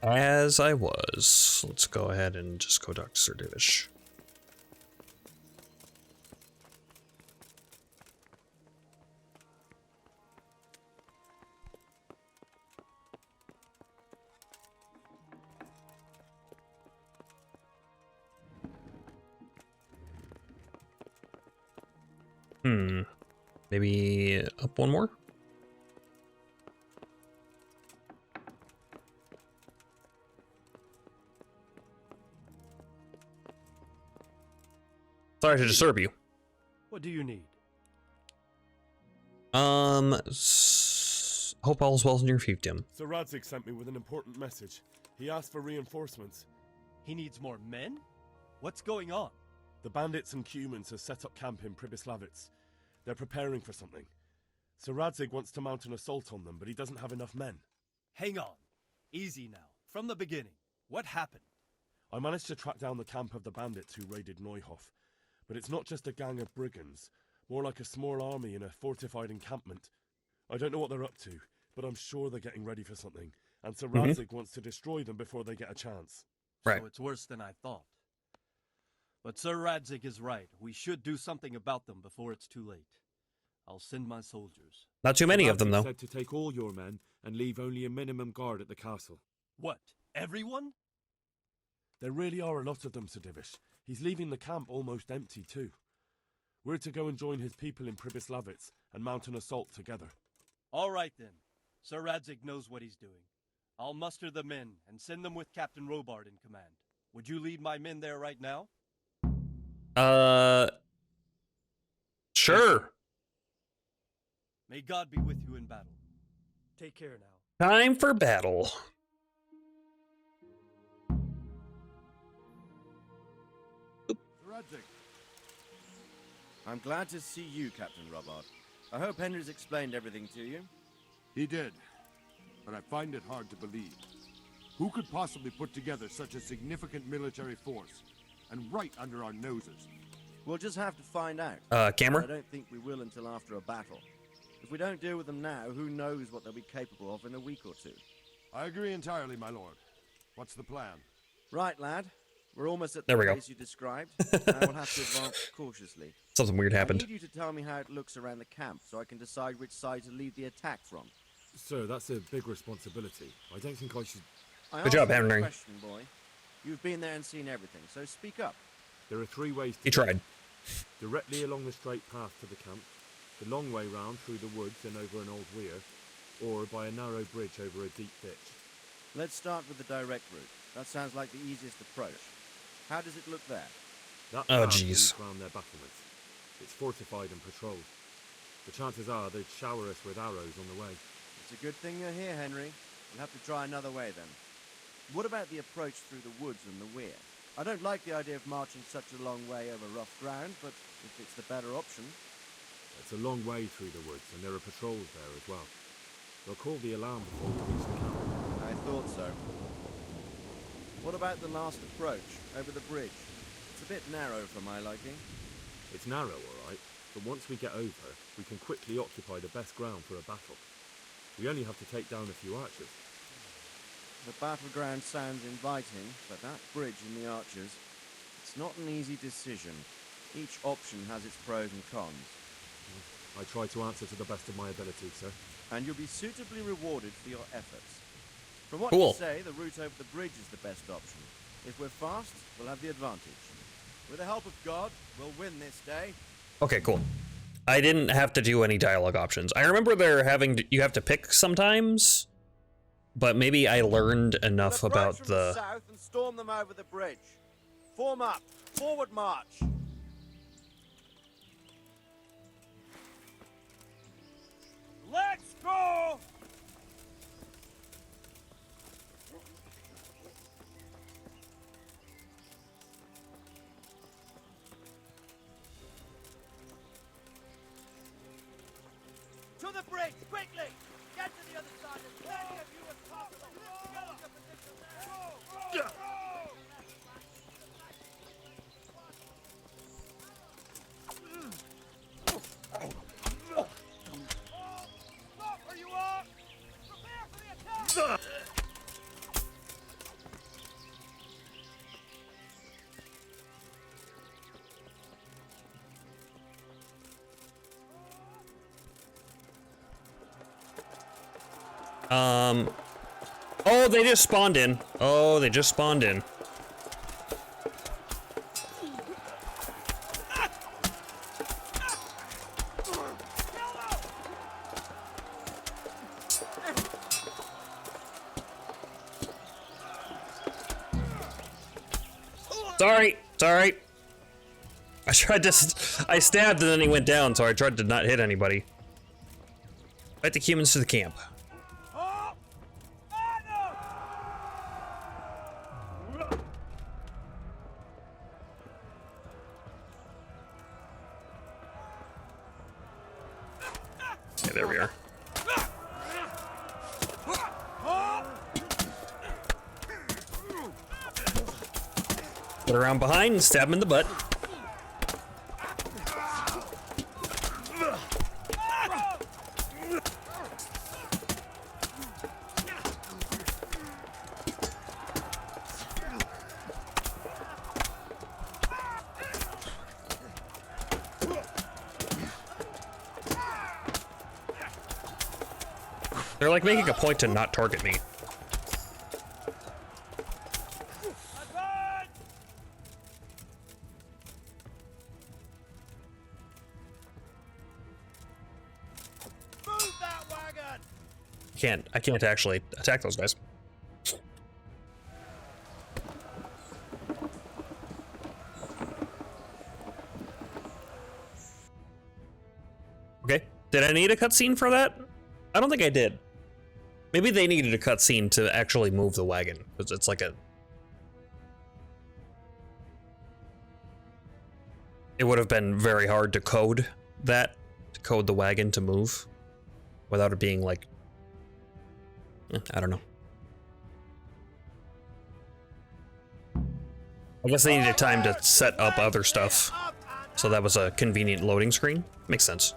As I was. Let's go ahead and just go talk to Sir Divish. Maybe up one more? Sorry to disturb you. What do you need? Hope all is well in your fiefdom. Sir Radzig sent me with an important message. He asked for reinforcements. He needs more men? What's going on? The bandits and Cumans have set up camp in Pribyslavitz. They're preparing for something. Sir Radzig wants to mount an assault on them, but he doesn't have enough men. Hang on. Easy now. From the beginning. What happened? I managed to track down the camp of the bandits who raided Neuhof. But it's not just a gang of brigands. More like a small army in a fortified encampment. I don't know what they're up to, but I'm sure they're getting ready for something. And Sir Radzig wants to destroy them before they get a chance. Right. So it's worse than I thought. But Sir Radzig is right. We should do something about them before it's too late. I'll send my soldiers. Not too many of them, though. Said to take all your men and leave only a minimum guard at the castle. What? Everyone? There really are a lot of them, Sir Divish. He's leaving the camp almost empty, too. We're to go and join his people in Pribyslavitz and mount an assault together. All right, then. Sir Radzig knows what he's doing. I'll muster the men and send them with Captain Robard in command. Would you lead my men there right now? Sure. May God be with you in battle. Take care now. Time for battle. Radzig. I'm glad to see you, Captain Robard. I hope Henry's explained everything to you. He did, but I find it hard to believe. Who could possibly put together such a significant military force, and right under our noses? We'll just have to find out. Camera? I don't think we will until after a battle. If we don't deal with them now, who knows what they'll be capable of in a week or two. I agree entirely, my lord. What's the plan? Right, lad. We're almost at There the we go. place you described. Now we'll have to advance cautiously. Something weird I happened. need you to tell me how it looks around the camp so I can decide which side to lead the attack from. Sir, that's a big responsibility. I don't think I should... Good job, Henry. Question, boy. You've been there and seen everything, so speak up. There are 3 ways to He go. tried. Directly along the straight path to the camp, the long way round through the woods and over an old weir, or by a narrow bridge over a deep ditch. Let's start with the direct route. That sounds like the easiest approach. How does it look there? That Oh, path jeez. leads round their battlements. It's fortified and patrolled. The chances are they'd shower us with arrows on the way. It's a good thing you're here, Henry. We'll have to try another way then. What about the approach through the woods and the weir? I don't like the idea of marching such a long way over rough ground, but if it's the better option... It's a long way through the woods, and there are patrols there as well. They'll call the alarm before we reach the camp. I thought so. What about the last approach, over the bridge? It's a bit narrow for my liking. It's narrow, all right, but once we get over, we can quickly occupy the best ground for a battle. We only have to take down a few archers. The battleground sounds inviting, but that bridge and the archers, it's not an easy decision. Each option has its pros and cons. I try to answer to the best of my ability, sir. And you'll be suitably rewarded for your efforts. From what Cool. you say, the route over the bridge is the best option. If we're fast, we'll have the advantage. With the help of God, we'll win this day. Okay, cool. I didn't have to do any dialogue options. I remember you have to pick sometimes, but maybe I learned enough We'll approach about from the... south and storm them over the bridge. Form up. Forward march. Let's go! To the bridge, quickly! Get to the other side as many of you as possible! Get into position there! Stop where you are! Prepare for the attack! Oh, they just spawned in. Oh, they just spawned in. Sorry. I tried to, I stabbed and then he went down, so I tried to not hit anybody. Fight the humans to the camp. Okay, there we are. Get around behind and stab him in the butt. They're like making a point to not target me. Move that wagon! I can't actually attack those guys. Okay. Did I need a cutscene for that? I don't think I did. Maybe they needed a cutscene to actually move the wagon, because it's like a... It would have been very hard to code that, to code the wagon to move, without it being like... I don't know. I guess they needed time to set up other stuff, so that was a convenient loading screen. Makes sense.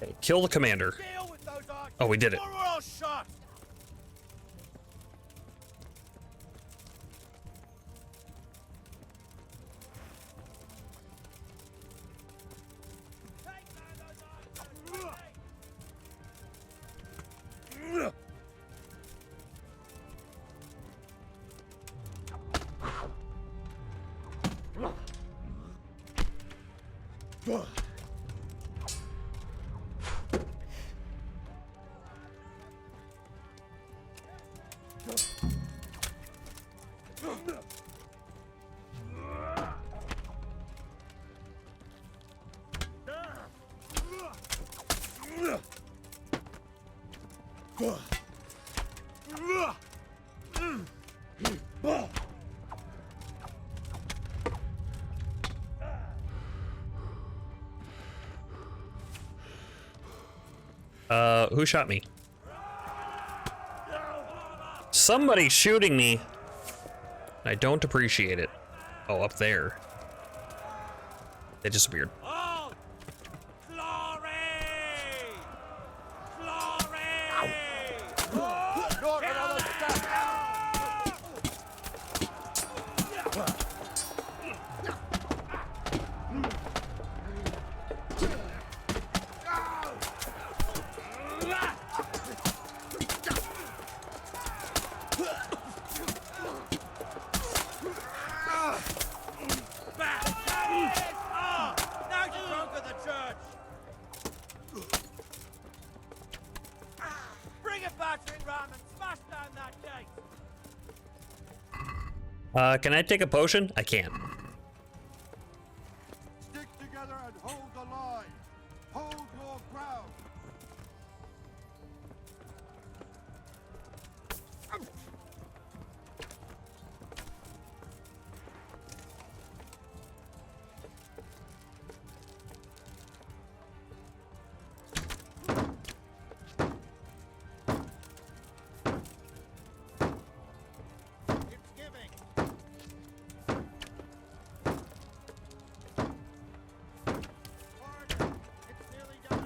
Okay, kill the commander. Oh, we did it. Who shot me? Somebody's shooting me. I don't appreciate it. Oh, up there. They disappeared. Can I take a potion? I can't. Stick together and hold the line. Hold your ground.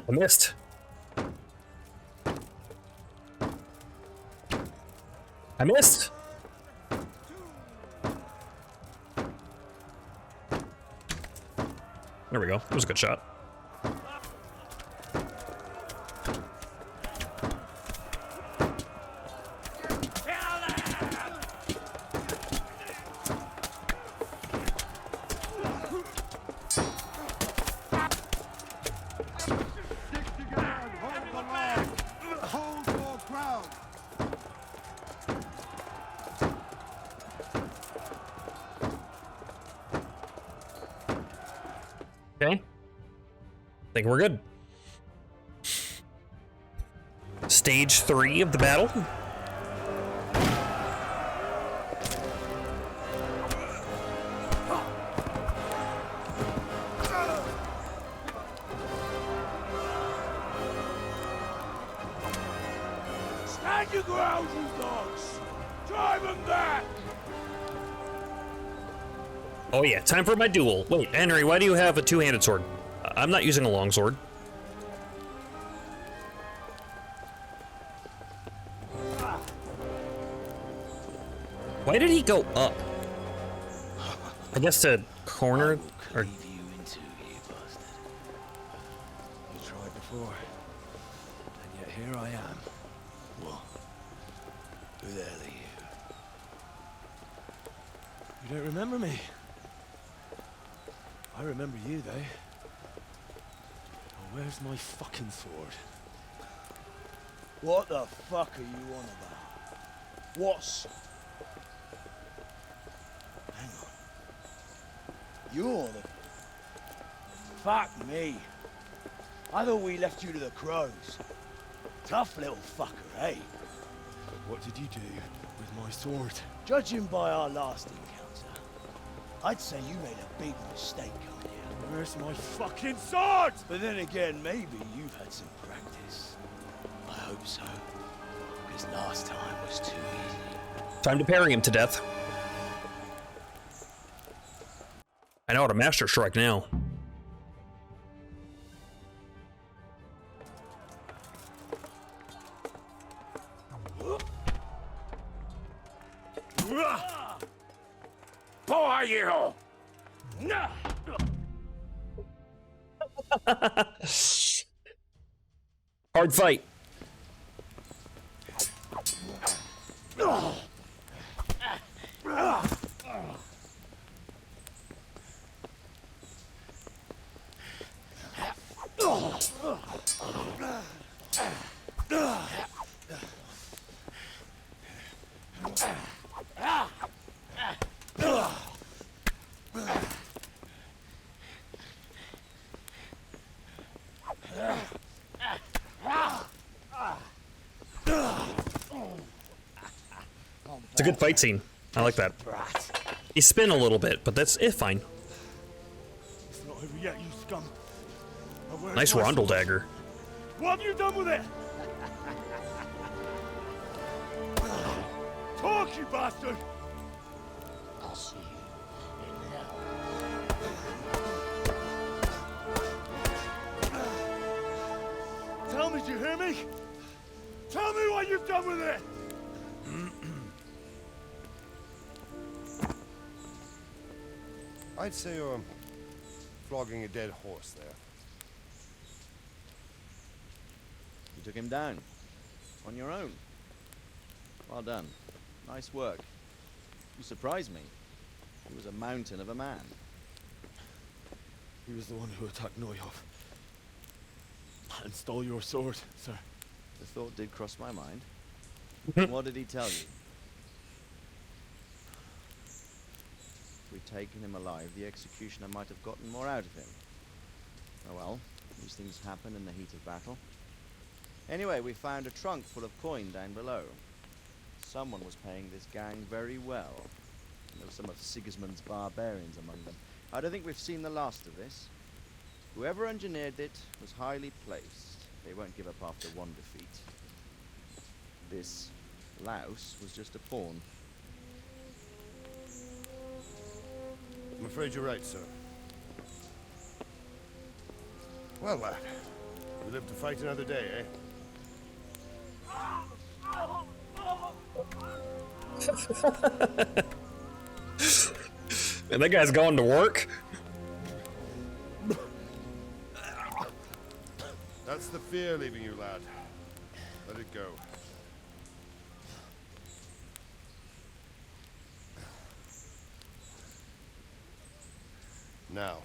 I missed. I missed. There we go. That was a good shot. Okay. I think we're good. Stage 3 of the battle. your growls, you dogs! Drive them back! Oh yeah, time for my duel. Wait, Henry, why do you have a two-handed sword? I'm not using a longsword. Why did he go up? I guess to corner or You into you bastard. You tried before, and yet here I am. What? Who the hell are you? You don't remember me? I remember you, though. Oh, where's my fucking sword? What the fuck are you on about? What's... Hang on. You're the... Fuck me. I thought we left you to the crows. Tough little fucker, eh? What did you do with my sword? Judging by our last encounter, I'd say you made a big mistake coming here. Where's my fucking sword? But then again, maybe you've had some practice. I hope so. Because last time was too easy. time to parry him to death. I know how to master strike now. Hard fight. It's a good fight scene. I like that. You spin a little bit, but that's fine. It's not over yet, you scum. Nice rondel dagger. What have you done with it? Talk, you bastard! I'll see you in hell. Tell me, do you hear me? Tell me what you've done with it! I'd say you're flogging a dead horse there. You took him down. On your own. Well done. Nice work. You surprised me. He was a mountain of a man. He was the one who attacked Neuhoff. And stole your sword, sir. The thought did cross my mind. What did he tell you? If we'd taken him alive, the executioner might have gotten more out of him. Oh well, these things happen in the heat of battle. Anyway, we found a trunk full of coin down below. Someone was paying this gang very well. And there were some of Sigismund's barbarians among them. I don't think we've seen the last of this. Whoever engineered it was highly placed. They won't give up after one defeat. This louse was just a pawn. I'm afraid you're right, sir. Well, lad, we live to fight another day, eh? And that guy's going to work? That's the fear leaving you, lad. Let it go. Now,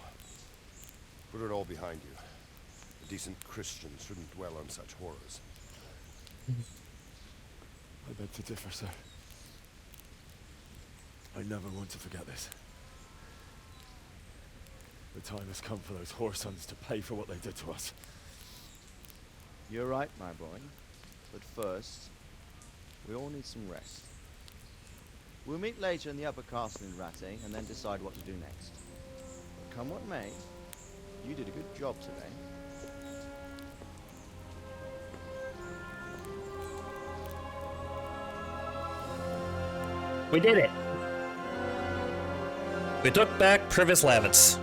put it all behind you. A decent Christian shouldn't dwell on such horrors. I beg to differ, sir. I never want to forget this. The time has come for those whoresons to pay for what they did to us. You're right, my boy. But first, we all need some rest. We'll meet later in the upper castle in Ratte and then decide what to do next. But come what may, you did a good job today. We did it. We took back Privis Lavitz.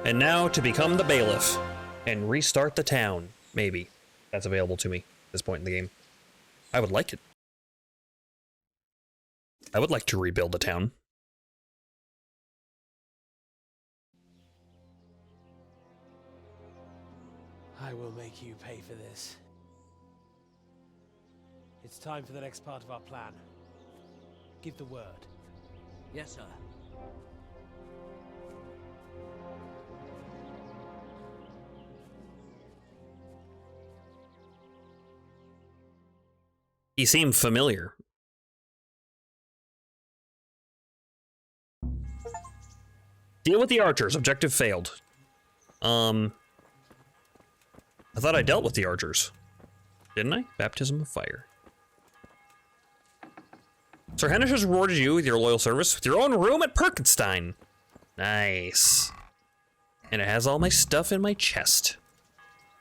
And now to become the bailiff and restart the town. Maybe. That's available to me at this point in the game. I would like it. I would like to rebuild the town. I will make you pay for this. It's time for the next part of our plan. Give the word. Yes, sir. He seemed familiar. Deal with the archers. Objective failed. I thought I dealt with the archers. Didn't I? Baptism of fire. Sir Hennish has rewarded you with your loyal service with your own room at Perkenstein. Nice. And it has all my stuff in my chest.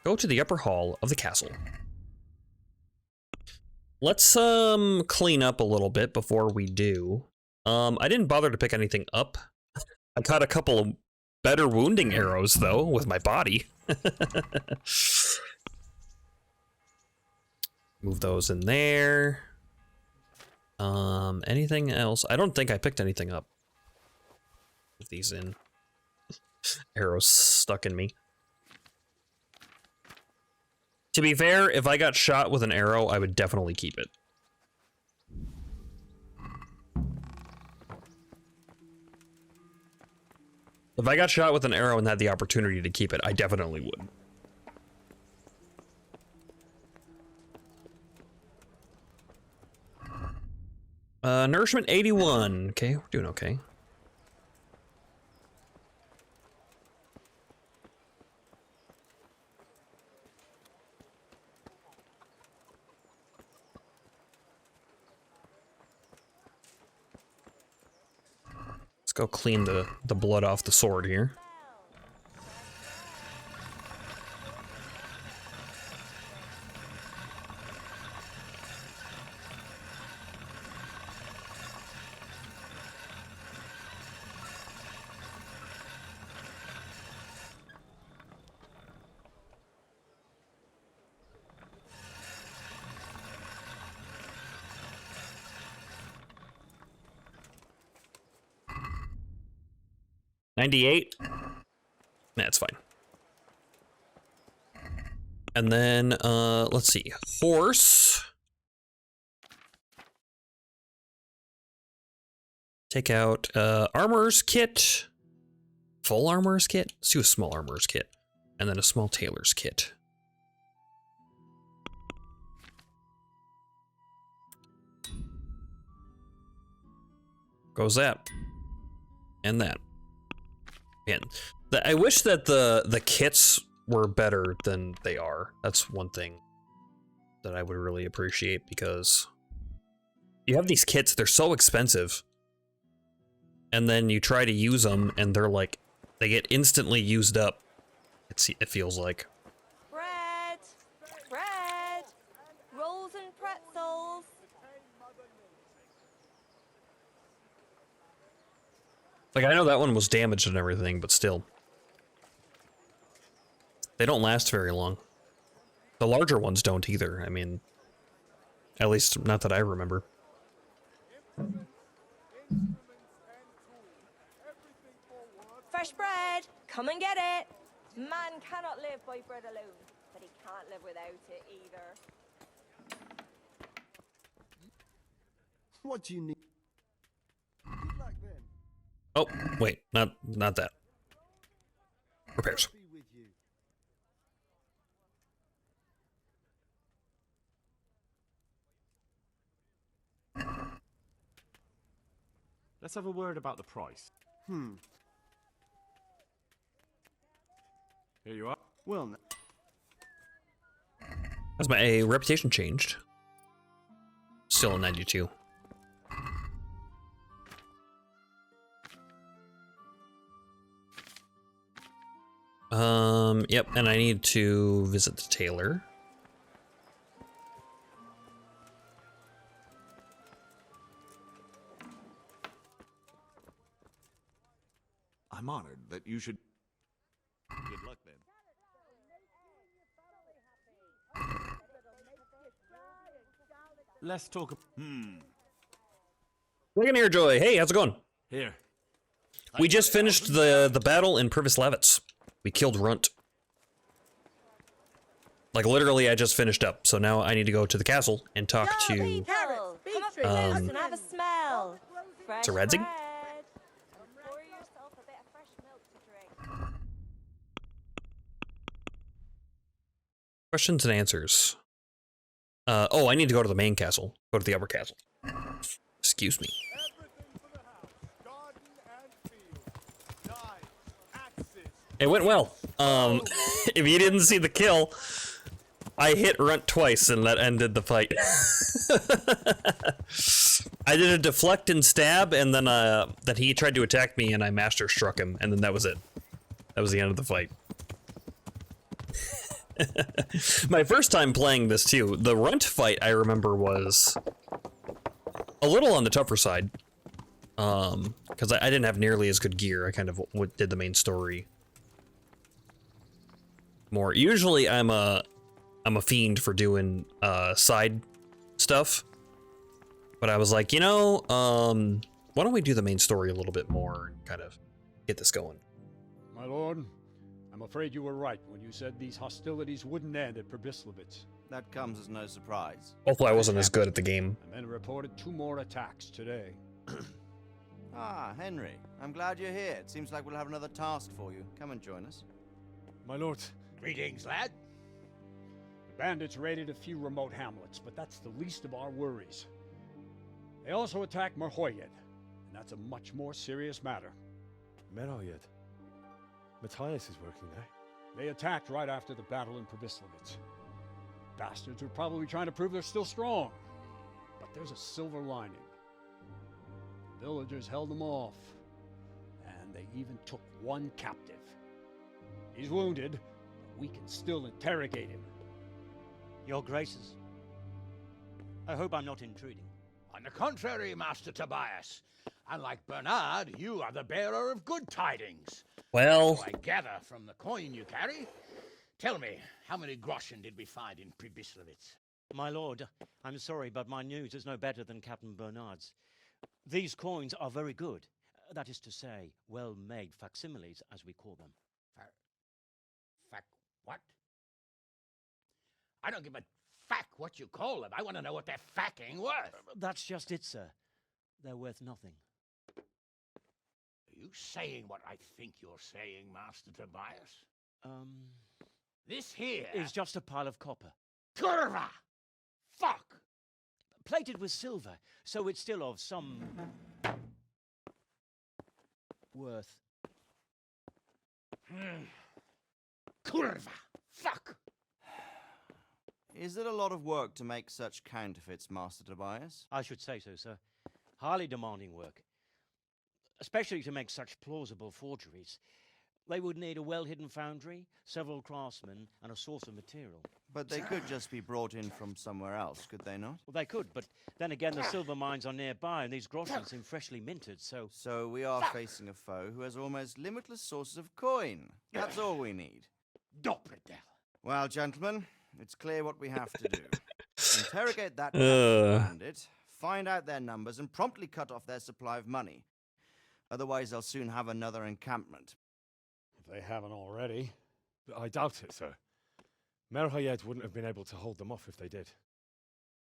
Go to the upper hall of the castle. Let's clean up a little bit before we do. I didn't bother to pick anything up. I caught a couple of better wounding arrows though with my body. Move those in there. Anything else? I don't think I picked anything up. Put these in. Arrows stuck in me. To be fair, if I got shot with an arrow, I would definitely keep it. If I got shot with an arrow and had the opportunity to keep it, I definitely would. Nourishment 81. Okay, we're doing okay. Let's go clean the blood off the sword here. $98. That's fine. And then, let's see. Horse. Take out, armorer's kit. Full armorer's kit? Let's do a small armorer's kit. And then a small tailor's kit. Goes that. And that. Man, I wish that the kits were better than they are. That's one thing that I would really appreciate, because you have these kits, they're so expensive, and then you try to use them and they're like, they get instantly used up. It feels like. Bread! Bread! Rolls and pretzels! Like, I know that one was damaged and everything, but still. They don't last very long. The larger ones don't either. I mean, at least not that I remember. Fresh bread! Come and get it! Man cannot live by bread alone, but he can't live without it either. What do you need? Good luck then. Oh, wait, not that. Repairs. Be with you. Let's have a word about the price. Here you are. Well, now. Has my reputation changed? Still a 92. Yep, and I need to visit the tailor. you should... Good luck, then. Let's talk. Dragonair Joy, hey, how's it going? Here. We just finished the battle in Privis Levitz. We killed Runt. Like, literally, I just finished up, so now I need to go to the castle and talk to... Come up close and have a smell. Fresh Redzing? bread. Pour yourself a bit of fresh milk to drink. Questions and answers. Oh, I need to go to the main castle. Go to the upper castle. Excuse me. It went well. If you didn't see the kill, I hit Runt twice and that ended the fight. I did a deflect and stab, and then that he tried to attack me, and I master struck him, and then that was it. That was the end of the fight. My first time playing this too, the Runt fight I remember was a little on the tougher side, because I didn't have nearly as good gear. I kind of did the main story more. Usually I'm a fiend for doing side stuff, but I was like, you know, why don't we do the main story a little bit more and kind of get this going. My lord, I'm afraid you were right when you said these hostilities wouldn't end at Probislavitz. That comes as no surprise. Hopefully I wasn't as good at the game. The men reported 2 more attacks today. Ah, Henry, I'm glad you're here. It seems like we'll have another task for you. Come and join us. My lord. Greetings, lad. The bandits raided a few remote hamlets, but that's the least of our worries. They also attacked Merhoyed, and that's a much more serious matter. Merhoyed? Matthias is working there. They attacked right after the battle in Probislavitz. Bastards are probably trying to prove they're still strong. But there's a silver lining. The villagers held them off, and they even took 1 captive. He's wounded, but we can still interrogate him. Your Graces, I hope I'm not intruding. On the contrary, Master Tobias. Unlike Bernard, you are the bearer of good tidings. Well... So I gather from the coin you carry. Tell me, how many groschen did we find in Probislavitz? My lord, I'm sorry, but my news is no better than Captain Bernard's. These coins are very good. That is to say, well-made facsimiles, as we call them. What? I don't give a fuck what you call them. I want to know what they're fucking worth. That's just it, sir. They're worth nothing. Are you saying what I think you're saying, Master Tobias? This here is just a pile of copper. Curva! Fuck! Plated with silver, so it's still of some worth. Curva! Fuck! Is it a lot of work to make such counterfeits, Master Tobias? I should say so, sir. Highly demanding work. Especially to make such plausible forgeries. They would need a well-hidden foundry, several craftsmen, and a source of material. But they could just be brought in from somewhere else, could they not? Well, they could, but then again, the silver mines are nearby, and these groschen seem freshly minted, so... So we are facing a foe who has almost limitless sources of coin. That's all we need. Doppeltel. Well, gentlemen, it's clear what we have to do. Interrogate that bandit, find out their numbers, and promptly cut off their supply of money. Otherwise, they'll soon have another encampment. If they haven't already. I doubt it, sir. Merhoyed wouldn't have been able to hold them off if they did.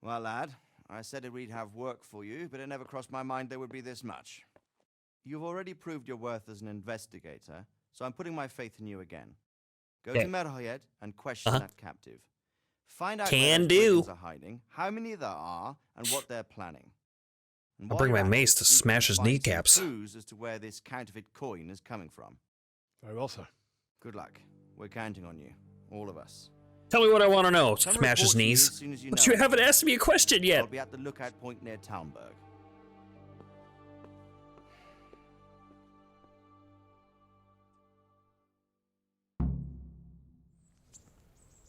Well, lad, I said we'd have work for you, but it never crossed my mind there would be this much. You've already proved your worth as an investigator, so I'm putting my faith in you again. Go to Merhoyed and question that captive. Find out where those are hiding, how many there are, and what they're planning. And I'll bring my mace to smash his kneecaps. Clues as to where this counterfeit coin is coming from. Very well, sir. Good luck. We're counting on you, all of us. Tell me what I want to know. Smash his knees. But you haven't asked me a question yet. I'll be at the lookout point near Talmberg.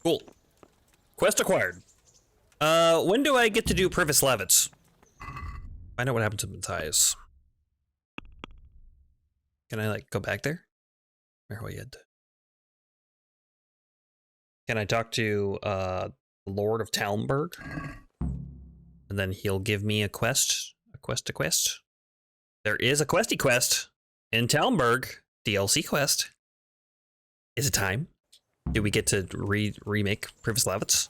Cool. Quest acquired. When do I get to do Privis Levitz? Find out what happened to Matthias. Can I, like, go back there? Merhoyed. Can I talk to Lord of Talmberg? And then he'll give me a quest. A quest. There is a questy quest in Talmberg. DLC quest. Is it time? Do we get to remake Privislavitz?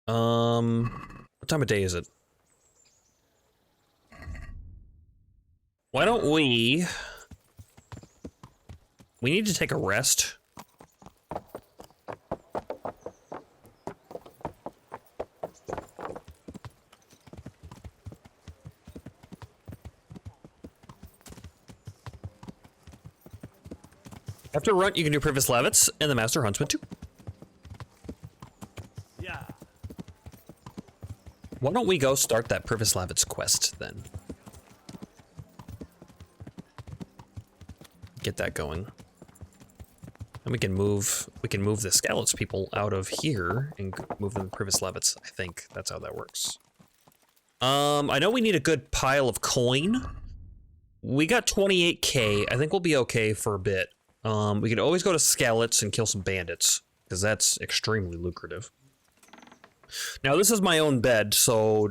What time of day is it? Why don't we need to take a rest. After Runt, you can do Privislavitz and the Master Huntsman too. Yeah. Why don't we go start that Privislavitz quest then? Get that going. And we can move the Scallots people out of here and move them to Privislavitz. I think that's how that works. I know we need a good pile of coin. We got 28k. I think we'll be okay for a bit. We could always go to Scallots and kill some bandits, because that's extremely lucrative. Now, this is my own bed, so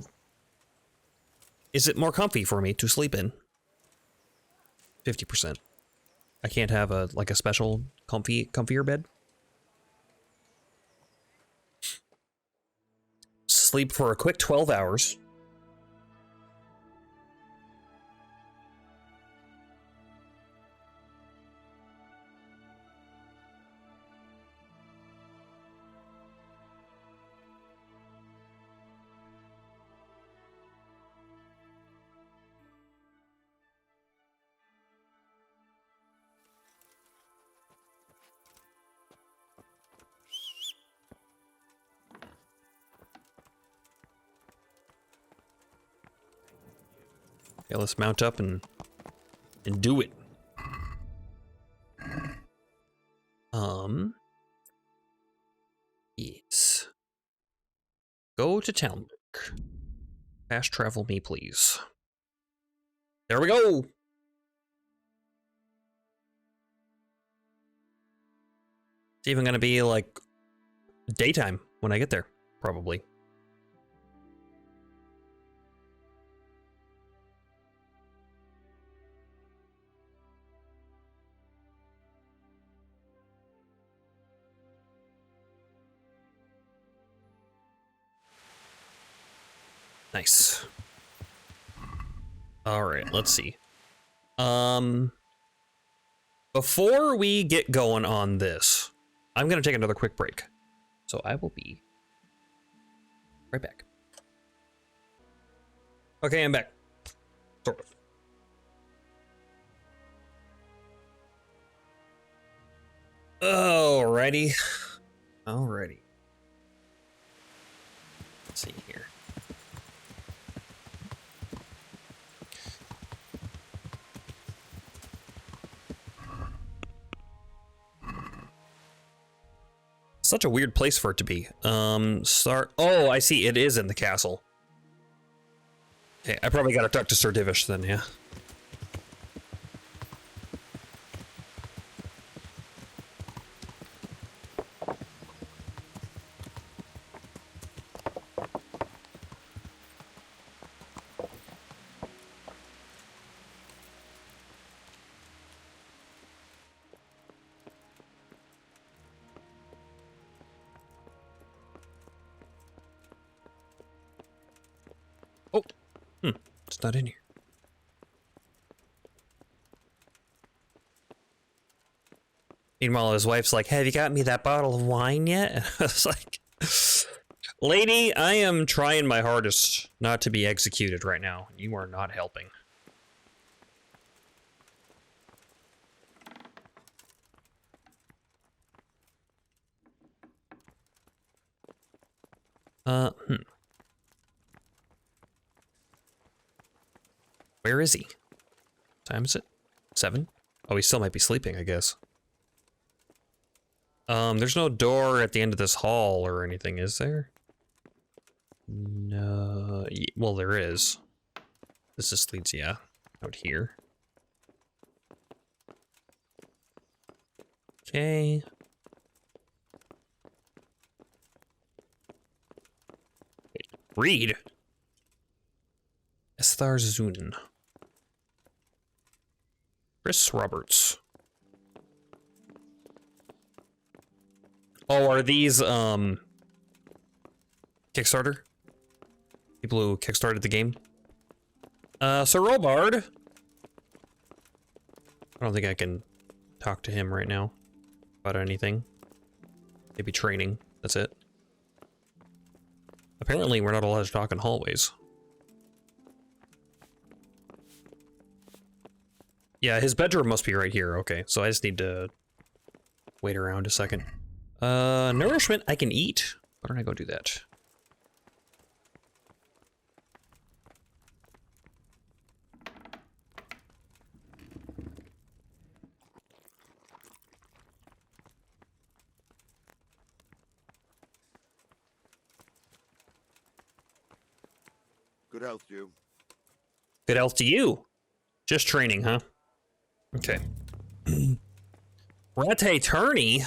is it more comfy for me to sleep in? 50%. I can't have a special comfier bed. Sleep for a quick 12 hours. Okay, let's mount up and do it. Yes. Go to Talmberg. Fast travel me, please. There we go. It's even gonna be like daytime when I get there, probably. Nice. All right, let's see. Before we get going on this, I'm gonna take another quick break. So I will be right back. Okay, I'm back. Sort of. Alrighty. Alrighty. Let's see here. Such a weird place for it to be. Oh, I see. It is in the castle. Okay, I probably gotta talk to Sir Divish then, yeah. Oh, it's not in here. Meanwhile, his wife's like, "Have you got me that bottle of wine yet?" And I was like, "Lady, I am trying my hardest not to be executed right now. You are not helping." Where is he? What time is it? 7? Oh, he still might be sleeping, I guess. There's no door at the end of this hall or anything, is there? No. well, there is. This just leads, yeah, out here. Okay. Read. Esthar Zun. Chris Roberts. Oh, are these, Kickstarter? People who kickstarted the game? Sir Robard. I don't think I can talk to him right now about anything. Maybe training. That's it. Apparently, we're not allowed to talk in hallways. Yeah, his bedroom must be right here. Okay, so I just need to wait around a second. Nourishment I can eat. Why don't I go do that? Good health, you. Good health to you. Just training, huh? Okay. Rate tourney.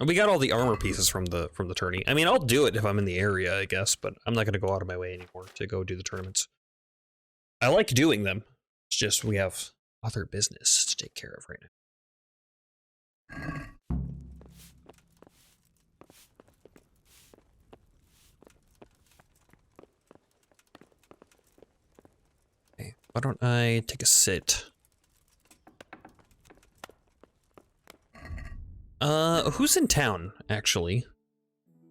We got all the armor pieces from the tourney. I mean, I'll do it if I'm in the area, I guess, but I'm not gonna go out of my way anymore to go do the tournaments. I like doing them. It's just we have other business to take care of right now. Okay, why don't I take a sit? Who's in town, actually?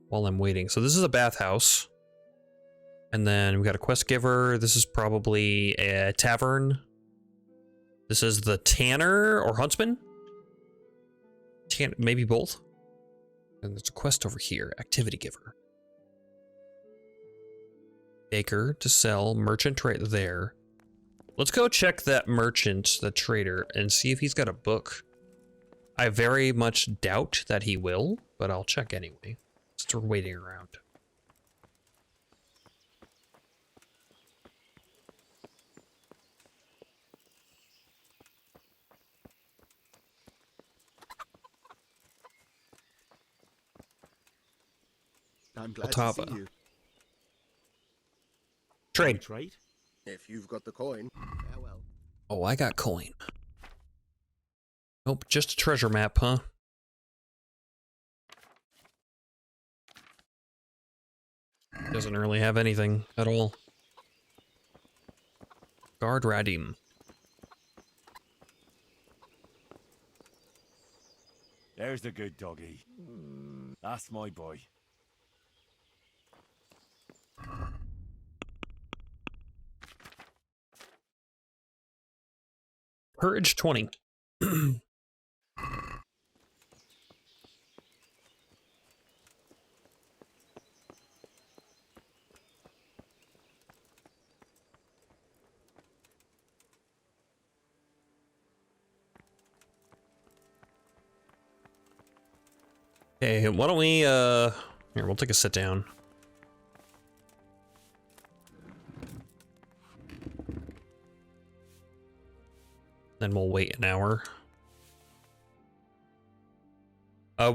While I'm waiting. So this is a bathhouse. And then we got a quest giver. This is probably a tavern. This is the tanner or huntsman? Maybe both. And there's a quest over here. Activity giver. Baker to sell. Merchant right there. Let's go check that merchant, the trader, and see if he's got a book. I very much doubt that he will, but I'll check anyway. Just waiting around. I'm glad Otava. to see you. Trade. Trade? If you've got the coin. Farewell. Oh, I got coin. Nope, just a treasure map, huh? Doesn't really have anything at all. Guard Radim. There's the good doggy. That's my boy. Courage 20. Okay, why don't we, here, we'll take a sit down. Then we'll wait an hour.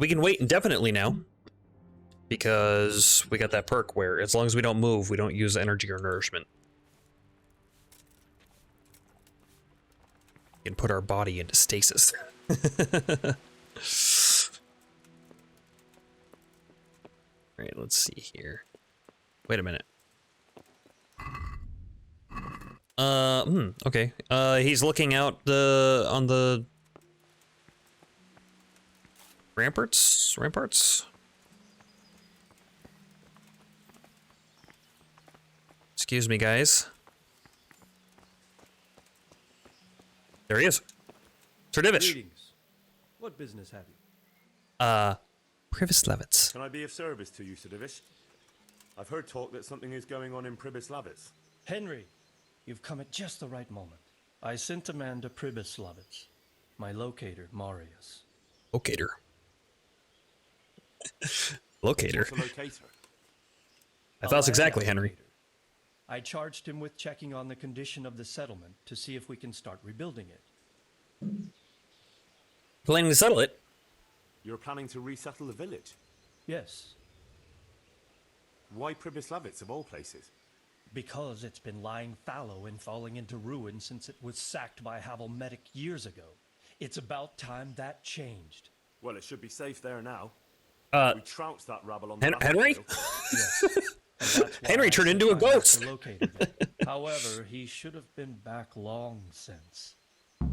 We can wait indefinitely now. Because we got that perk where as long as we don't move, we don't use energy or nourishment. We can put our body into stasis. Alright, let's see here. Wait a minute. Okay. He's looking out on the ramparts? Excuse me, guys. There he is. Sir Divish. Greetings. What business have you? Privislevitz. Can I be of service to you, Sir Divish? I've heard talk that something is going on in Pribyslavitz. Henry, you've come at just the right moment. I sent a man to Pribyslavitz. My locator, Marius. Locator. Locator. What's a locator? I thought exactly, Henry. I charged him with checking on the condition of the settlement to see if we can start rebuilding it. Planning to settle it? You're planning to resettle the village? Yes. Why Pribyslavitz of all places? Because it's been lying fallow and falling into ruin since it was sacked by Hamlets years ago. It's about time that changed. Well, it should be safe there now. We trounced that rabble on the Henry? Yes. Henry turned into a ghost. However, he should have been back long since.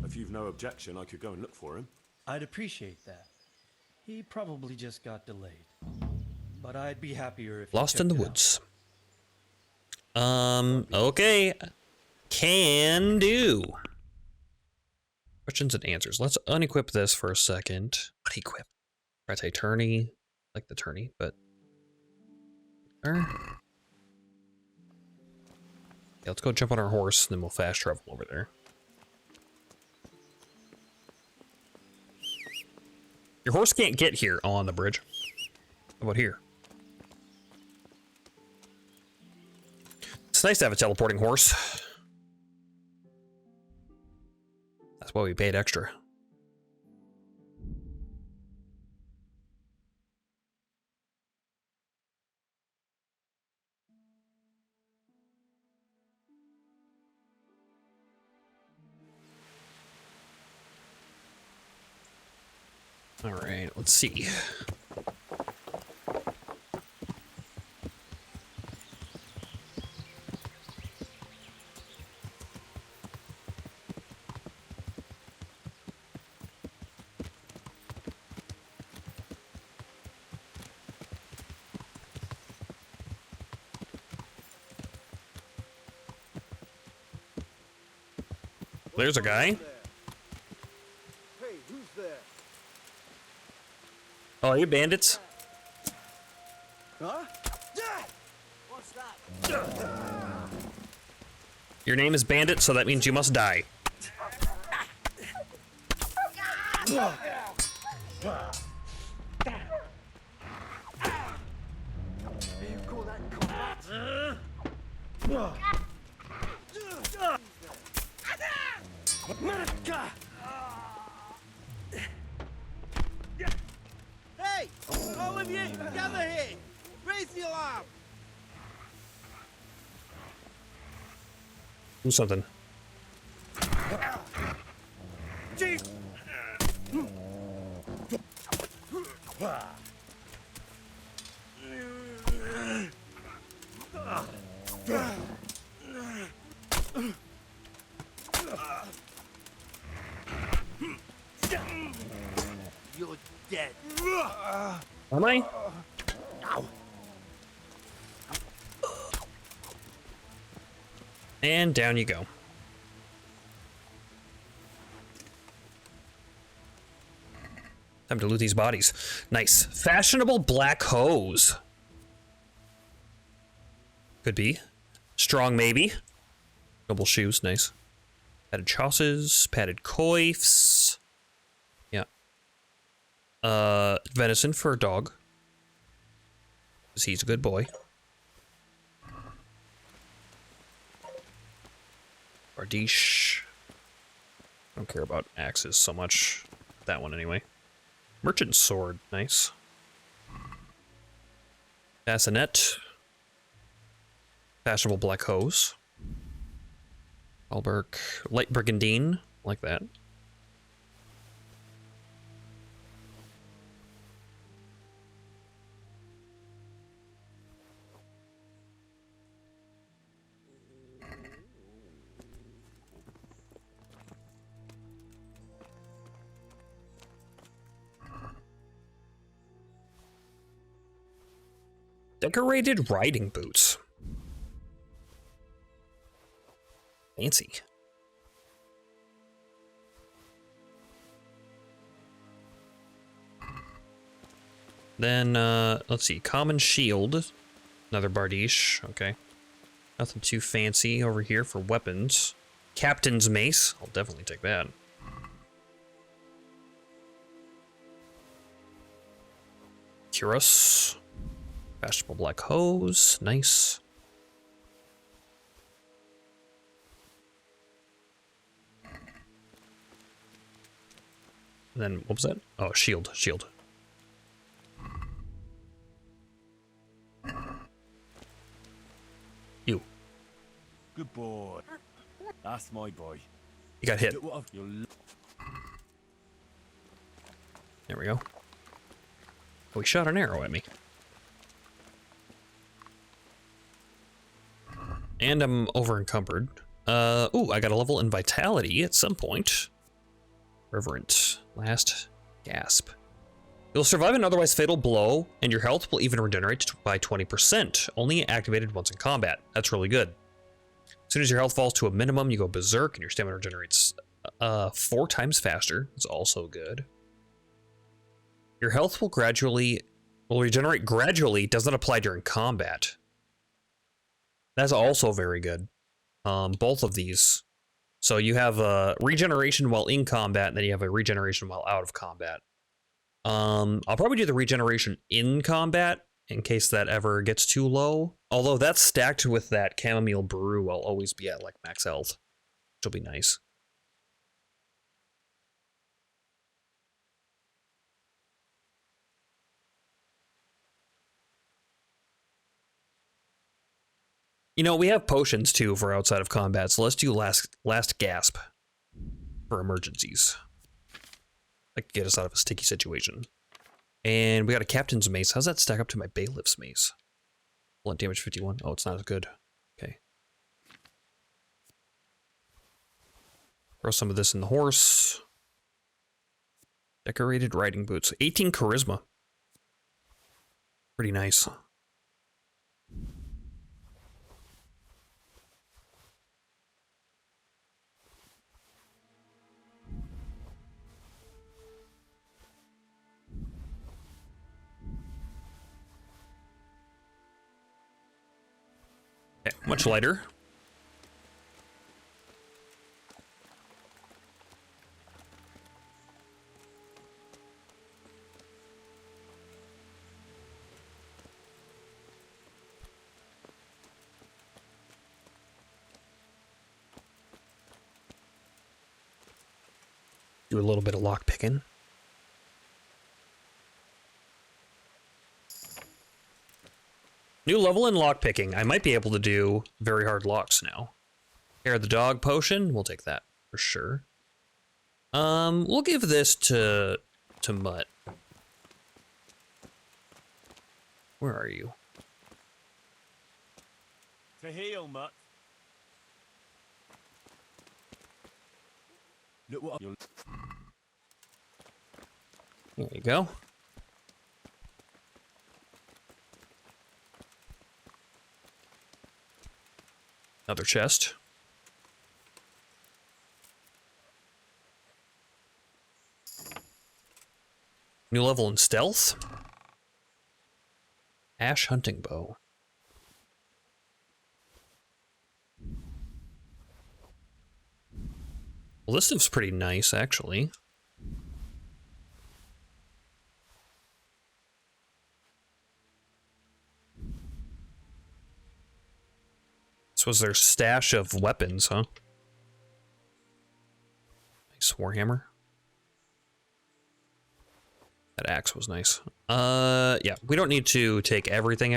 If you've no objection, I could go and look for him. I'd appreciate that. He probably just got delayed. But I'd be happier if Lost in the woods. Okay. Can do. Questions and answers. Let's unequip this for a second. Unequip. Press a tourney. Like the tourney, but. Yeah, let's go jump on our horse, and then we'll fast travel over there. Your horse can't get here on the bridge. How about here? It's nice to have a teleporting horse. That's why we paid extra. All right, let's see. There's a guy. Hey, who's there? Oh, you bandits? Huh? What's that? Your name is Bandit, so that means you must die. Hey, all of you, gather here. Raise the alarm. Do something. Chief. You're dead. Am I? And down you go. Time to loot these bodies. Nice. Fashionable black hose. Could be. Strong maybe. Double shoes, nice. Padded chausses, padded coifs. Yeah. Venison for a dog. Because he's a good boy. Bardiche. I don't care about axes so much. That one anyway. Merchant sword, nice. Bassinet. Fashionable black hose. Alberk. Light brigandine, like that. Decorated riding boots. Fancy. Then, let's see. Common shield. Another bardiche. Okay. Nothing too fancy over here for weapons. Captain's mace. I'll definitely take that. Cuirass. Fashionable black hose. Nice. And then, what was that? Oh, shield. Shield. You. Good boy. That's my boy. You got hit. There we go. Oh, he shot an arrow at me. And I'm over encumbered. Ooh, I got a level in vitality at some point. Reverent. Last gasp. You'll survive an otherwise fatal blow, and your health will even regenerate by 20%, only activated once in combat. That's really good. As soon as your health falls to a minimum, you go berserk, and your stamina regenerates 4 times faster. It's also good. Your health will regenerate gradually, doesn't apply during combat. That's also very good. Both of these. So you have a regeneration while in combat, and then you have a regeneration while out of combat. I'll probably do the regeneration in combat in case that ever gets too low. Although that's stacked with that chamomile brew, I'll always be at like max health, which will be nice. You know, we have potions too for outside of combat, so let's do last gasp for emergencies. Like get us out of a sticky situation. And we got a captain's mace. How's that stack up to my bailiff's mace? Blunt damage 51. Oh, it's not as good. Okay. Throw some of this in the horse. Decorated riding boots. 18 charisma. Pretty nice. Okay, much lighter. Do a little bit of lock picking. New level in lockpicking. I might be able to do very hard locks now. Hair of the dog potion. We'll take that for sure. We'll give this to Mutt. Where are you? To heal, Mutt. Look what you're... There you go. Another chest. New level in stealth. Ash hunting bow. Well, this stuff's pretty nice, actually. This was their stash of weapons, huh? Nice warhammer. That axe was nice. Yeah, we don't need to take everything.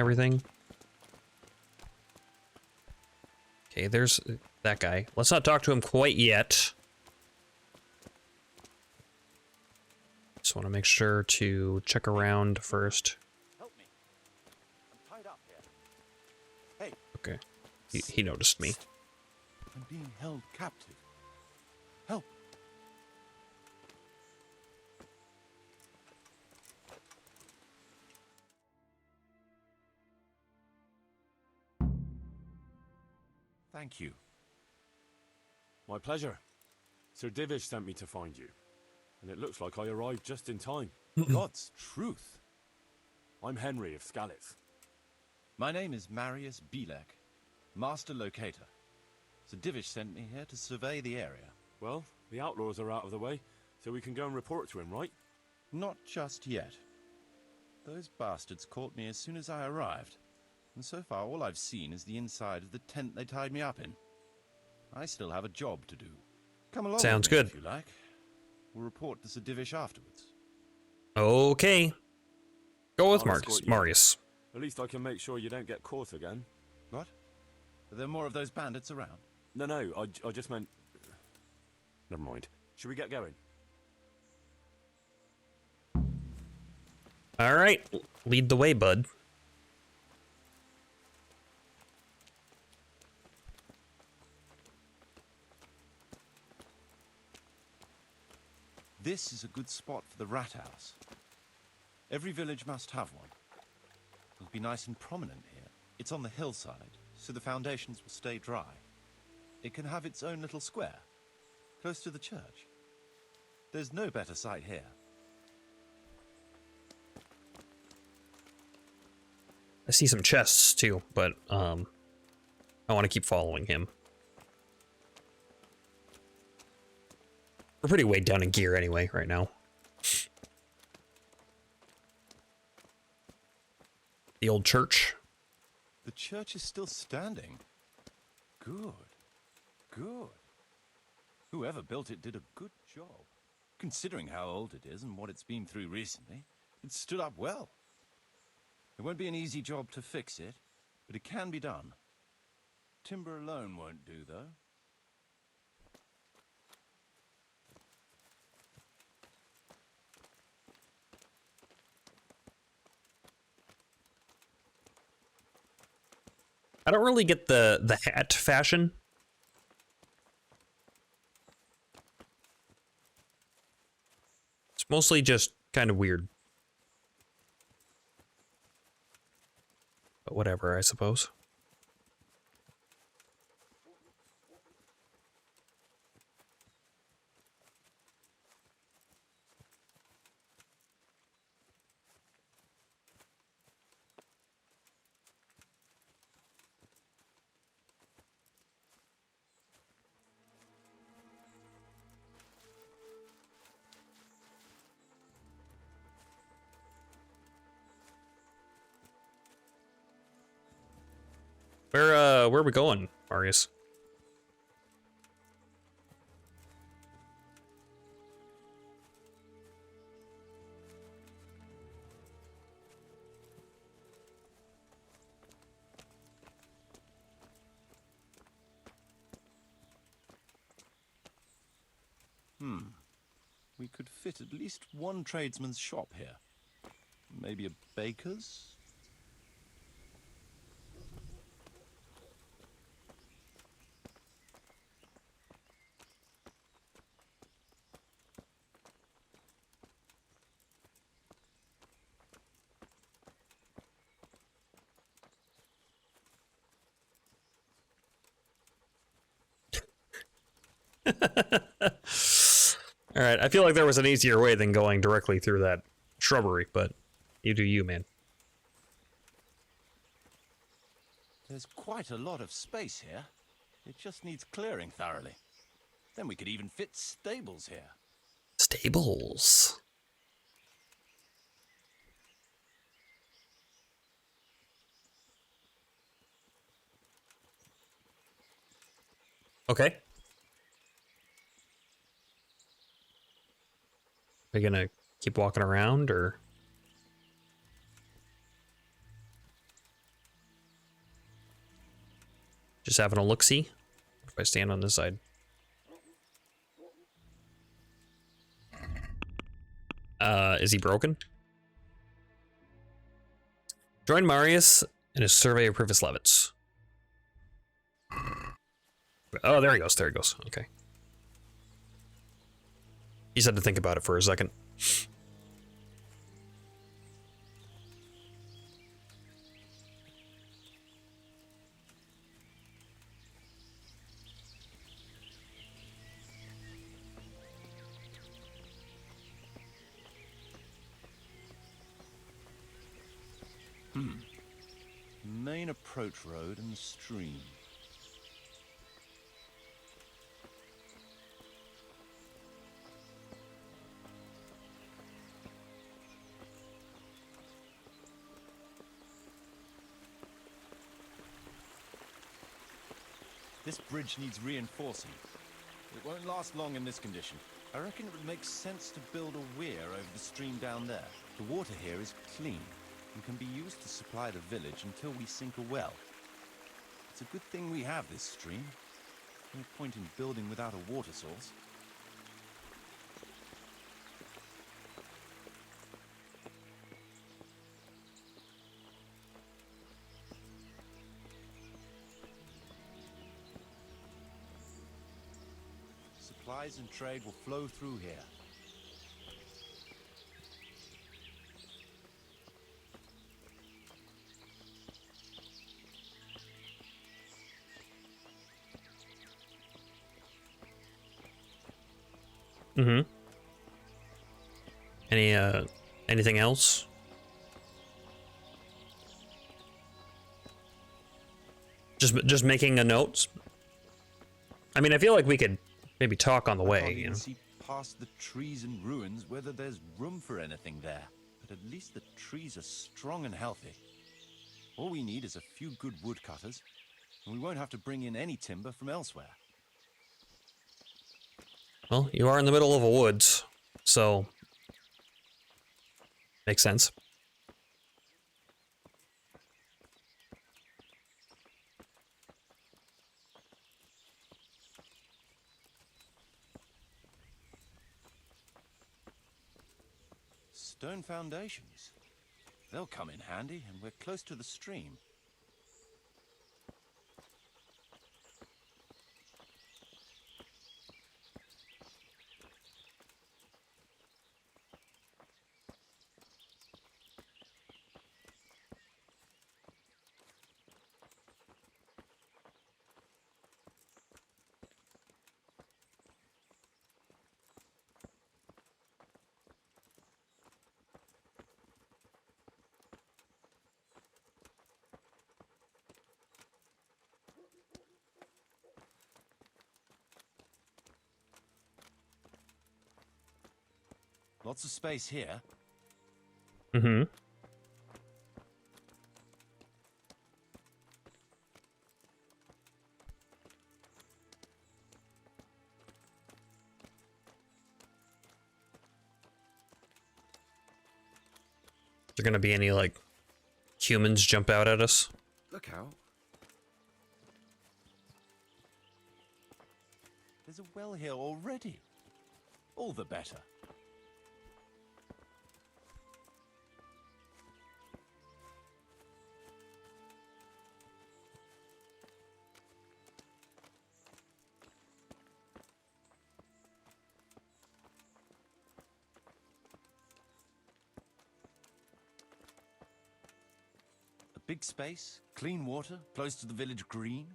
Okay, there's that guy. Let's not talk to him quite yet. Just want to make sure to check around first. Help me. I'm tied up here. Hey. Okay. He noticed me. I'm being held captive. Help. Thank you. My pleasure. Sir Divish sent me to find you, and it looks like I arrived just in time. God's truth. I'm Henry of Skalitz. My name is Marius Belek, Master Locator. Sir Divish sent me here to survey the area. Well, the outlaws are out of the way, so we can go and report to him, right? Not just yet. Those bastards caught me as soon as I arrived, and so far all I've seen is the inside of the tent they tied me up in. I still have a job to do. Come along Sounds with me good. if you like. We'll report to Sir Divish afterwards. Okay. Go with I'll escort you. Marius. At least I can make sure you don't get caught again. What? Are there more of those bandits around? No, I just meant... Never mind. Should we get going? All right, lead the way, bud. This is a good spot for the rat house. Every village must have one. It'll be nice and prominent here. It's on the hillside, so the foundations will stay dry. It can have its own little square, close to the church. There's no better site here. I see some chests too, but I want to keep following him. We're pretty weighed down in gear anyway right now. The old church. The church is still standing. Good. Good. Whoever built it did a good job. Considering how old it is and what it's been through recently, it stood up well. It won't be an easy job to fix it, but it can be done. Timber alone won't do, though. I don't really get the hat fashion. It's mostly just kind of weird. But whatever, I suppose. Where are we going, Marius? We could fit at least one tradesman's shop here. Maybe a baker's? All right, I feel like there was an easier way than going directly through that shrubbery, but you do you, man. There's quite a lot of space here. It just needs clearing thoroughly. Then we could even fit stables here. Stables. Okay. Are you gonna keep walking around, or? Just having a look-see? If I stand on this side. Is he broken? Join Marius in his survey of Privis Levitts. Oh, there he goes. There he goes. Okay. He's had to think about it for a second. Main approach road and stream. This bridge needs reinforcing. It won't last long in this condition. I reckon it would make sense to build a weir over the stream down there. The water here is clean and can be used to supply the village until we sink a well. It's a good thing we have this stream. No point in building without a water source. Supplies and trade will flow through here. Mm-hmm. Anything else? Just making a note. I mean, I feel like we could maybe talk on the way. I can't You even know? see past the trees and ruins whether there's room for anything there. But at least the trees are strong and healthy. All we need is a few good woodcutters, and we won't have to bring in any timber from elsewhere. Well, you are in the middle of a woods, so makes sense. Stone foundations. They'll come in handy, and we're close to the stream. Lots of space here. Mm-hmm. Is there gonna be any, like, humans jump out at us? Look out. There's a well here already. All the better. Big space, clean water, close to the village green.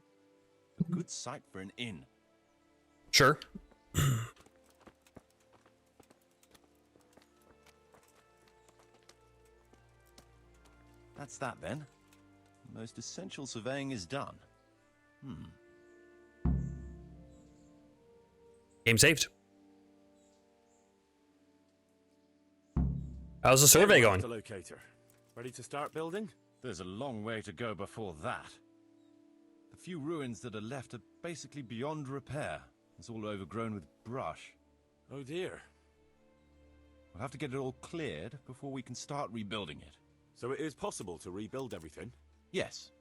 A good site for an inn. Sure. That's that then. The most essential surveying is done. Game saved. How's the survey going? The locator. Ready to start building? There's a long way to go before that. The few ruins that are left are basically beyond repair. It's all overgrown with brush. Oh dear. We'll have to get it all cleared before we can start rebuilding it. So it is possible to rebuild everything? Yes,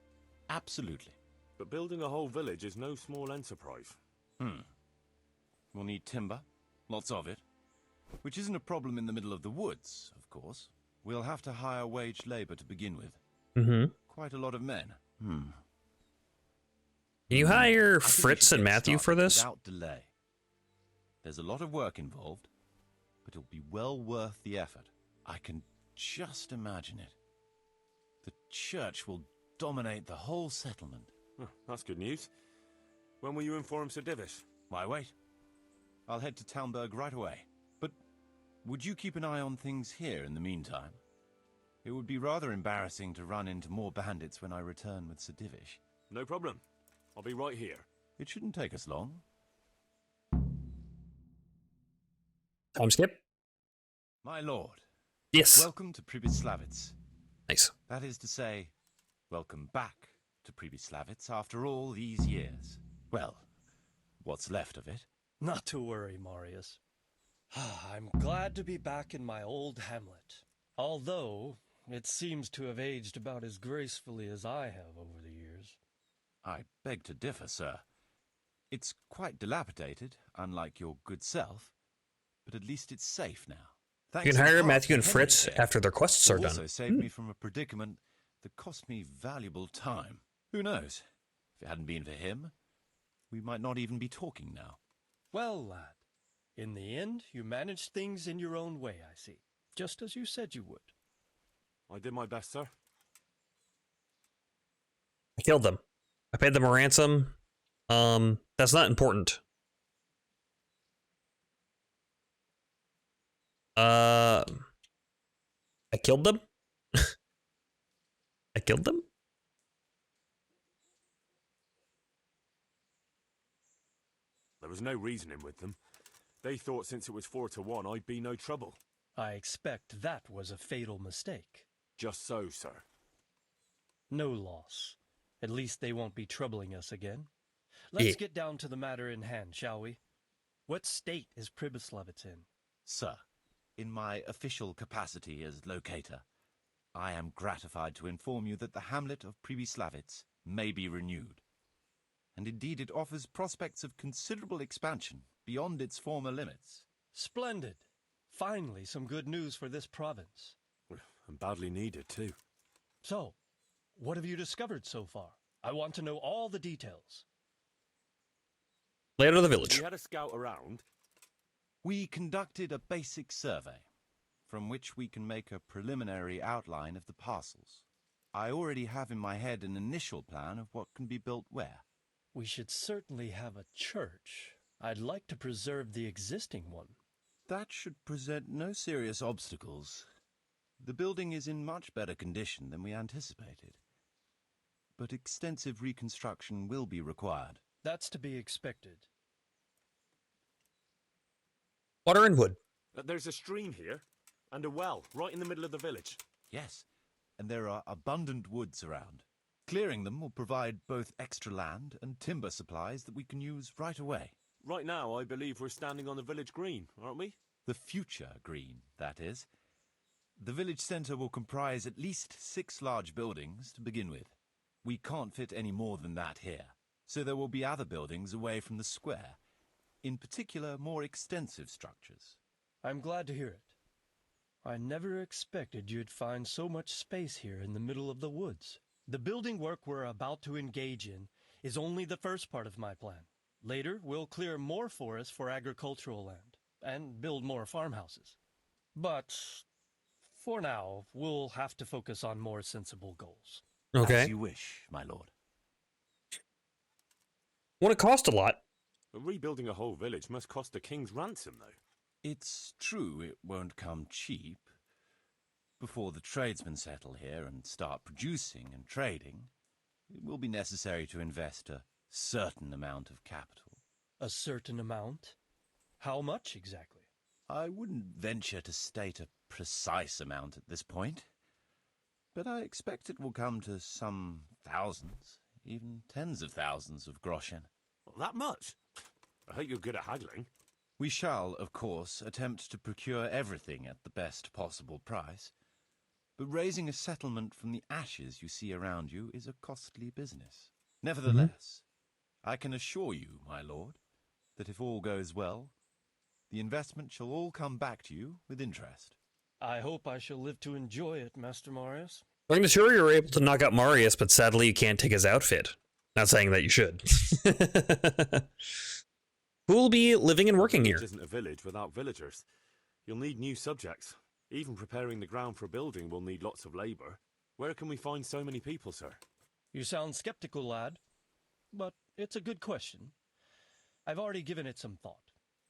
absolutely. But building a whole village is no small enterprise. We'll need timber, lots of it. Which isn't a problem in the middle of the woods, of course. We'll have to hire wage labor to begin with. Mm-hmm. Quite a lot of men. Can you hire Fritz and Matthew for this? Without delay. There's a lot of work involved, but it'll be well worth the effort. I can just imagine it. The church will dominate the whole settlement. Oh, that's good news. When will you inform Sir Divish? Why wait? I'll head to Talmberg right away. But would you keep an eye on things here in the meantime? It would be rather embarrassing to run into more bandits when I return with Sir Divish. No problem. I'll be right here. It shouldn't take us long. Time skip. My lord. Yes. Welcome to Pribyslavitz. Nice. That is to say, welcome back to Pribyslavitz after all these years. Well, what's left of it. Not to worry, Marius. I'm glad to be back in my old Hamlet. Although, it seems to have aged about as gracefully as I have over the years. I beg to differ, sir. It's quite dilapidated, unlike your good self, but at least it's safe now. You can hire Matthew and Fritz after their quests are done. Also saved me from a predicament that cost me valuable time. Who knows? If it hadn't been for him, we might not even be talking now. Well, lad, in the end, you managed things in your own way, I see. Just as you said you would. I did my best, sir. I killed them. I paid them a ransom. That's not important. I killed them? I killed them? There was no reasoning with them. They thought since it was 4-1, I'd be no trouble. I expect that was a fatal mistake. Just so, sir. No loss. At least they won't be troubling us again. Let's get down to the matter in hand, shall we? What state is Pribyslavitz in? Sir, in my official capacity as locator, I am gratified to inform you that the hamlet of Pribyslavitz may be renewed. And indeed it offers prospects of considerable expansion beyond its former limits. Splendid. Finally, some good news for this province. And badly needed, too. So, what have you discovered so far? I want to know all the details. Layout of the village. We had a scout around. We conducted a basic survey, from which we can make a preliminary outline of the parcels. I already have in my head an initial plan of what can be built where. We should certainly have a church. I'd like to preserve the existing one. That should present no serious obstacles. The building is in much better condition than we anticipated. But extensive reconstruction will be required. That's to be expected. Water and wood. There's a stream here, and a well, right in the middle of the village. Yes, and there are abundant woods around. Clearing them will provide both extra land and timber supplies that we can use right away. Right now, I believe we're standing on the village green, aren't we? The future green, that is. The village centre will comprise at least 6 large buildings to begin with. We can't fit any more than that here, so there will be other buildings away from the square, in particular more extensive structures. I'm glad to hear it. I never expected you'd find so much space here in the middle of the woods. The building work we're about to engage in is only the first part of my plan. Later, we'll clear more forest for agricultural land and build more farmhouses. But for now, we'll have to focus on more sensible goals. Okay. As you wish, my lord. Won't it cost a lot? But rebuilding a whole village must cost a king's ransom, though. It's true it won't come cheap. Before the tradesmen settle here and start producing and trading, it will be necessary to invest a certain amount of capital. A certain amount? How much exactly? I wouldn't venture to state a precise amount at this point, but I expect it will come to some thousands, even tens of thousands of groschen. Well, that much? I hope you're good at haggling. We shall, of course, attempt to procure everything at the best possible price, but raising a settlement from the ashes you see around you is a costly business. Nevertheless, I can assure you, my lord, that if all goes well, the investment shall all come back to you with interest. I hope I shall live to enjoy it, Master Marius. I'm sure you were able to knock out Marius, but sadly you can't take his outfit. Not saying that you should. Who will be living and working here? This isn't a village without villagers. You'll need new subjects. Even preparing the ground for a building will need lots of labour. Where can we find so many people, sir? You sound skeptical, lad. But it's a good question. I've already given it some thought.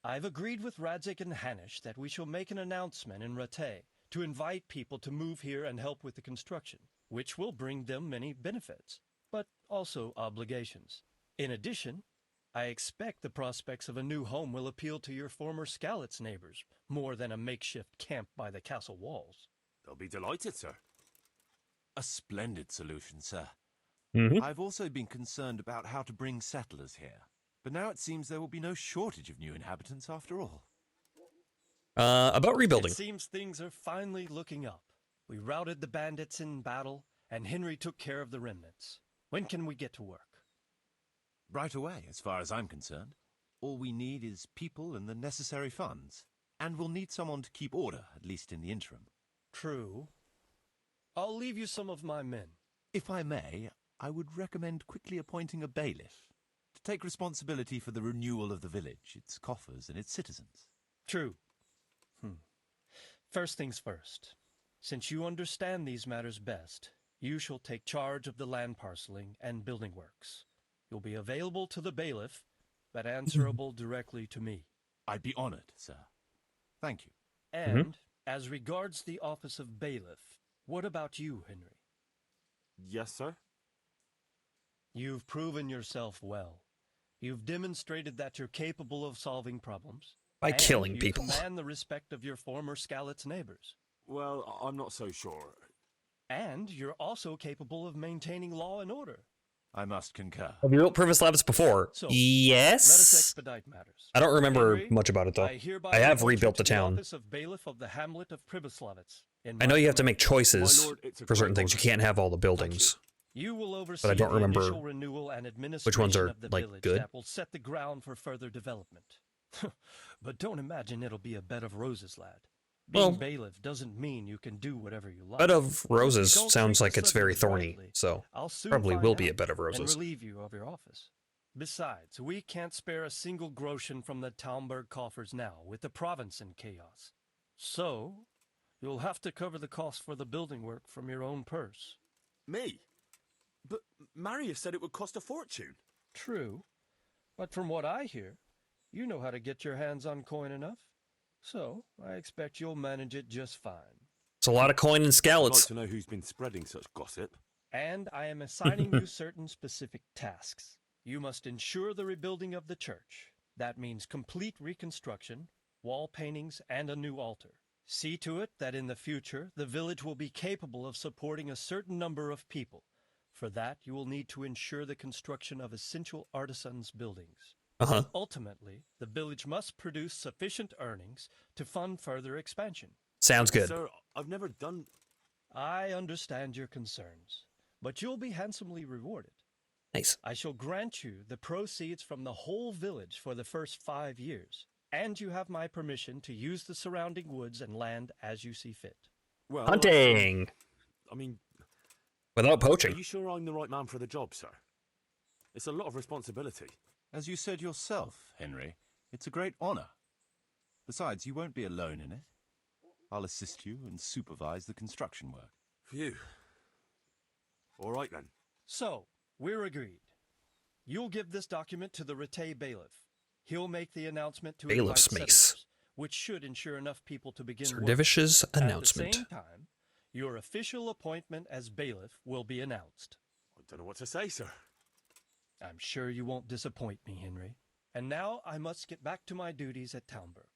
I've agreed with Radzik and Hanish that we shall make an announcement in Rattay to invite people to move here and help with the construction, which will bring them many benefits, but also obligations. In addition, I expect the prospects of a new home will appeal to your former Skalitz neighbors, more than a makeshift camp by the castle walls. They'll be delighted, sir. A splendid solution, sir. I've also been concerned about how to bring settlers here. But now it seems there will be no shortage of new inhabitants after all. About rebuilding. It seems things are finally looking up. We routed the bandits in battle, and Henry took care of the remnants. When can we get to work? Right away, as far as I'm concerned. All we need is people and the necessary funds. And we'll need someone to keep order, at least in the interim. True. I'll leave you some of my men. If I may, I would recommend quickly appointing a bailiff to take responsibility for the renewal of the village, its coffers, and its citizens. True. First things first. Since you understand these matters best, you shall take charge of the land parceling and building works. You'll be available to the bailiff, but answerable directly to me. I'd be honored, sir. Thank you. And, as regards the office of bailiff, what about you, Henry? Yes, sir? You've proven yourself well. You've demonstrated that you're capable of solving problems. By killing people. You command the respect of your former Skalitz neighbors. Well, I'm not so sure. And you're also capable of maintaining law and order. I must concur. Have you built Privislavitz before? So, yes. Let us expedite matters. I don't remember Henry, much about it, though. hereby I have appoint you rebuilt to the town. Office of Bailiff of the Hamlet of Privislavitz. I know you have to make choices My lord, it's a for certain great things. You honor. can't have all the buildings. You will oversee But I don't the remember initial renewal and which ones are, administration of the like, village good. that will set the ground for further development. But don't imagine it'll be a bed of roses, lad. Being Well, bailiff doesn't mean you can do whatever you like. Bed of Roses Don't sounds treat like the it's very subject thorny, lightly. so I'll soon probably find will be out a Bed of and Roses. relieve you of your office. Besides, we can't spare a single groschen from the Talmberg coffers now, with the province in chaos. So, you'll have to cover the cost for the building work from your own purse. Me? But Marius said it would cost a fortune. True, but from what I hear, you know how to get your hands on coin enough. So, I expect you'll manage it just fine. It's a lot of coin and I'd like scallops. to know who's been spreading such gossip. And I am assigning you certain specific tasks. You must ensure the rebuilding of the church. That means complete reconstruction, wall paintings, and a new altar. See to it that in the future, the village will be capable of supporting a certain number of people. For that, you will need to ensure the construction of essential artisans' buildings. Ultimately, the village must produce sufficient earnings to fund further expansion. Sounds good. Sir, I've never done... I understand your concerns, but you'll be handsomely rewarded. Nice. I shall grant you the proceeds from the whole village for the first 5 years, and you have my permission to use the surrounding woods and land as you see fit. Well, Hunting! I mean... Without Are poaching. you sure I'm the right man for the job, sir? It's a lot of responsibility. As you said yourself, Henry, it's a great honor. Besides, you won't be alone in it. I'll assist you and supervise the construction work. Phew. All right, then. So, we're agreed. You'll give this document to the Rattay bailiff. He'll make the announcement to Bailiff's invite mace. settlers, which should ensure enough people to begin Sir work. Divish's At announcement. the same time, your official appointment as bailiff will be announced. I don't know what to say, sir. I'm sure you won't disappoint me, Henry. And now I must get back to my duties at Talmberg.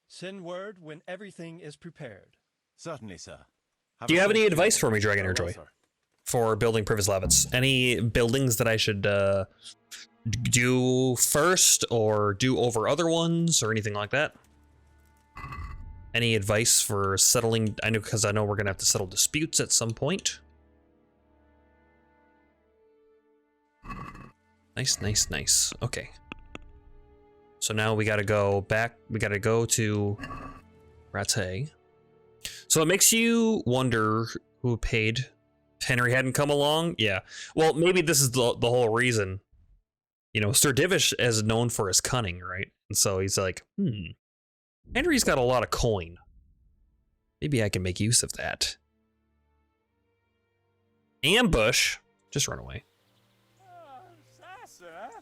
Send word when everything is prepared. Certainly, sir. Do you have any advice for me, Dragon Well, Airjoy, sir. for building Privislavitz? Any buildings that I should do first or do over other ones or anything like that? Any advice for settling? I know, because I know we're going to have to settle disputes at some point. Nice, nice, nice. Okay. So now we got to go back. We got to go to Rattay. So it makes you wonder who paid. If Henry hadn't come along. Yeah. Well, maybe this is the whole reason. You know, Sir Divish is known for his cunning, right? And so he's like, Henry's got a lot of coin. Maybe I can make use of that. Ambush. Just run away. Assassin, huh?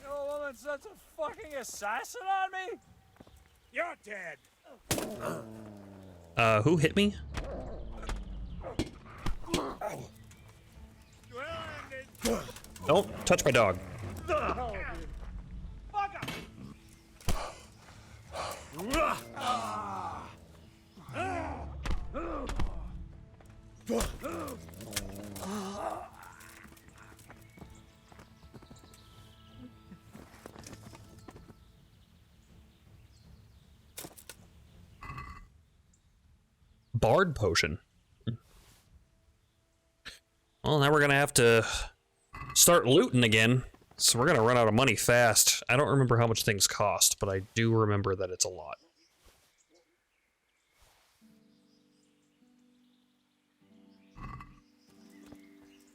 Your woman such a fucking assassin on me? You're dead. Who hit me? Don't touch my dog. Bard potion. Well, now we're gonna have to start looting again. So we're gonna run out of money fast. I don't remember how much things cost, but I do remember that it's a lot.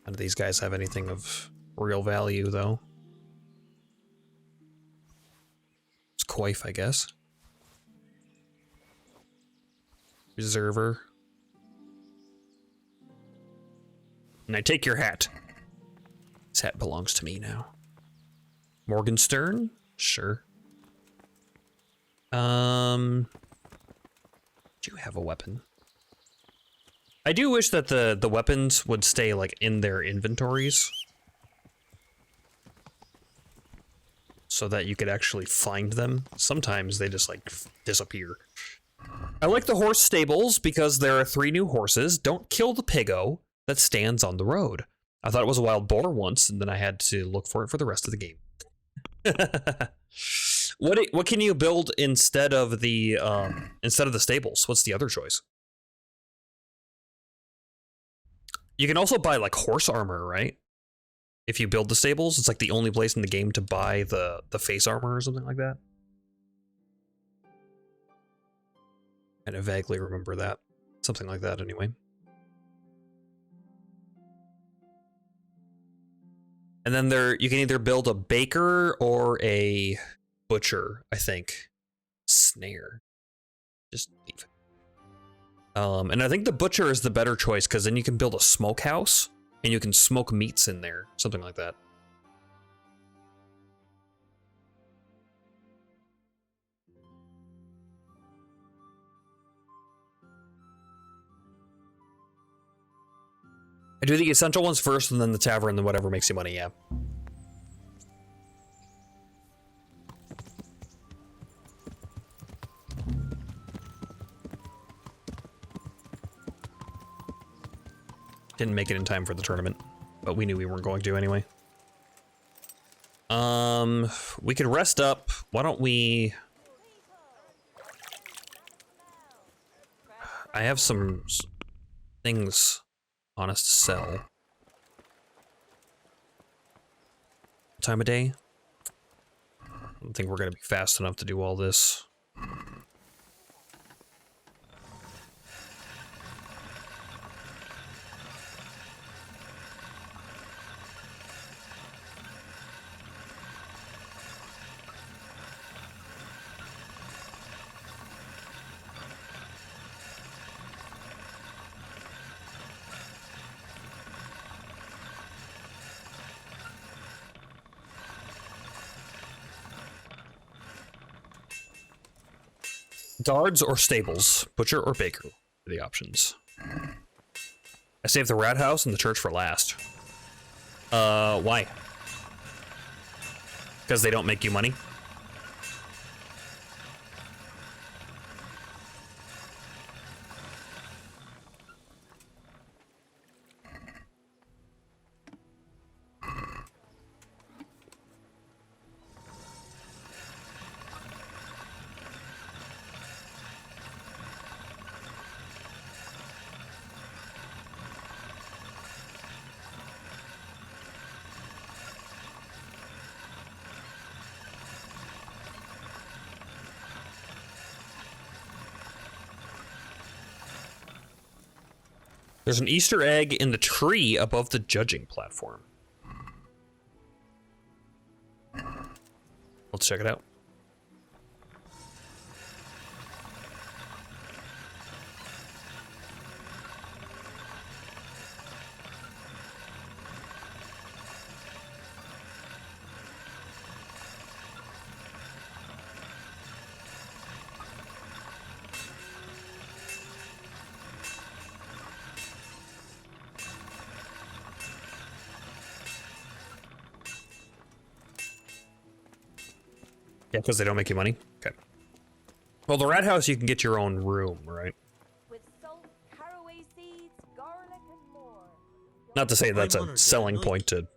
None of these guys have anything of real value, though. It's Coif, I guess. Reserver. And I take your hat. This hat belongs to me now. Morgenstern? Sure. Do you have a weapon? I do wish that the weapons would stay like in their inventories. So that you could actually find them. Sometimes they just like disappear. I like the horse stables because there are 3 new horses. Don't kill the piggo that stands on the road. I thought it was a wild boar once, and then I had to look for it for the rest of the game. What can you build instead of the stables? What's the other choice? You can also buy like horse armor, right? If you build the stables, it's like the only place in the game to buy the face armor or something like that. And I vaguely remember that. Something like that anyway. And then you can either build a baker or a butcher, I think. Snare. Just leave it. And I think the butcher is the better choice because then you can build a smokehouse and you can smoke meats in there. Something like that. I do the essential ones first and then the tavern, then whatever makes you money, yeah. Didn't make it in time for the tournament, but we knew we weren't going to anyway. We could rest up. Why don't we... I have some things on us to sell. Time of day? I don't think we're gonna be fast enough to do all this. Guards or stables, butcher or baker are the options. I saved the rat house and the church for last. Why? Because they don't make you money? There's an Easter egg in the tree above the judging platform. Let's check it out. Yeah, because they don't make you money? Okay. Well, the rat house, you can get your own room, right? With salt, caraway seeds, garlic, and more. Not to say that's a selling point to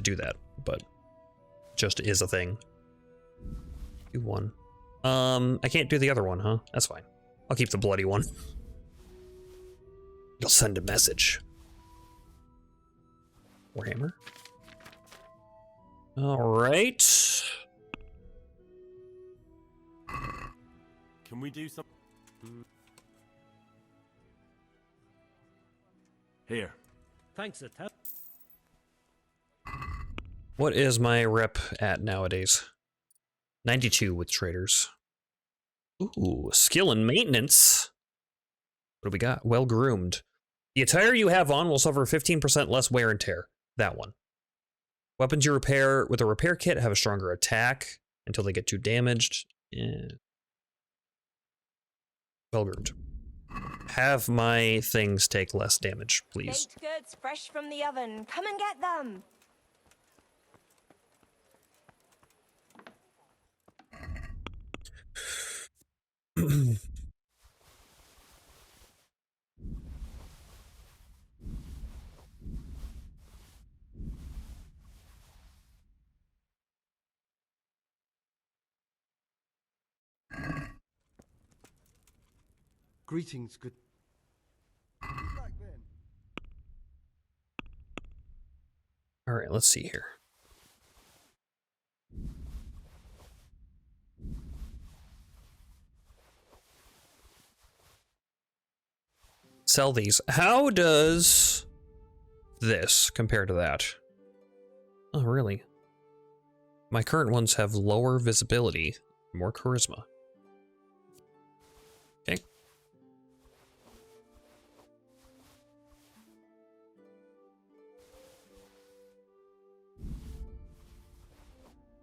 do that, but just is a thing. Do one. I can't do the other one, huh? That's fine. I'll keep the bloody one. It'll send a message. Warhammer. All right. Can we do something? Here. Thanks, Atem. What is my rep at nowadays? 92 with traders. Ooh, skill and maintenance. What do we got? Well groomed. The attire you have on will suffer 15% less wear and tear. That one. Weapons you repair with a repair kit have a stronger attack until they get too damaged. Well groomed. Have my things take less damage, please. Baked goods fresh from the oven. Come and get them. Greetings, good. All right, let's see here. Sell these. How does this compare to that? Oh, really? My current ones have lower visibility, more charisma. Okay.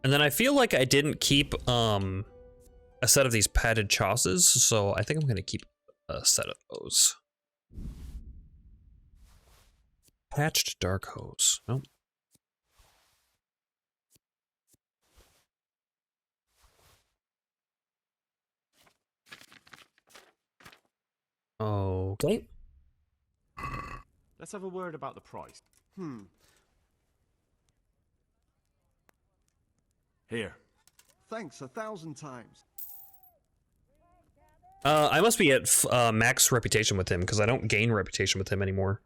And then I feel like I didn't keep a set of these padded chasses, so I think I'm going to keep a set of those. Patched dark hose. Nope. Okay. Let's have a word about the price. Here. Thanks 1,000 times. I must be at max reputation with him because I don't gain reputation with him anymore.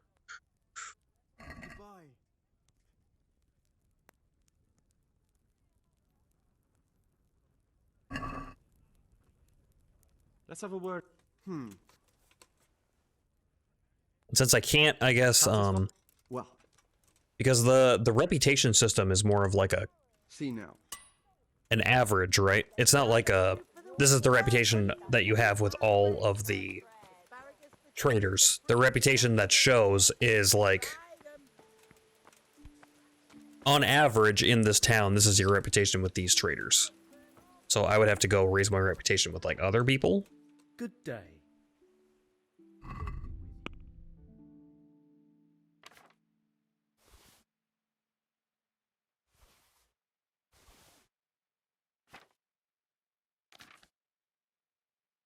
Let's have a word. Since I can't, I guess, Well, because the reputation system is more of like see now. an average, right? It's not like this is the reputation that you have with all of the traders. The reputation that shows is like, on average in this town, this is your reputation with these traders. So I would have to go raise my reputation with like other people. Good day.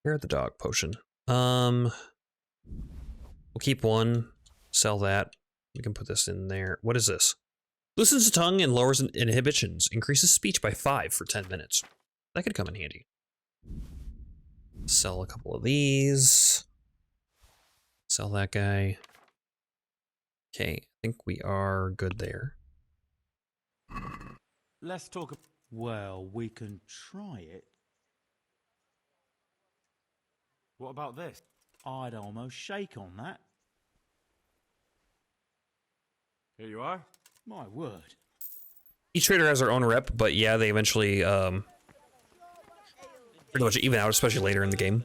Here at the dog potion. We'll keep one, sell that. We can put this in there. What is this? Loosens the tongue and lowers inhibitions. Increases speech by 5 for 10 minutes. That could come in handy. Sell a couple of these. Sell that guy. Okay, I think we are good there. Let's talk. Well, we can try it. What about this? I'd almost shake on that. Here you are. My word. Each trader has their own rep, but yeah, they eventually pretty much even out, especially later in the game.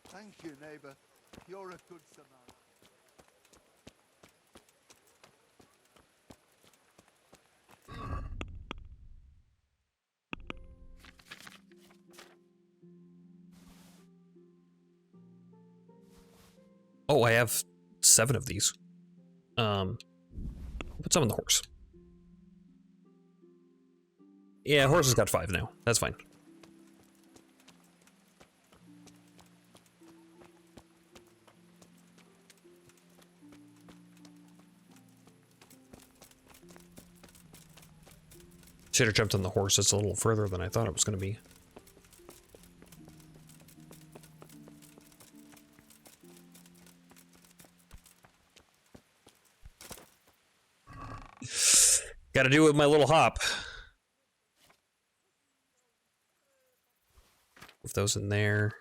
Thank you, neighbor. You're a good Samaritan. Oh, I have 7 of these. Put some on the horse. Yeah, horse has got 5 now. That's fine. Should have jumped on the horse. It's a little further than I thought it was going to be. Gotta do it with my little hop. Move those in there.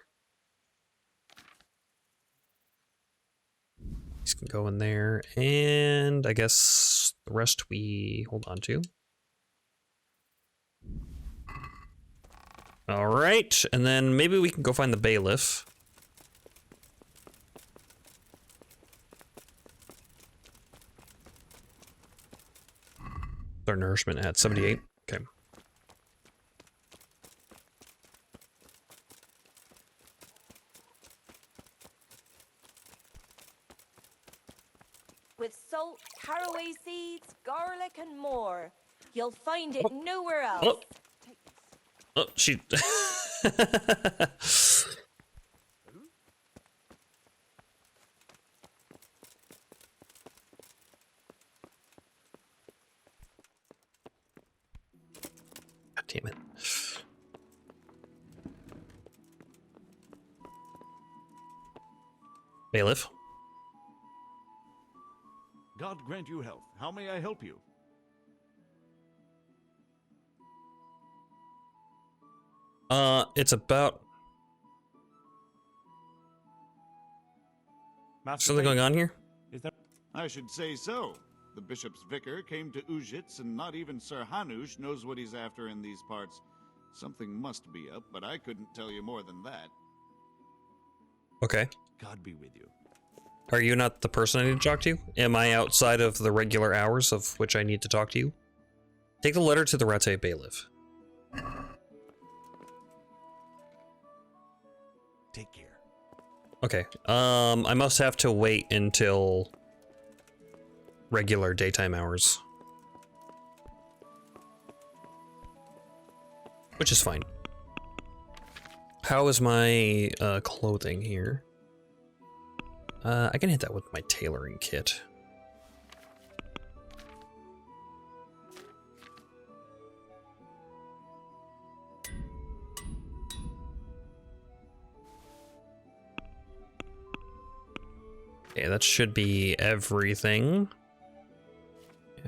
These can go in there. And I guess the rest we hold on to. All right, and then maybe we can go find the bailiff. Our nourishment at 78. Okay. With salt, caraway seeds, garlic, and more. You'll find it nowhere else. Oh, oh she. God damn it. Bailiff. God grant you health. How may I help you? It's about something going on here. Is that? I should say so. The bishop's vicar came to Ujits, and not even Sir Hanush knows what he's after in these parts. Something must be up, but I couldn't tell you more than that. Okay. God be with you. Are you not the person I need to talk to? Am I outside of the regular hours of which I need to talk to you? Take the letter to the Rattay bailiff. Take care. Okay. I must have to wait until regular daytime hours. Which is fine. How is my clothing here? I can hit that with my tailoring kit. Okay, that should be everything.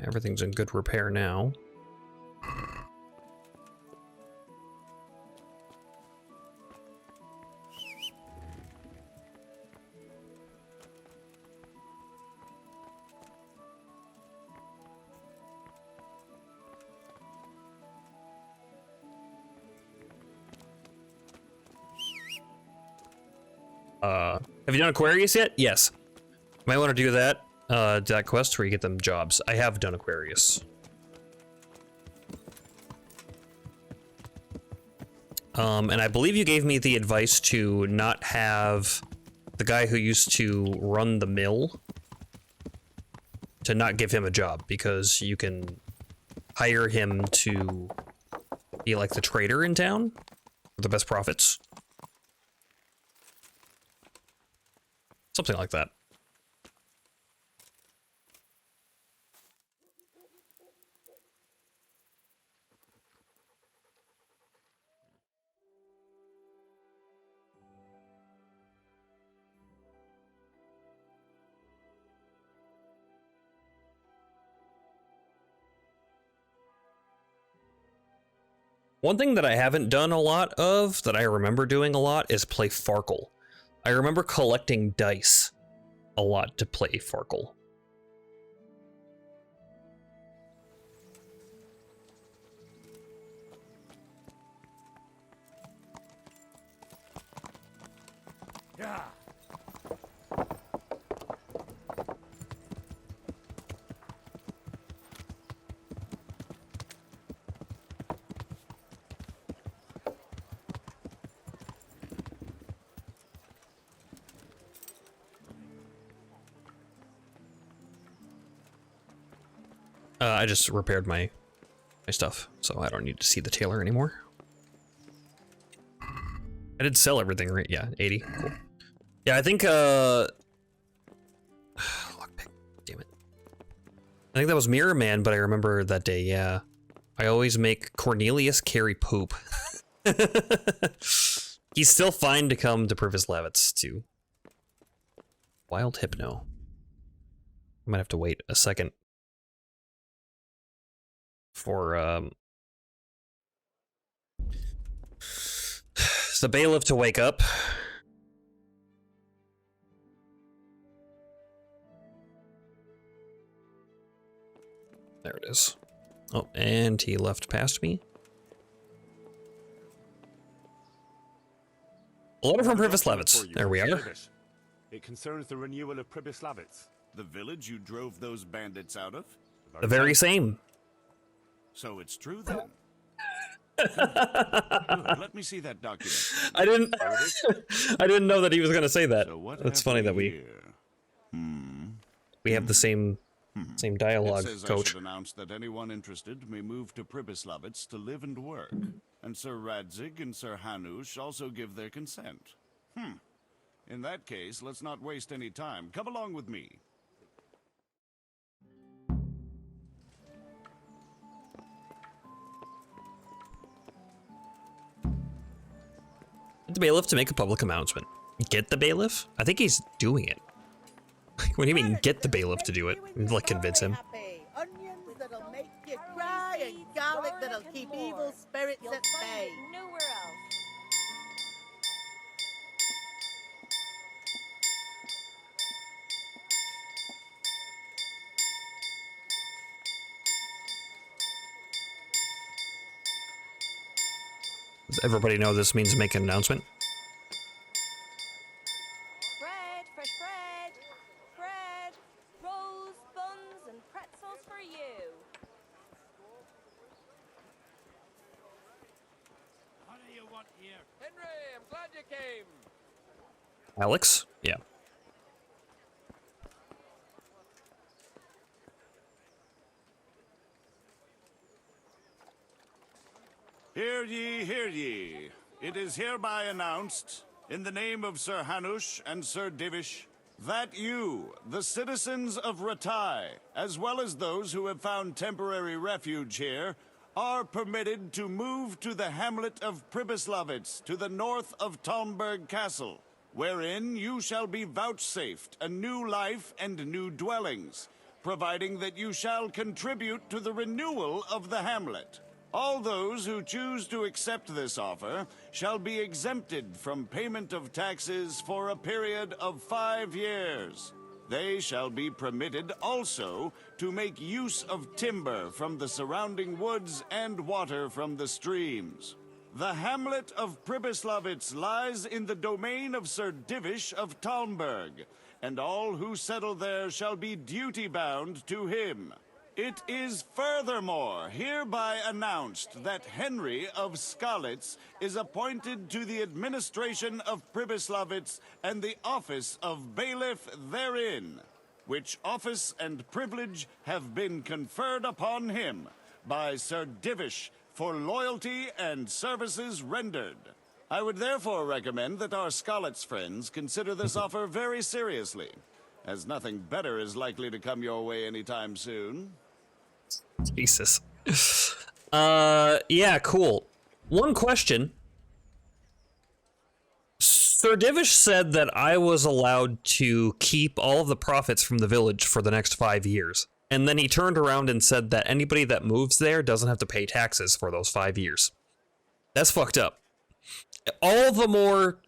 Everything's in good repair now. Have you done Aquarius yet? Yes. Might want to do that, that quest where you get them jobs. I have done Aquarius. And I believe you gave me the advice to not have the guy who used to run the mill, to not give him a job, because you can hire him to be like the trader in town for the best profits. Something like that. One thing that I haven't done a lot of, that I remember doing a lot, is play Farkle. I remember collecting dice a lot to play Farkle. Yeah. I just repaired my stuff, so I don't need to see the tailor anymore. I did sell everything, right? Yeah, 80. Cool. Yeah, I think, lockpick. Damn it. I think that was Mirror Man, but I remember that day, yeah. I always make Cornelius carry poop. He's still fine to come to Privis Levitz, too. Wild Hypno. I might have to wait a second for the bailiff to wake up. There it is. Oh, and he left past me. A letter from Pribyslavitz. There we are. It concerns the renewal of Pribyslavitz. The village you drove those bandits out of? The very same. So it's true then. Good. Let me see that document. I didn't know that he was going to say that. So It's funny that we have the same dialogue, it says coach. I should announce that anyone interested may move to Pribyslavitz to live and work, and Sir Radzig and Sir Hanush also give their consent. In that case, let's not waste any time. Come along with me. Get the bailiff to make a public announcement. Get the bailiff? I think he's doing it. What do you mean, get the bailiff to do it? Like, convince him. Onions that'll make you cry and garlic that'll keep evil spirits at bay. Nowhere else. Does everybody know this means make an announcement? Bread, fresh bread. Bread, rolls, buns, and pretzels for you. What do you want here? Henry, I'm glad you came. Alex? Yeah. Hear ye, hear ye. It is hereby announced, in the name of Sir Hanush and Sir Divish, that you, the citizens of Ratai, as well as those who have found temporary refuge here, are permitted to move to the hamlet of Pribyslavitz to the north of Talmberg Castle, wherein you shall be vouchsafed a new life and new dwellings, providing that you shall contribute to the renewal of the hamlet. All those who choose to accept this offer shall be exempted from payment of taxes for a period of 5 years. They shall be permitted also to make use of timber from the surrounding woods and water from the streams. The hamlet of Pribyslavitz lies in the domain of Sir Divish of Talmberg, and all who settle there shall be duty-bound to him. It is furthermore hereby announced that Henry of Skalitz is appointed to the administration of Pribyslavitz and the office of bailiff therein, which office and privilege have been conferred upon him by Sir Divish for loyalty and services rendered. I would therefore recommend that our Skalitz friends consider this offer very seriously, as nothing better is likely to come your way anytime soon. Jesus. Yeah, cool. One question. Sir Divish said that I was allowed to keep all of the profits from the village for the next 5 years. And then he turned around and said that anybody that moves there doesn't have to pay taxes for those 5 years. That's fucked up. All the more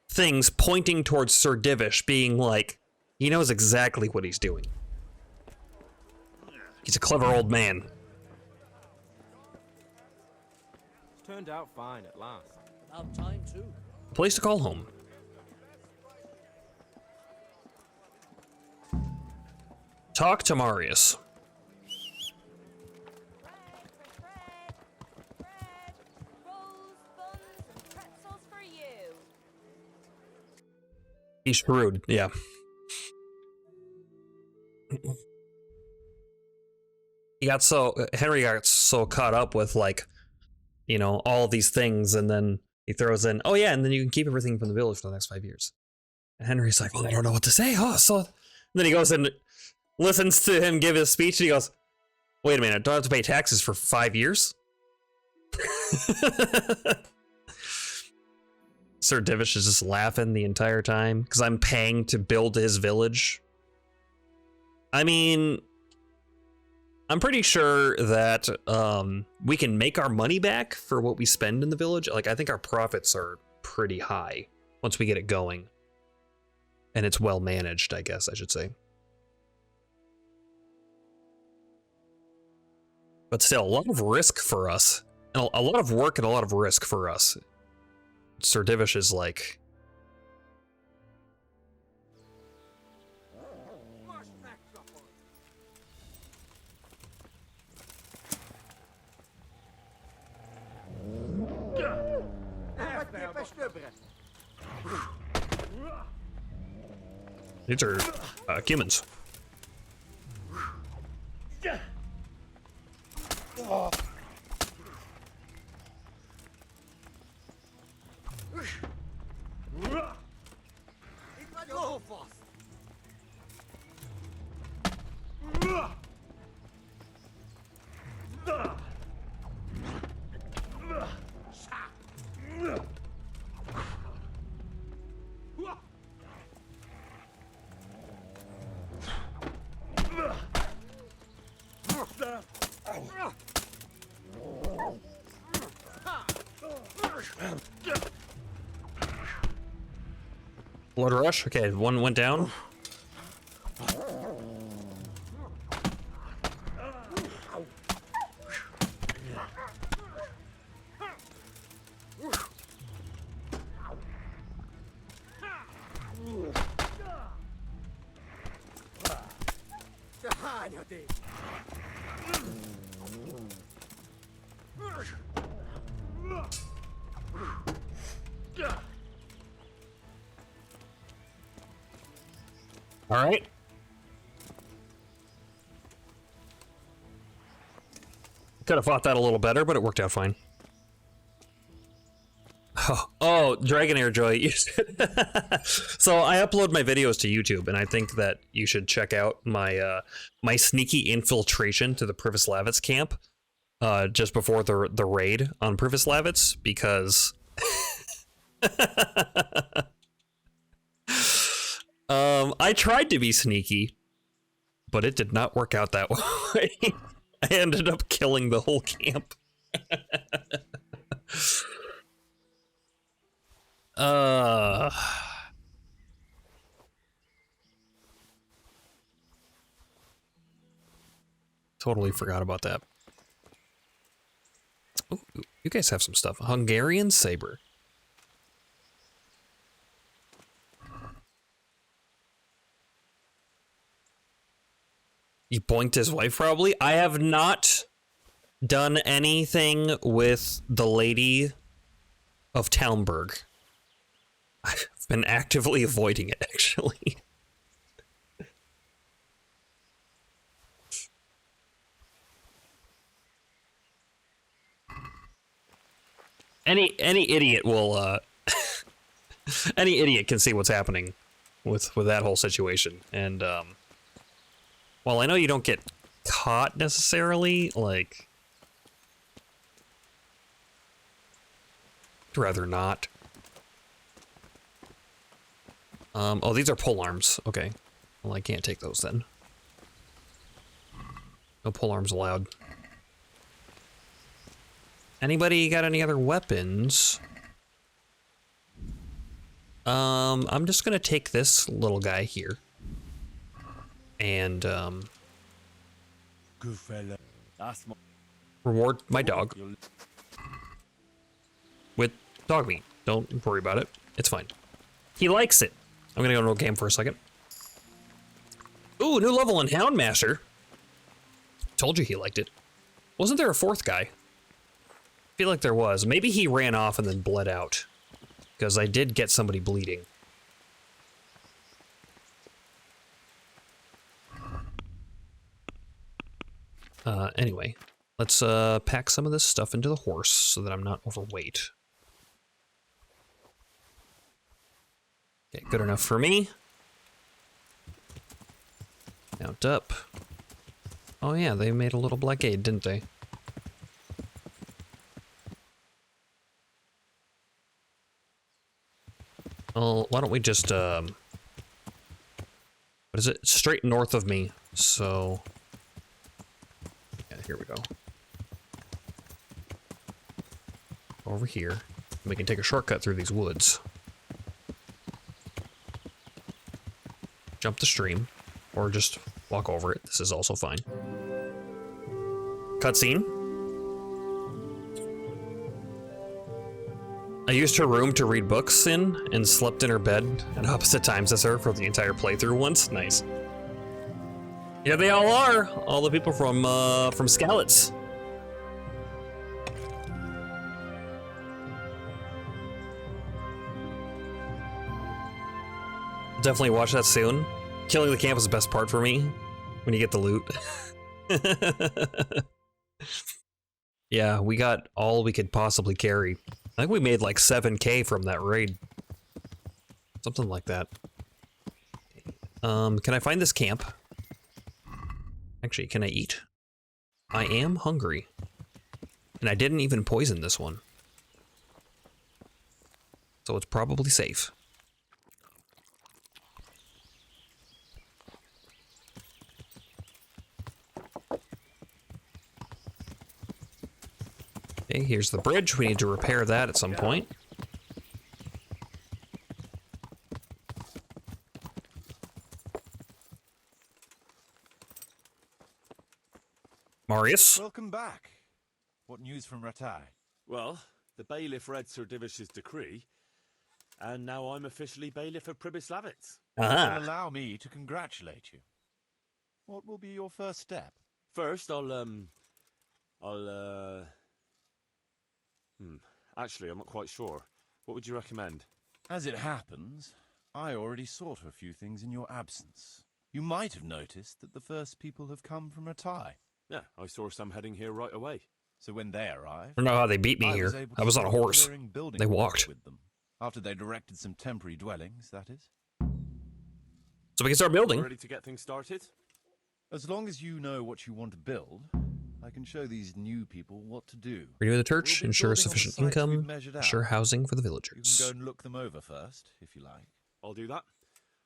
things pointing towards Sir Divish being like, he knows exactly what he's doing. He's a clever old man. Turned out fine at last. About time too. Place to call home. Talk to Marius. He's shrewd, yeah. Henry got so caught up with, like, you know, all these things, and then he throws in, oh yeah, and then you can keep everything from the village for the next 5 years. And Henry's like, well, I don't know what to say. Oh, so and then he goes and listens to him give his speech, and he goes, wait a minute, don't have to pay taxes for 5 years? Sir Divish is just laughing the entire time because I'm paying to build his village. I mean, I'm pretty sure that we can make our money back for what we spend in the village. Like, I think our profits are pretty high once we get it going. And it's well managed, I guess I should say. But still, a lot of risk for us. And a lot of work and a lot of risk for us. Sir Divish is like... These are humans. Blood rush? Okay, one went down. All right. Could have fought that a little better, but it worked out fine. Oh, Dragonair Joy. So I upload my videos to YouTube, and I think that you should check out my my sneaky infiltration to the Privislavitz camp just before the raid on Privislavitz, because I tried to be sneaky, but it did not work out that way. I ended up killing the whole camp. Totally forgot about that. Ooh, you guys have some stuff. Hungarian saber. He boinked his wife, probably. I have not done anything with the Lady of Talmberg. I've been actively avoiding it, actually. Any idiot will any idiot can see what's happening with that whole situation. And well, I know you don't get caught necessarily, like, I'd rather not. Oh, these are pole arms. Okay. Well, I can't take those then. No pole arms allowed. Anybody got any other weapons? I'm just gonna take this little guy here. And, Good fella. reward my dog with dog meat. Don't worry about it. It's fine. He likes it. I'm gonna go into a game for a second. Ooh, new level in Houndmaster. Told you he liked it. Wasn't there a fourth guy? I feel like there was. Maybe he ran off and then bled out. Because I did get somebody bleeding. Anyway, let's pack some of this stuff into the horse so that I'm not overweight. Okay, good enough for me. Mount up. Oh yeah, they made a little blockade, didn't they? Well, why don't we just, what is it? Straight north of me, so... Here we go. Over here. We can take a shortcut through these woods. Jump the stream. Or just walk over it. This is also fine. Cutscene. I used her room to read books in and slept in her bed at opposite times as her for the entire playthrough once. Nice. Here they all are. All the people from Hamlets. Definitely watch that soon. Killing the camp is the best part for me when you get the loot. Yeah, we got all we could possibly carry. I think we made like 7K from that raid. Something like that. Can I find this camp? Actually, can I eat? I am hungry. And I didn't even poison this one. So it's probably safe. Okay, here's the bridge. We need to repair that at some point. Marius? Welcome back. What news from Ratai? Well, the bailiff read Sir Divish's decree, and now I'm officially bailiff of Pribyslavitz. Well, allow me to congratulate you. What will be your first step? First, actually, I'm not quite sure. What would you recommend? As it happens, I already sought a few things in your absence. You might have noticed that the first people have come from Ratai. Yeah, I saw some heading here right away. So when they arrived, I don't know how they beat me here. I was on a horse. They walked. With them, after they directed some temporary dwellings, that is. So we can start building. Ready to get things started? As long as you know what you want to build, I can show these new people what to do. Renew the church, ensure sufficient income, ensure housing for the villagers. You can go and look them over first, if you like. I'll do that.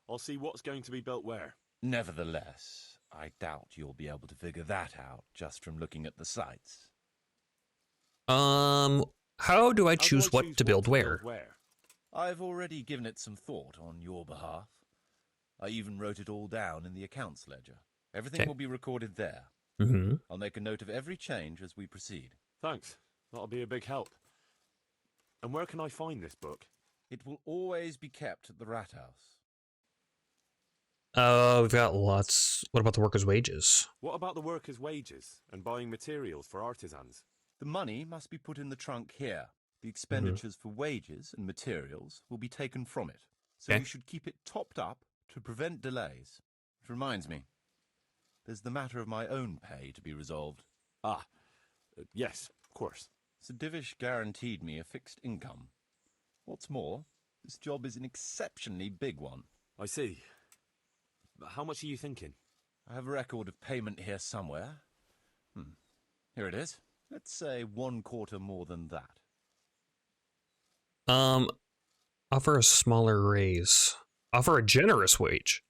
I'll see what's going to be built where. Nevertheless, I doubt you'll be able to figure that out just from looking at the sites. How do I choose what to build where? I've already given it some thought on your behalf. I even wrote it all down in the accounts ledger. Everything will be recorded there. Mm-hmm. I'll make a note of every change as we proceed. Thanks. That'll be a big help. And where can I find this book? It will always be kept at the Rat House. We've got lots. What about the workers' wages? What about the workers' wages and buying materials for artisans? The money must be put in the trunk here. The expenditures for wages and materials will be taken from it. So you should keep it topped up to prevent delays. Which reminds me, there's the matter of my own pay to be resolved. Yes, of course. Sir Divish guaranteed me a fixed income. What's more, this job is an exceptionally big one. I see. But how much are you thinking? I have a record of payment here somewhere. Here it is. Let's say 1/4 more than that. Offer a smaller raise. Offer a generous wage.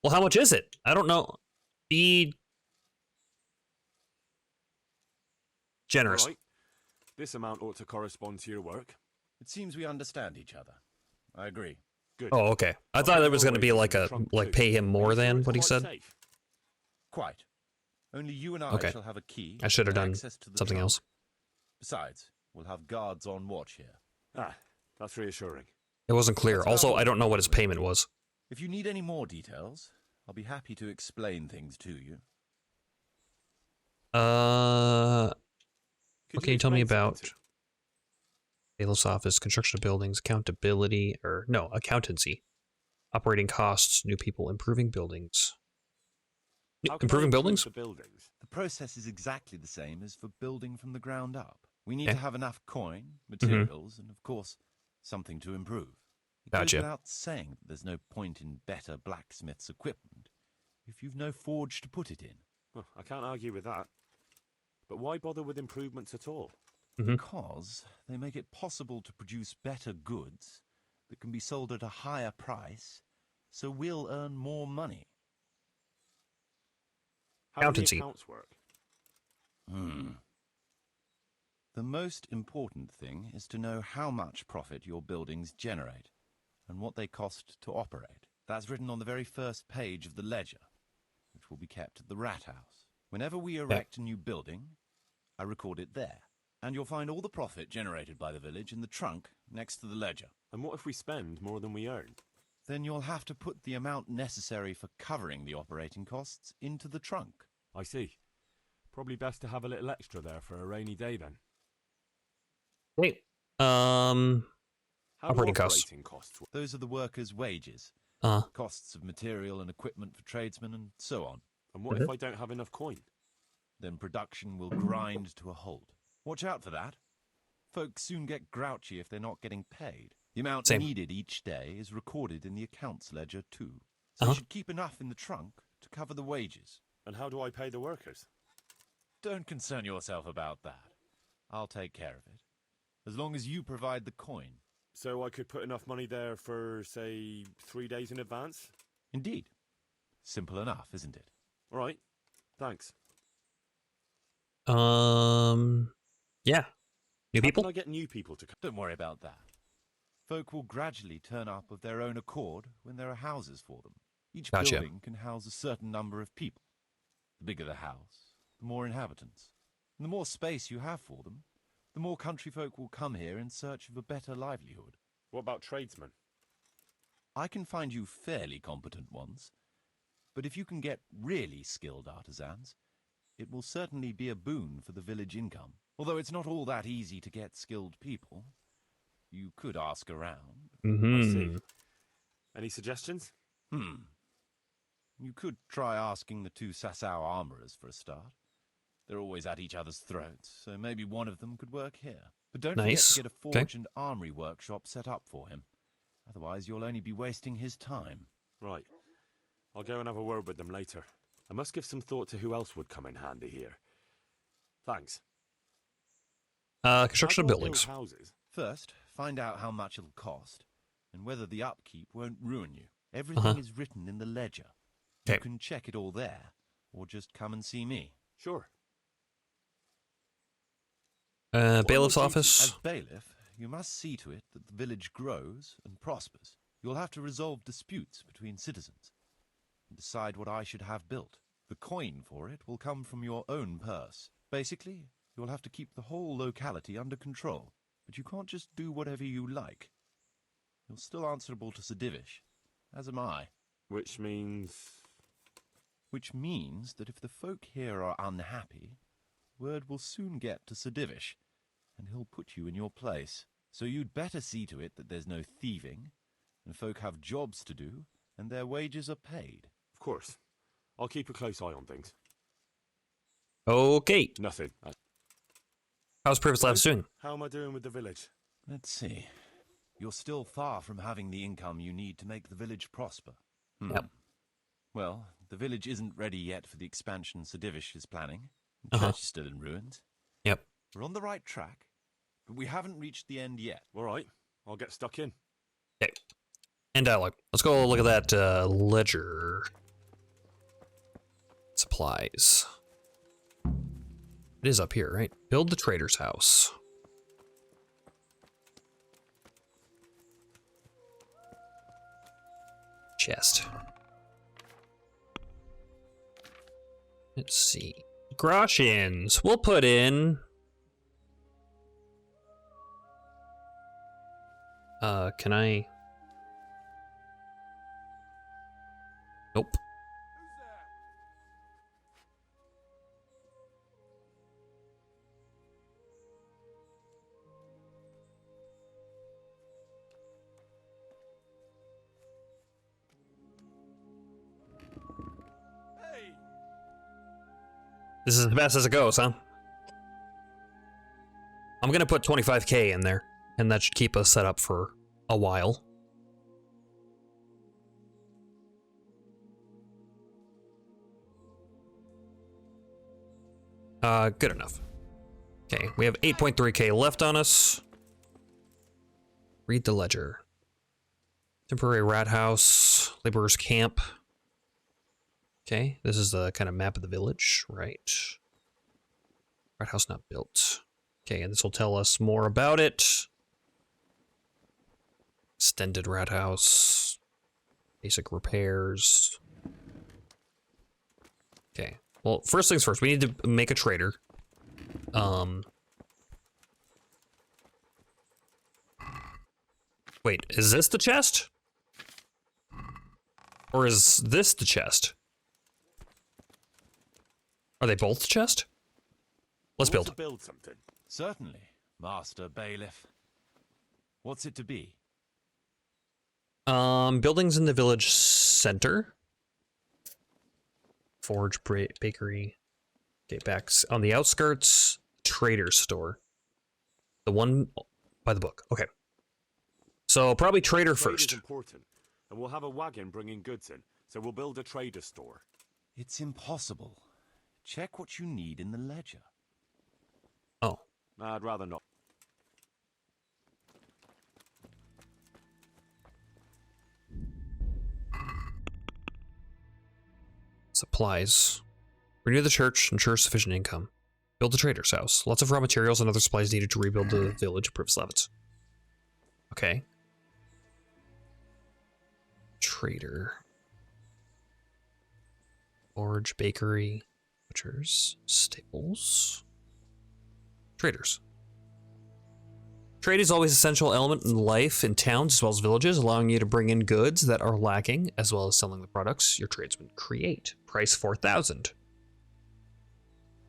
Well, how much is it? I don't know. Be generous. All right. This amount ought to correspond to your work. It seems we understand each other. I agree. Good. Oh, okay. I thought it was going to be like pay him more than what he said. Quite. Only you and I shall have a key. I should have done something something else. Besides, we'll have guards on watch here. That's reassuring. It wasn't clear. Also, I don't know what his payment was. If you need any more details, I'll be happy to explain things to you. What can you tell me about bailiff's office, construction of buildings, accountability, accountancy, operating costs, new people, improving buildings. Improving buildings? The process is exactly the same as for building from the ground up. We need to have enough coin, materials, and of course, something to improve. It goes without saying that there's no point in better blacksmith's equipment if you've no forge to put it in. Well, I can't argue with that. But why bother with improvements at all? Because they make it possible to produce better goods that can be sold at a higher price, so we'll earn more money. How do the Accountancy. accounts work? The most important thing is to know how much profit your buildings generate and what they cost to operate. That's written on the very first page of the ledger, which will be kept at the Rat House. Whenever we erect a new building, I record it there. And you'll find all the profit generated by the village in the trunk next to the ledger. And what if we spend more than we earn? Then you'll have to put the amount necessary for covering the operating costs into the trunk. I see. Probably best to have a little extra there for a rainy day then. Wait. How do Operating costs. operating costs work? Those are the workers' wages. Uh-huh. Costs of material and equipment for tradesmen and so on. And what if I don't have enough coin? Then production will grind to a halt. Watch out for that. Folks soon get grouchy if they're not getting paid. The amount needed each day is recorded in the accounts ledger too. So you should keep enough in the trunk to cover the wages. And how do I pay the workers? Don't concern yourself about that. I'll take care of it. As long as you provide the coin. So I could put enough money there for, say, 3 days in advance? Indeed. Simple enough, isn't it? All right. Thanks. Yeah. New people? How can I get new people to come? Don't worry about that. Folk will gradually turn up of their own accord when there are houses for them. Each building can house a certain number of people. The bigger the house, the more inhabitants. And the more space you have for them, the more country folk will come here in search of a better livelihood. What about tradesmen? I can find you fairly competent ones, but if you can get really skilled artisans, it will certainly be a boon for the village income. Although it's not all that easy to get skilled people. You could ask around. I see. Any suggestions? You could try asking the 2 Sasau armourers for a start. They're always at each other's throats, so maybe one of them could work here. But don't forget to get a forge and armory workshop set up for him. Otherwise, you'll only be wasting his time. Right. I'll go and have a word with them later. I must give some thought to who else would come in handy here. Thanks. Construction of buildings. Houses? First, find out how much it'll cost, and whether the upkeep won't ruin you. Everything is written in the ledger. You can check it all there, or just come and see me. Sure. Bailiff's office. As bailiff, you must see to it that the village grows and prospers. You'll have to resolve disputes between citizens and decide what I should have built. The coin for it will come from your own purse. Basically, you'll have to keep the whole locality under control, but you can't just do whatever you like. You're still answerable to Sir Divish, as am I. Which means... Which means that if the folk here are unhappy, word will soon get to Sir Divish, and he'll put you in your place. So you'd better see to it that there's no thieving, and folk have jobs to do, and their wages are paid. Of course. I'll keep a close eye on things. Okay. Nothing. How's Privis Labs doing? How am I doing with the village? Let's see. You're still far from having the income you need to make the village prosper. Yep. Well, the village isn't ready yet for the expansion Sir Divish is planning. The church is still in ruins. Yep. We're on the right track, but we haven't reached the end yet. All right. I'll get stuck in. Okay. And dialogue. Let's go look at that ledger. Supplies. It is up here, right? Build the trader's house. Chest. Let's see. Groshins. We'll put in... can I... Nope. This is as best as it goes, huh? I'm gonna put 25k in there, and that should keep us set up for a while. Good enough. Okay, we have 8.3k left on us. Read the ledger. Temporary rat house, laborer's camp. Okay, this is the kind of map of the village, right? Rat house not built. Okay, and this will tell us more about it. Extended rat house. Basic repairs. Okay, well, first things first, we need to make a trader. Wait, is this the chest? Or is this the chest? Are they both the chest? Let's build. Build something. Certainly, Master Bailiff. What's it to be? Buildings in the village center. Forge, bakery. Okay, back on the outskirts. Trader store. The one by the book. Okay. So probably trader Trade first. is important, and we'll have a wagon bringing goods in, so we'll build a trader store. It's impossible. Check what you need in the ledger. Oh. I'd rather not. Supplies. Renew the church, ensure sufficient income. Build the trader's house. Lots of raw materials and other supplies needed to rebuild the village of Privslavitz. Okay. Trader. Forge, bakery, butchers, stables. Traders. Trade is always an essential element in life in towns as well as villages, allowing you to bring in goods that are lacking, as well as selling the products your tradesmen create. Price 4,000.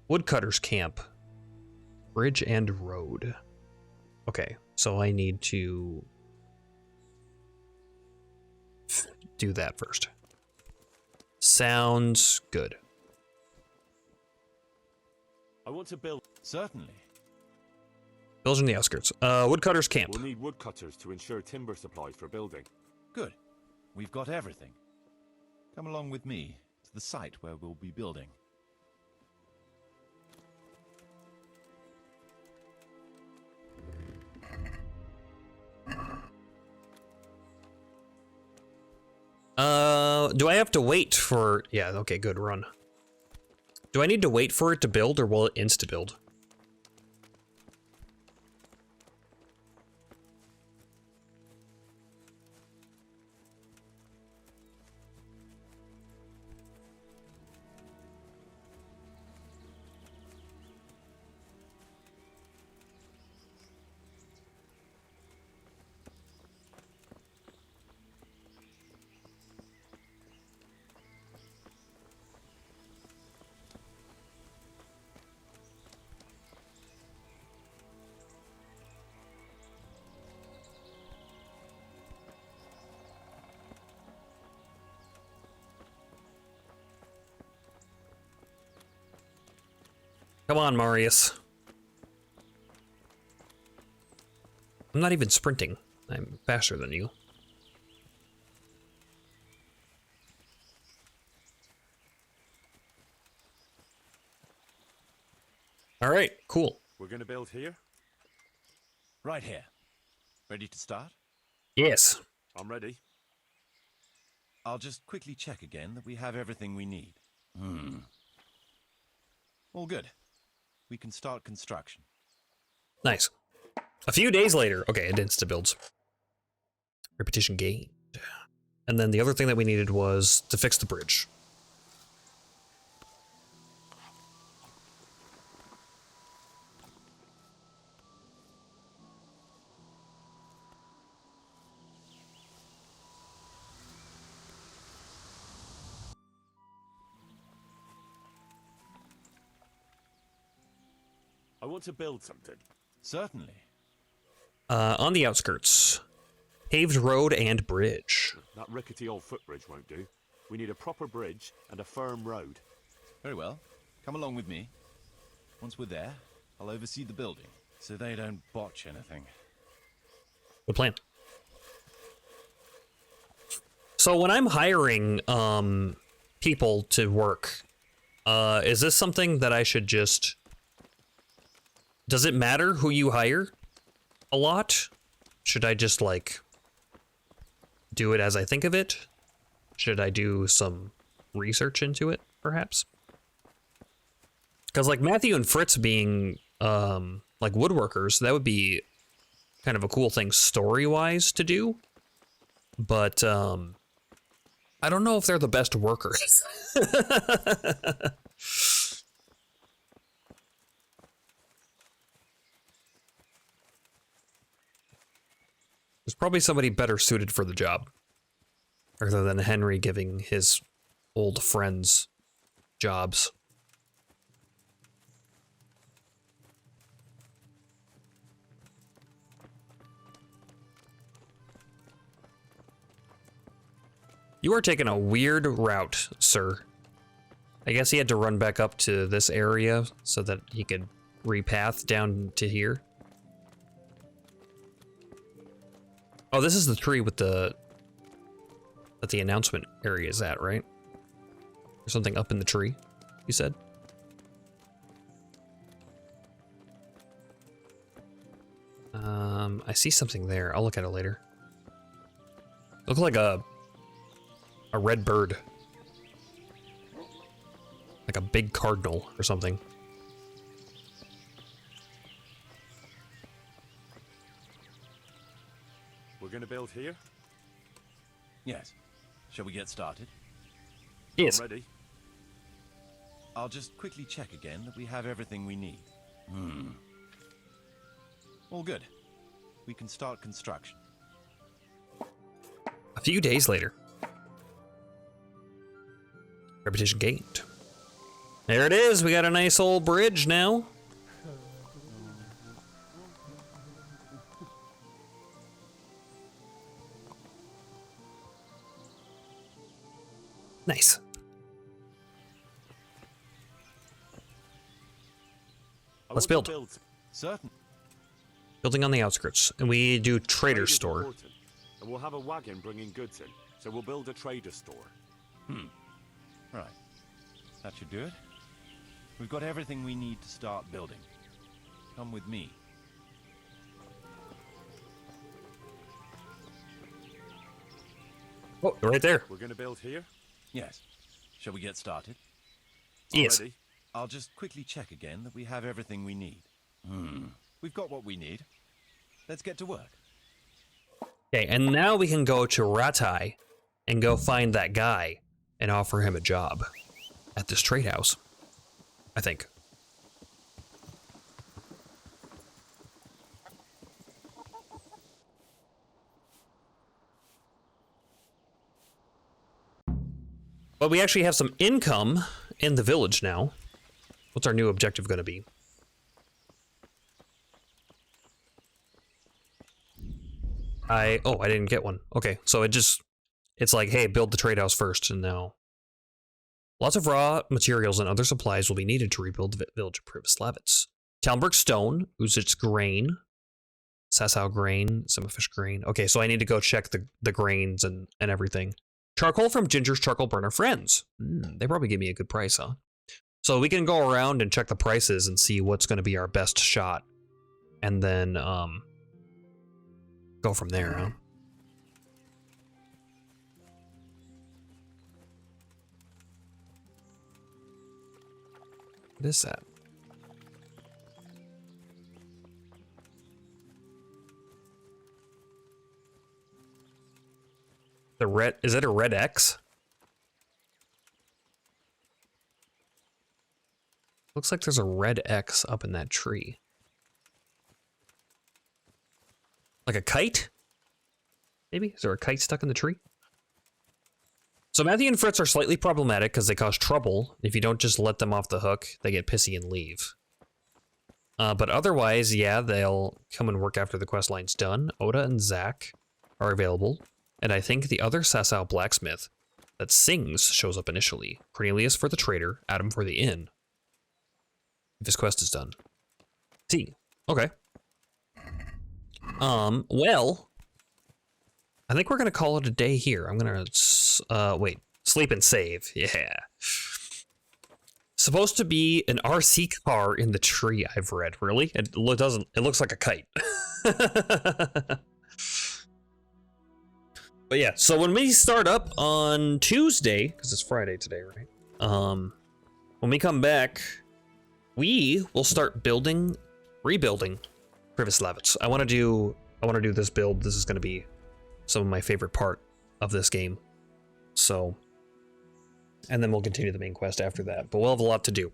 Woodcutter's camp. Bridge and road. Okay, so I need to do that first. Sounds good. I want to build. Certainly. Village in the outskirts. Woodcutter's camp. We'll need woodcutters to ensure timber supplies for building. Good. We've got everything. Come along with me to the site where we'll be building. Do I have to wait for... Yeah, okay, good, run. Do I need to wait for it to build, or will it insta-build? Come on, Marius. I'm not even sprinting. I'm faster than you. All right, cool. We're going to build here? Right here. Ready to start? Yes. I'm ready. I'll just quickly check again that we have everything we need. All good. We can start construction. Nice. A few days later. Okay, it insta-builds. Repetition gained. And then the other thing that we needed was to fix the bridge. I want to build something. Certainly. On the outskirts. Paved road and bridge. That rickety old footbridge won't do. We need a proper bridge and a firm road. Very well. Come along with me. Once we're there, I'll oversee the building, so they don't botch anything. Good plan. So when I'm hiring people to work, is this something that I should just... Does it matter who you hire a lot? Should I just, like, do it as I think of it? Should I do some research into it, perhaps. Because like Matthew and Fritz being like woodworkers, that would be kind of a cool thing story-wise to do. But I don't know if they're the best workers. There's probably somebody better suited for the job, rather than Henry giving his old friends jobs. You are taking a weird route, sir. I guess he had to run back up to this area so that he could repath down to here. Oh, this is the tree with that the announcement area is at, right? There's something up in the tree, you said? I see something there. I'll look at it later. Look like a red bird. Like a big cardinal or something. We're gonna build here? Yes. Shall we get started? Yes. I'm ready. I'll just quickly check again that we have everything we need. All good. We can start construction. A few days later. Reputation gained. There it is. We got a nice old bridge now. Nice. Let's build. Certain. Building on the outskirts. And we do trader store. Important, and we'll have a wagon bringing goods in, so we'll build a trader store. Right. That should do it. We've got everything we need to start building. Come with me. Oh, right there. We're gonna build here? Yes. Shall we get started? Yes. Ready? I'll just quickly check again that we have everything we need. We've got what we need. Let's get to work. Okay, and now we can go to Ratai and go find that guy and offer him a job at this trade house, I think. But we actually have some income in the village now. What's our new objective going to be? I didn't get one. Okay, so it's like, hey, build the trade house first, and now lots of raw materials and other supplies will be needed to rebuild the village of Pribyslavitz. Talmberg stone, Uzitz grain, Sasau grain, Semifish grain. Okay, so I need to go check the grains and everything. Charcoal from Ginger's charcoal burner friends. They probably give me a good price, huh? So we can go around and check the prices and see what's going to be our best shot, and then go from there, huh? What is that? The red, is it a red X? Looks like there's a red X up in that tree. Like a kite? Maybe? Is there a kite stuck in the tree? So Matthew and Fritz are slightly problematic because they cause trouble. If you don't just let them off the hook, they get pissy and leave. But otherwise, yeah, they'll come and work after the quest line's done. Oda and Zach are available. And I think the other Sasau blacksmith that sings shows up initially. Cornelius for the trader, Adam for the inn. If his quest is done. See. Okay. Well, I think we're gonna call it a day here. I'm gonna, wait, sleep and save. Yeah. Supposed to be an RC car in the tree, I've read. Really? It looks like a kite. But yeah, so when we start up on Tuesday, because it's Friday today, right? When we come back, we will start rebuilding Privoslavets. I want to do this build. This is going to be some of my favorite part of this game. So, and then we'll continue the main quest after that. But we'll have a lot to do.